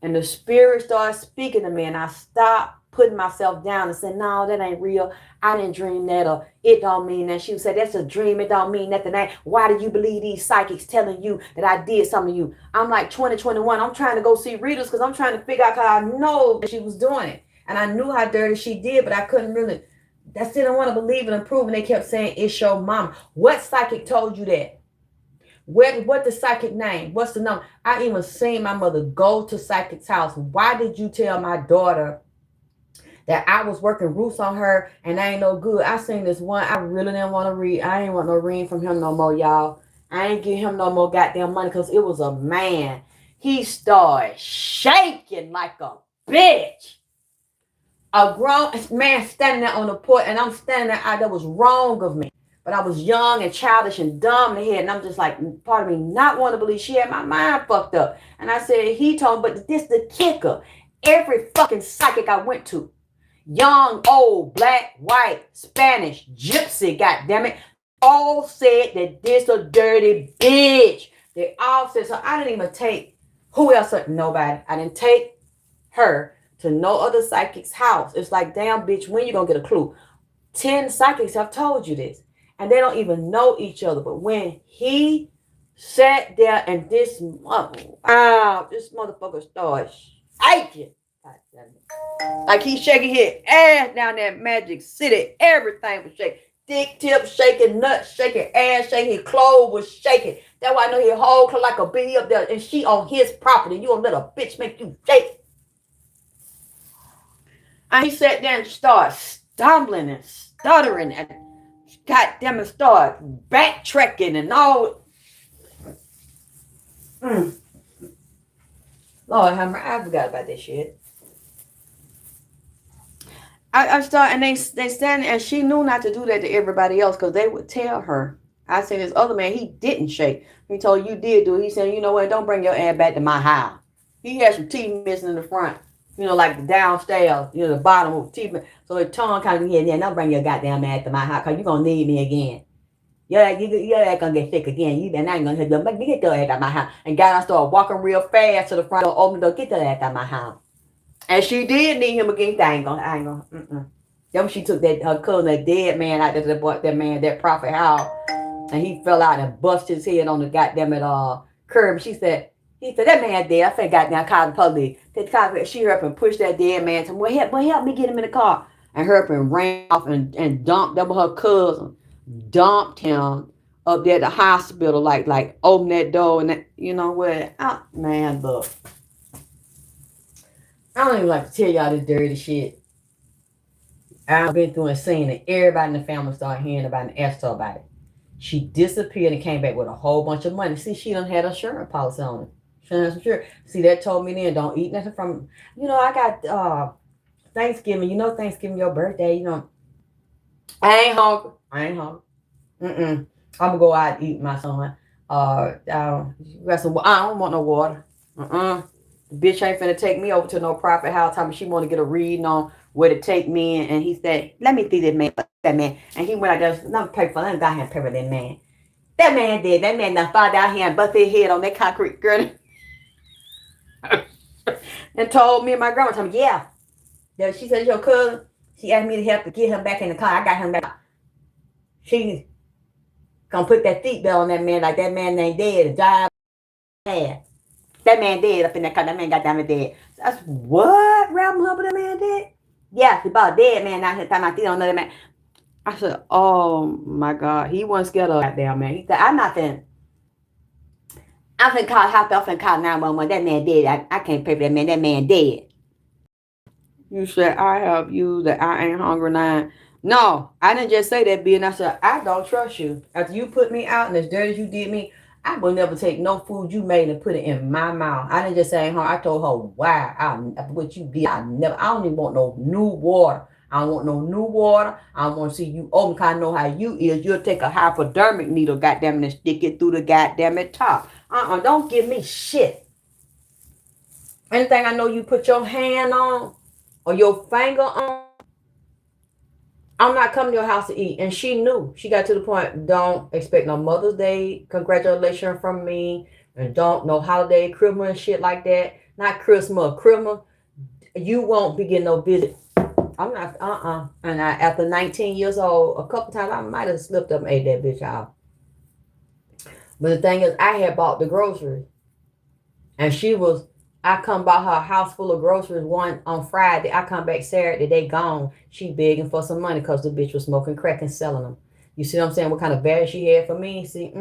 and the spirit started speaking to me, and I stopped putting myself down and said, no, that ain't real. I didn't dream that, or it don't mean that. She would say, that's a dream. It don't mean nothing. Why do you believe these psychics telling you that I did something to you? I'm like 2021. I'm trying to go see readers because I'm trying to figure out, because I know that she was doing it. And I knew how dirty she did, but I couldn't really, I still didn't want to believe it and prove. And they kept saying, it's your mom. What psychic told you that? What the psychic name? What's the number? I even seen my mother go to psychic's house. Why did you tell my daughter that I was working roots on her and I ain't no good? I seen this one. I really didn't want to read. I ain't want no reading from him no more, y'all. I ain't give him no more goddamn money because it was a man. He started shaking like a bitch. A grown man standing there on the porch, and I'm standing there. That was wrong of me. But I was young and childish and dumb in the head, and I'm just like, part of me not want to believe she had my mind fucked up. And I said, he told me, but this the kicker. Every fucking psychic I went to, young, old, black, white, Spanish, gypsy, goddammit, all said that this a dirty bitch. They all said, so I didn't even take, who else? Nobody. I didn't take her to no other psychic's house. It's like, damn, bitch, when you gonna get a clue? 10 psychics have told you this. And they don't even know each other. But when he sat there and this motherfucker started shaking. Like he's shaking his ass down that Magic City. Everything was shaking. Dick tip shaking, nuts shaking, ass shaking, his clothes was shaking. That's why I know he hold her like a bee up there. And she on his property. You don't let a bitch make you shake. And he sat there and started stumbling and stuttering and goddamn it started backtracking and all. Lord have mercy, I forgot about this shit. I started, and they stand, and she knew not to do that to everybody else because they would tell her. I said, this other man, he didn't shake. He told you did do it. He said, you know what, don't bring your ass back to my house. He had some teeth missing in the front. You know, like the downstairs, you know, the bottom of the teeth. So his tongue kind of here and there. Don't bring your goddamn ass to my house because you're going to need me again. Your ass going to get sick again. And I ain't going to get your ass out of my house. And God, I started walking real fast to the front door, open the door, get your ass out of my house. And she did need him again. I ain't gonna. Then she took her cousin, that dead man out there, that prophet house. And he fell out and busted his head on the goddamn curb. He said, that man dead. I said, goddamn, call the police. She hurried up and pushed that dead man. Said, well, help me get him in the car. And hurried up and ran off and dumped that was her cousin. Dumped him up there at the hospital, like open that door and that, you know what? Man, look. I don't even like to tell y'all this dirty shit. I've been through and seen it. Everybody in the family started hearing about it and asked her about it. She disappeared and came back with a whole bunch of money. See, she done had a insurance policy on it. She done had some sure. See, that told me then, don't eat nothing from, I got Thanksgiving. Thanksgiving, your birthday, I ain't hungry. I'm gonna go out and eat my son. I don't want no water. The bitch ain't finna take me over to no private house. Time she want to get a reading on where to take me. And he said, let me see this man, that man. And he went out there, let me pay for that. Let me pay for that man. That man did. That man done fall down here and bust his head on that concrete girl. And told me and my grandma, told me, yeah. She said, your cousin. She asked me to help to get him back in the car. I got him back. She gonna put that seatbelt on that man like that man ain't dead. Drive ass. That man dead up in that car. That man got down dead. So I said, what? Ralph Humble, that man dead? Yeah, he about dead man out here talking about on another man. I said, oh my God. He wasn't scared of that damn man. He said, I'm finna call hospital. I'm finna call 911. That man dead. I can't pay for that man. That man dead. You said, I help you that I ain't hungry now. No, I didn't just say that, B. And I said, I don't trust you. After you put me out and as dirty as you did me, I will never take no food you made and put it in my mouth. I didn't just say, I told her why. After what you did, I don't even want no new water. I don't want no new water. I don't want to see you open because I know how you is. You'll take a hypodermic needle, goddamn it, and stick it through the goddamn it top. Don't give me shit. Anything I know you put your hand on or your finger on, I'm not coming to your house to eat. And she knew. She got to the point, don't expect no Mother's Day congratulations from me. And don't no holiday, Christmas and shit like that. Not Christmas. You won't be getting no visit. I'm not, And after 19 years old, a couple times I might have slipped up and ate that bitch out. But the thing is, I had bought the groceries. And I come by her house full of groceries one on Friday. I come back Saturday, they gone. She begging for some money because the bitch was smoking crack and selling them. You see what I'm saying? What kind of value she had for me? See,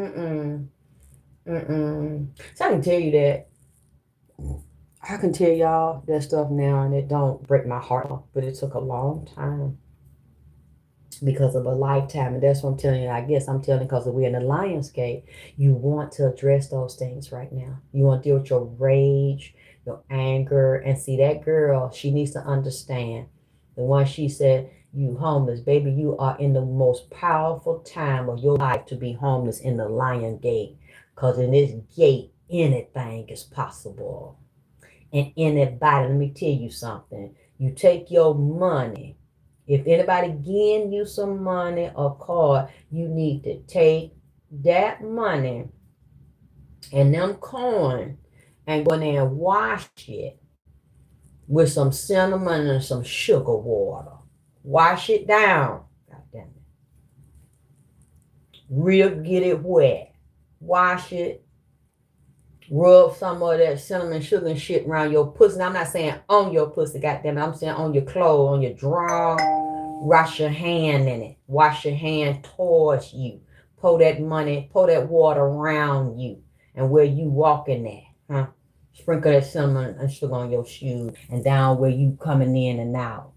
Mm-mm. So I can tell you that. I can tell y'all that stuff now, and it don't break my heart, but it took a long time because of a lifetime. And that's what I'm telling you. I guess I'm telling you because we're in the Lionsgate. You want to address those things right now. You want to deal with your rage, your anger, and see that girl. She needs to understand. The one she said, "You homeless, baby. You are in the most powerful time of your life to be homeless in the Lion Gate, because in this gate, anything is possible." And anybody, let me tell you something. You take your money. If anybody giving you some money or card, you need to take that money and them coin and go in there and wash it with some cinnamon and some sugar water. Wash it down. God damn it. Real get it wet. Wash it. Rub some of that cinnamon sugar and shit around your pussy. Now, I'm not saying on your pussy, goddamn it. I'm saying on your clothes, on your draw. Wash your hand in it. Wash your hand towards you. Pour that money, pour that water around you and where you walking at. Huh? Sprinkle that cinnamon and sugar on your shoes and down where you coming in and out.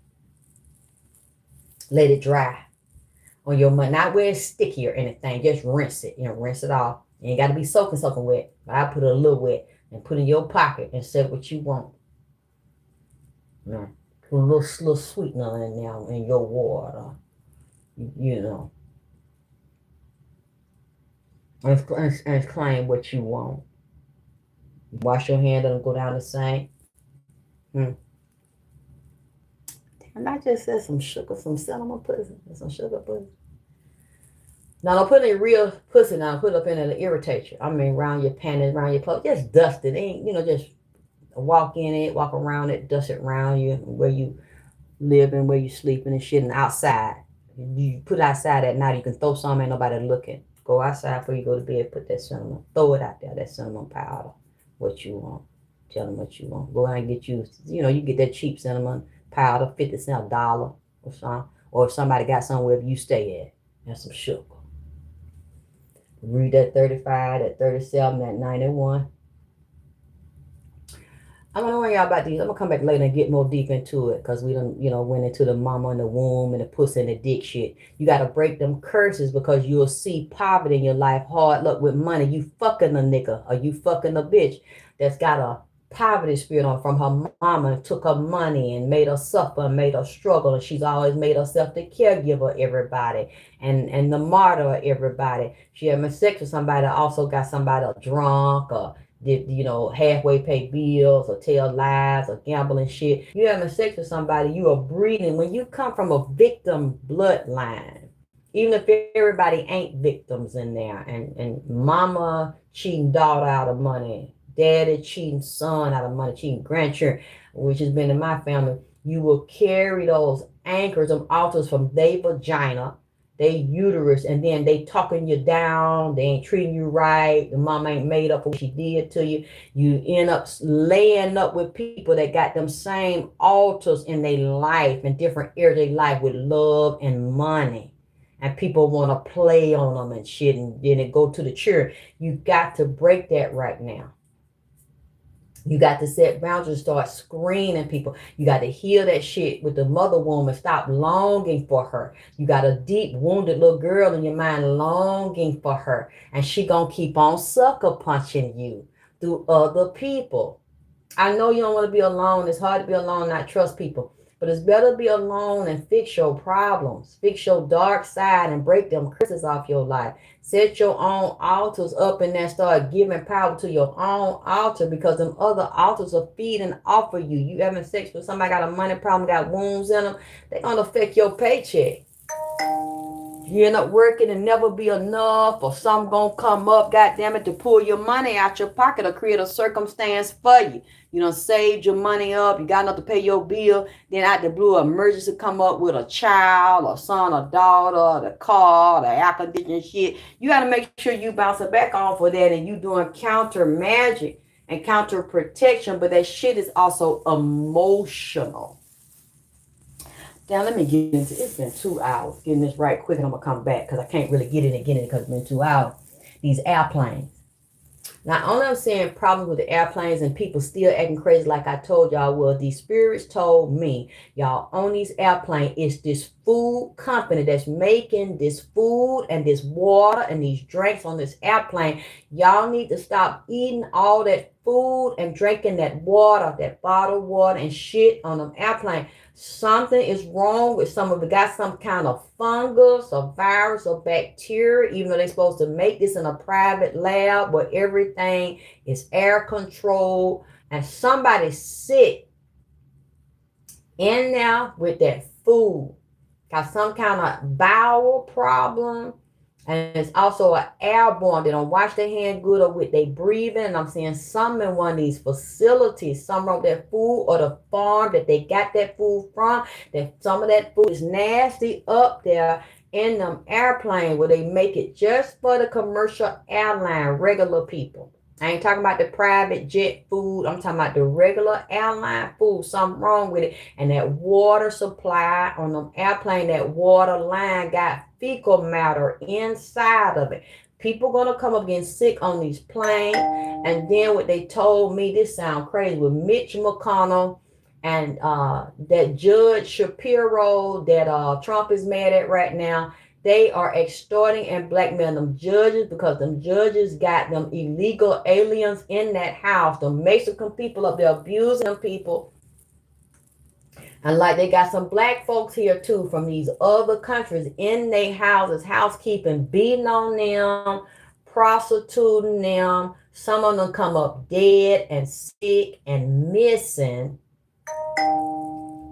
Let it dry on your money. Not where it's sticky or anything. Just rinse it. Rinse it off. You ain't got to be soaking wet. But I put it a little wet and put it in your pocket and say what you want. No. Put a little sweetener in there in your water. You know. And claim what you want. Wash your hand and go down the sink. And I just said some sugar, some cinnamon pussy, and some sugar pussy. Now don't put any real pussy now. Put it up in there to irritate you. I mean, around your panties, around your clothes. Just dust it. Ain't just walk in it, walk around it, dust it around you, where you live and where you sleeping and shit, and outside. You put it outside at night. You can throw some, ain't nobody looking. Go outside before you go to bed. Put that cinnamon. Throw it out there. That cinnamon powder. What you want. Tell them what you want. Go out and get you. You get that cheap cinnamon powder, 50 cents, $1 or something. Or if somebody got somewhere you stay at, and some sugar. Read that 35, that 37, that 91. I'm gonna worry y'all about these. I'm gonna come back later and get more deep into it because we done, went into the mama in the womb and the pussy and the dick shit. You gotta break them curses because you'll see poverty in your life, hard luck with money. You fucking a nigga or you fucking a bitch that's got a poverty spirit on from her mama and took her money and made her suffer and made her struggle, and she's always made herself the caregiver of everybody and the martyr of everybody. She having sex with somebody that also got somebody drunk or did halfway pay bills or tell lies or gamble and shit. You having sex with somebody, you are breeding. When you come from a victim bloodline, even if everybody ain't victims in there, and mama cheating daughter out of money, daddy cheating son out of money, cheating grandchildren, which has been in my family, you will carry those anchors of altars from their vagina, they uterus, and then they talking you down, they ain't treating you right, the mama ain't made up for what she did to you. You end up laying up with people that got them same altars in their life, in different areas of their life, with love and money, and people want to play on them and shit, and then it go to the church. You got to break that right now. You got to set boundaries, start screening people. You got to heal that shit with the mother woman. Stop longing for her. You got a deep wounded little girl in your mind longing for her. And she gonna keep on sucker punching you through other people. I know you don't want to be alone. It's hard to be alone, not trust people. But it's better to be alone and fix your problems. Fix your dark side and break them curses off your life. Set your own altars up and then start giving power to your own altar, because them other altars are feeding off of you. You having sex with somebody got a money problem, got wounds in them, they gonna affect your paycheck. You end up working and never be enough, or something gonna come up, goddamn it, to pull your money out your pocket or create a circumstance for you. You done saved your money up, you got enough to pay your bill, then out the blue emergency come up with a child or son or daughter or the car or the air conditioning shit. You gotta make sure you bounce it back off of that, and you doing counter magic and counter protection, but that shit is also emotional. Now let me get into it's been 2 hours. Getting this right quick and I'm gonna come back because I can't really get in it again because it's been 2 hours. These airplanes. Not only I'm seeing problems with the airplanes and people still acting crazy like I told y'all, well, these spirits told me, y'all, on these airplanes, it's this food company that's making this food and this water and these drinks on this airplane. Y'all need to stop eating all that food and drinking that water, that bottled water and shit on them airplane. Something is wrong with some of it. Got some kind of fungus or virus or bacteria, even though they're supposed to make this in a private lab where everything is air controlled, and somebody's sick in there with that food. Got some kind of bowel problem, and it's also an airborne. They don't wash their hand good or with their breathing. And I'm seeing some in one of these facilities, some of that food or the farm that they got that food from, that some of that food is nasty up there in them airplanes where they make it just for the commercial airline, regular people. I ain't talking about the private jet food. I'm talking about the regular airline food. Something wrong with it. And that water supply on them airplane, that water line got fecal matter inside of it. People gonna come up getting sick on these planes. And then what they told me, this sound crazy, with Mitch McConnell and that Judge Shapiro that Trump is mad at right now. They are extorting and blackmailing them judges because them judges got them illegal aliens in that house. The Mexican people up there abusing them people. And like they got some black folks here too from these other countries in their houses, housekeeping, beating on them, prostituting them. Some of them come up dead and sick and missing.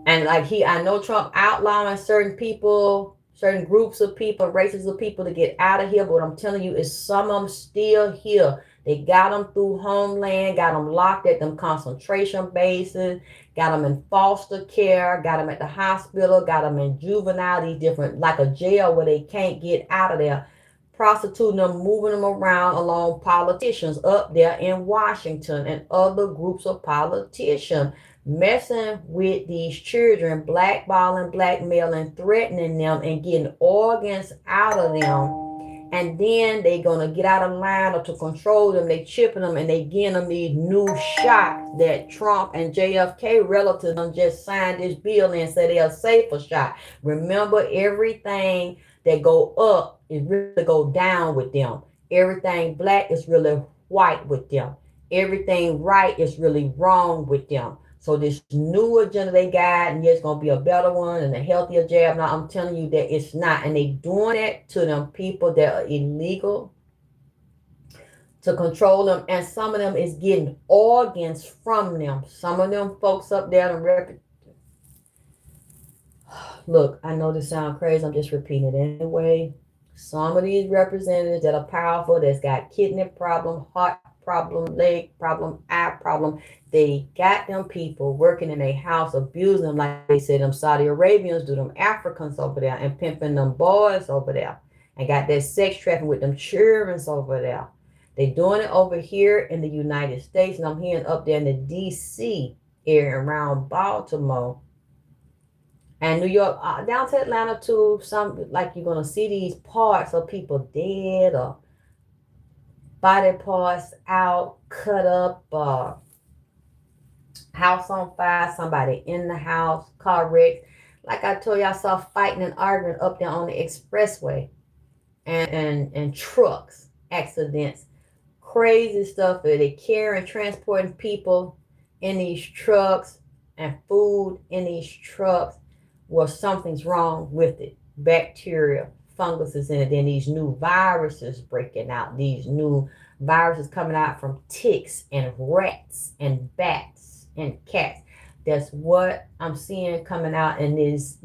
And like I know Trump outlawing certain people, certain groups of people, races of people to get out of here. But what I'm telling you is some of them still here. They got them through Homeland, got them locked at them concentration bases, got them in foster care, got them at the hospital, got them in juvenile, these different, like a jail where they can't get out of there. Prostituting them, moving them around along politicians up there in Washington and other groups of politicians, messing with these children, blackballing, blackmailing, threatening them, and getting organs out of them. And then they gonna get out of line or to control them. They chipping them and they getting them these new shots that Trump and JFK relatives just signed this bill and said they're a safer shot. Remember, everything that go up is really go down with them. Everything black is really white with them. Everything right is really wrong with them. So this new agenda they got, and it's gonna be a better one and a healthier jab. Now I'm telling you that it's not, and they doing it to them people that are illegal to control them, and some of them is getting organs from them. Some of them folks up there, look, I know this sounds crazy. I'm just repeating it anyway. Some of these representatives that are powerful, that's got kidney problem, heart problem, leg problem, eye problem, they got them people working in a house abusing them like they said them Saudi Arabians do, them Africans over there, and pimping them boys over there, and got that sex trafficking with them children over there. They doing it over here in the United States, and I'm hearing up there in the D.C. area around Baltimore and New York, down to Atlanta too. Some like you're gonna see these parts of people dead or body parts out, cut up, house on fire, somebody in the house, car wreck. Like I told you, I saw fighting and arguing up there on the expressway, and trucks accidents, crazy stuff that they carrying, transporting people in these trucks and food in these trucks. Well, something's wrong with it. Bacteria, fungus is in it. Then these new viruses breaking out. These new viruses coming out from ticks and rats and bats and cats. That's what I'm seeing coming out, and these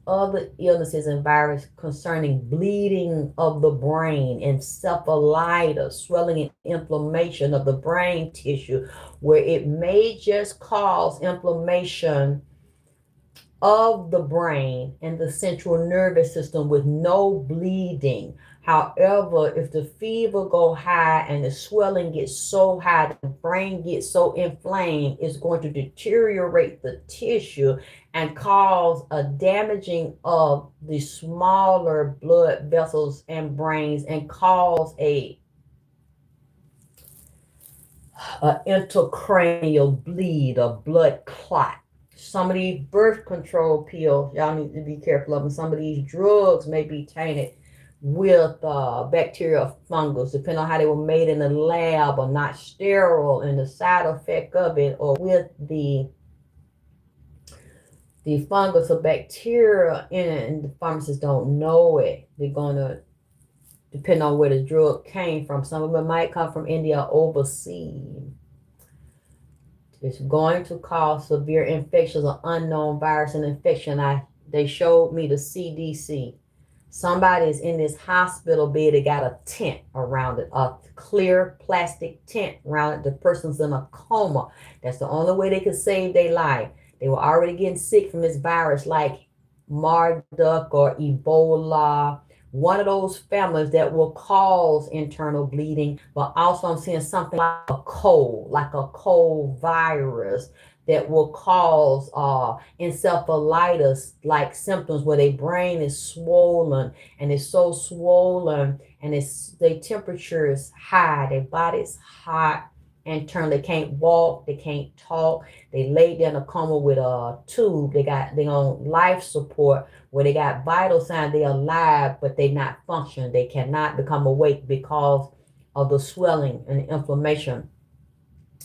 other illnesses and viruses concerning bleeding of the brain, encephalitis, swelling and inflammation of the brain tissue, where it may just cause inflammation of the brain and the central nervous system with no bleeding. However, if the fever go high and the swelling gets so high, the brain gets so inflamed, it's going to deteriorate the tissue and cause a damaging of the smaller blood vessels and brains, and cause a intracranial bleed, a blood clot. Some of these birth control pills, y'all need to be careful of them. Some of these drugs may be tainted with bacteria or fungus, depending on how they were made in the lab or not sterile, and the side effect of it, or with the fungus or bacteria in it, and the pharmacists don't know it. They're going to depend on where the drug came from. Some of it might come from India or overseas. It's going to cause severe infections or unknown virus and infection. They showed me the CDC. Somebody is in this hospital bed. They got a tent around it, a clear plastic tent around it. The person's in a coma. That's the only way they could save their life. They were already getting sick from this virus, like Marduk or Ebola, one of those families that will cause internal bleeding. But also I'm seeing something like a cold virus that will cause encephalitis like symptoms, where their brain is swollen, and it's so swollen, and their temperature is high, their body's hot and turned. They can't walk, they can't talk. They laid there in a coma with a tube. They on life support, where they got vital signs. They're alive, but they not functioning. They cannot become awake because of the swelling and inflammation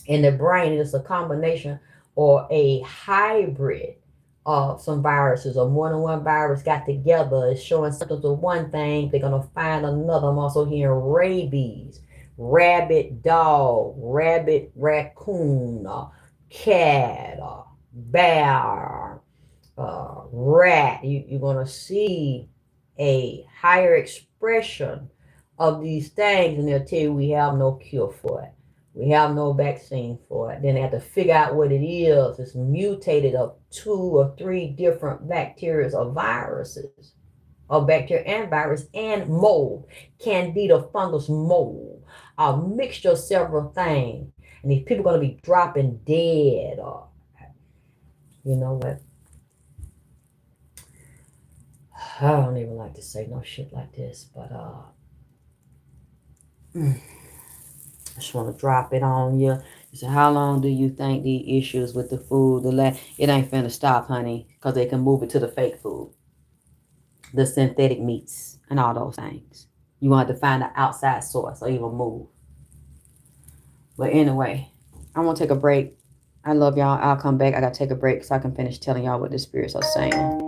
in the brain. It's a combination or a hybrid of some viruses, or more than one virus got together. It's showing symptoms of one thing, they're going to find another. I'm also hearing rabies, rabbit dog, rabbit raccoon, cat, bear, rat. You're going to see a higher expression of these things, and they'll tell you we have no cure for it. We have no vaccine for it. Then they have to figure out what it is. It's mutated of 2 or 3 different bacteria or viruses, or bacteria and virus and mold, candida, fungus, mold, a mixture of several things. And these people are going to be dropping dead, or you know what? I don't even like to say no shit like this, but I just want to drop it on you. You say, how long do you think the issues with the food, it ain't finna stop, honey, because they can move it to the fake food, the synthetic meats, and all those things. You want to find an outside source or even move. But anyway, I'm going to take a break. I love y'all. I'll come back. I got to take a break so I can finish telling y'all what the spirits are saying.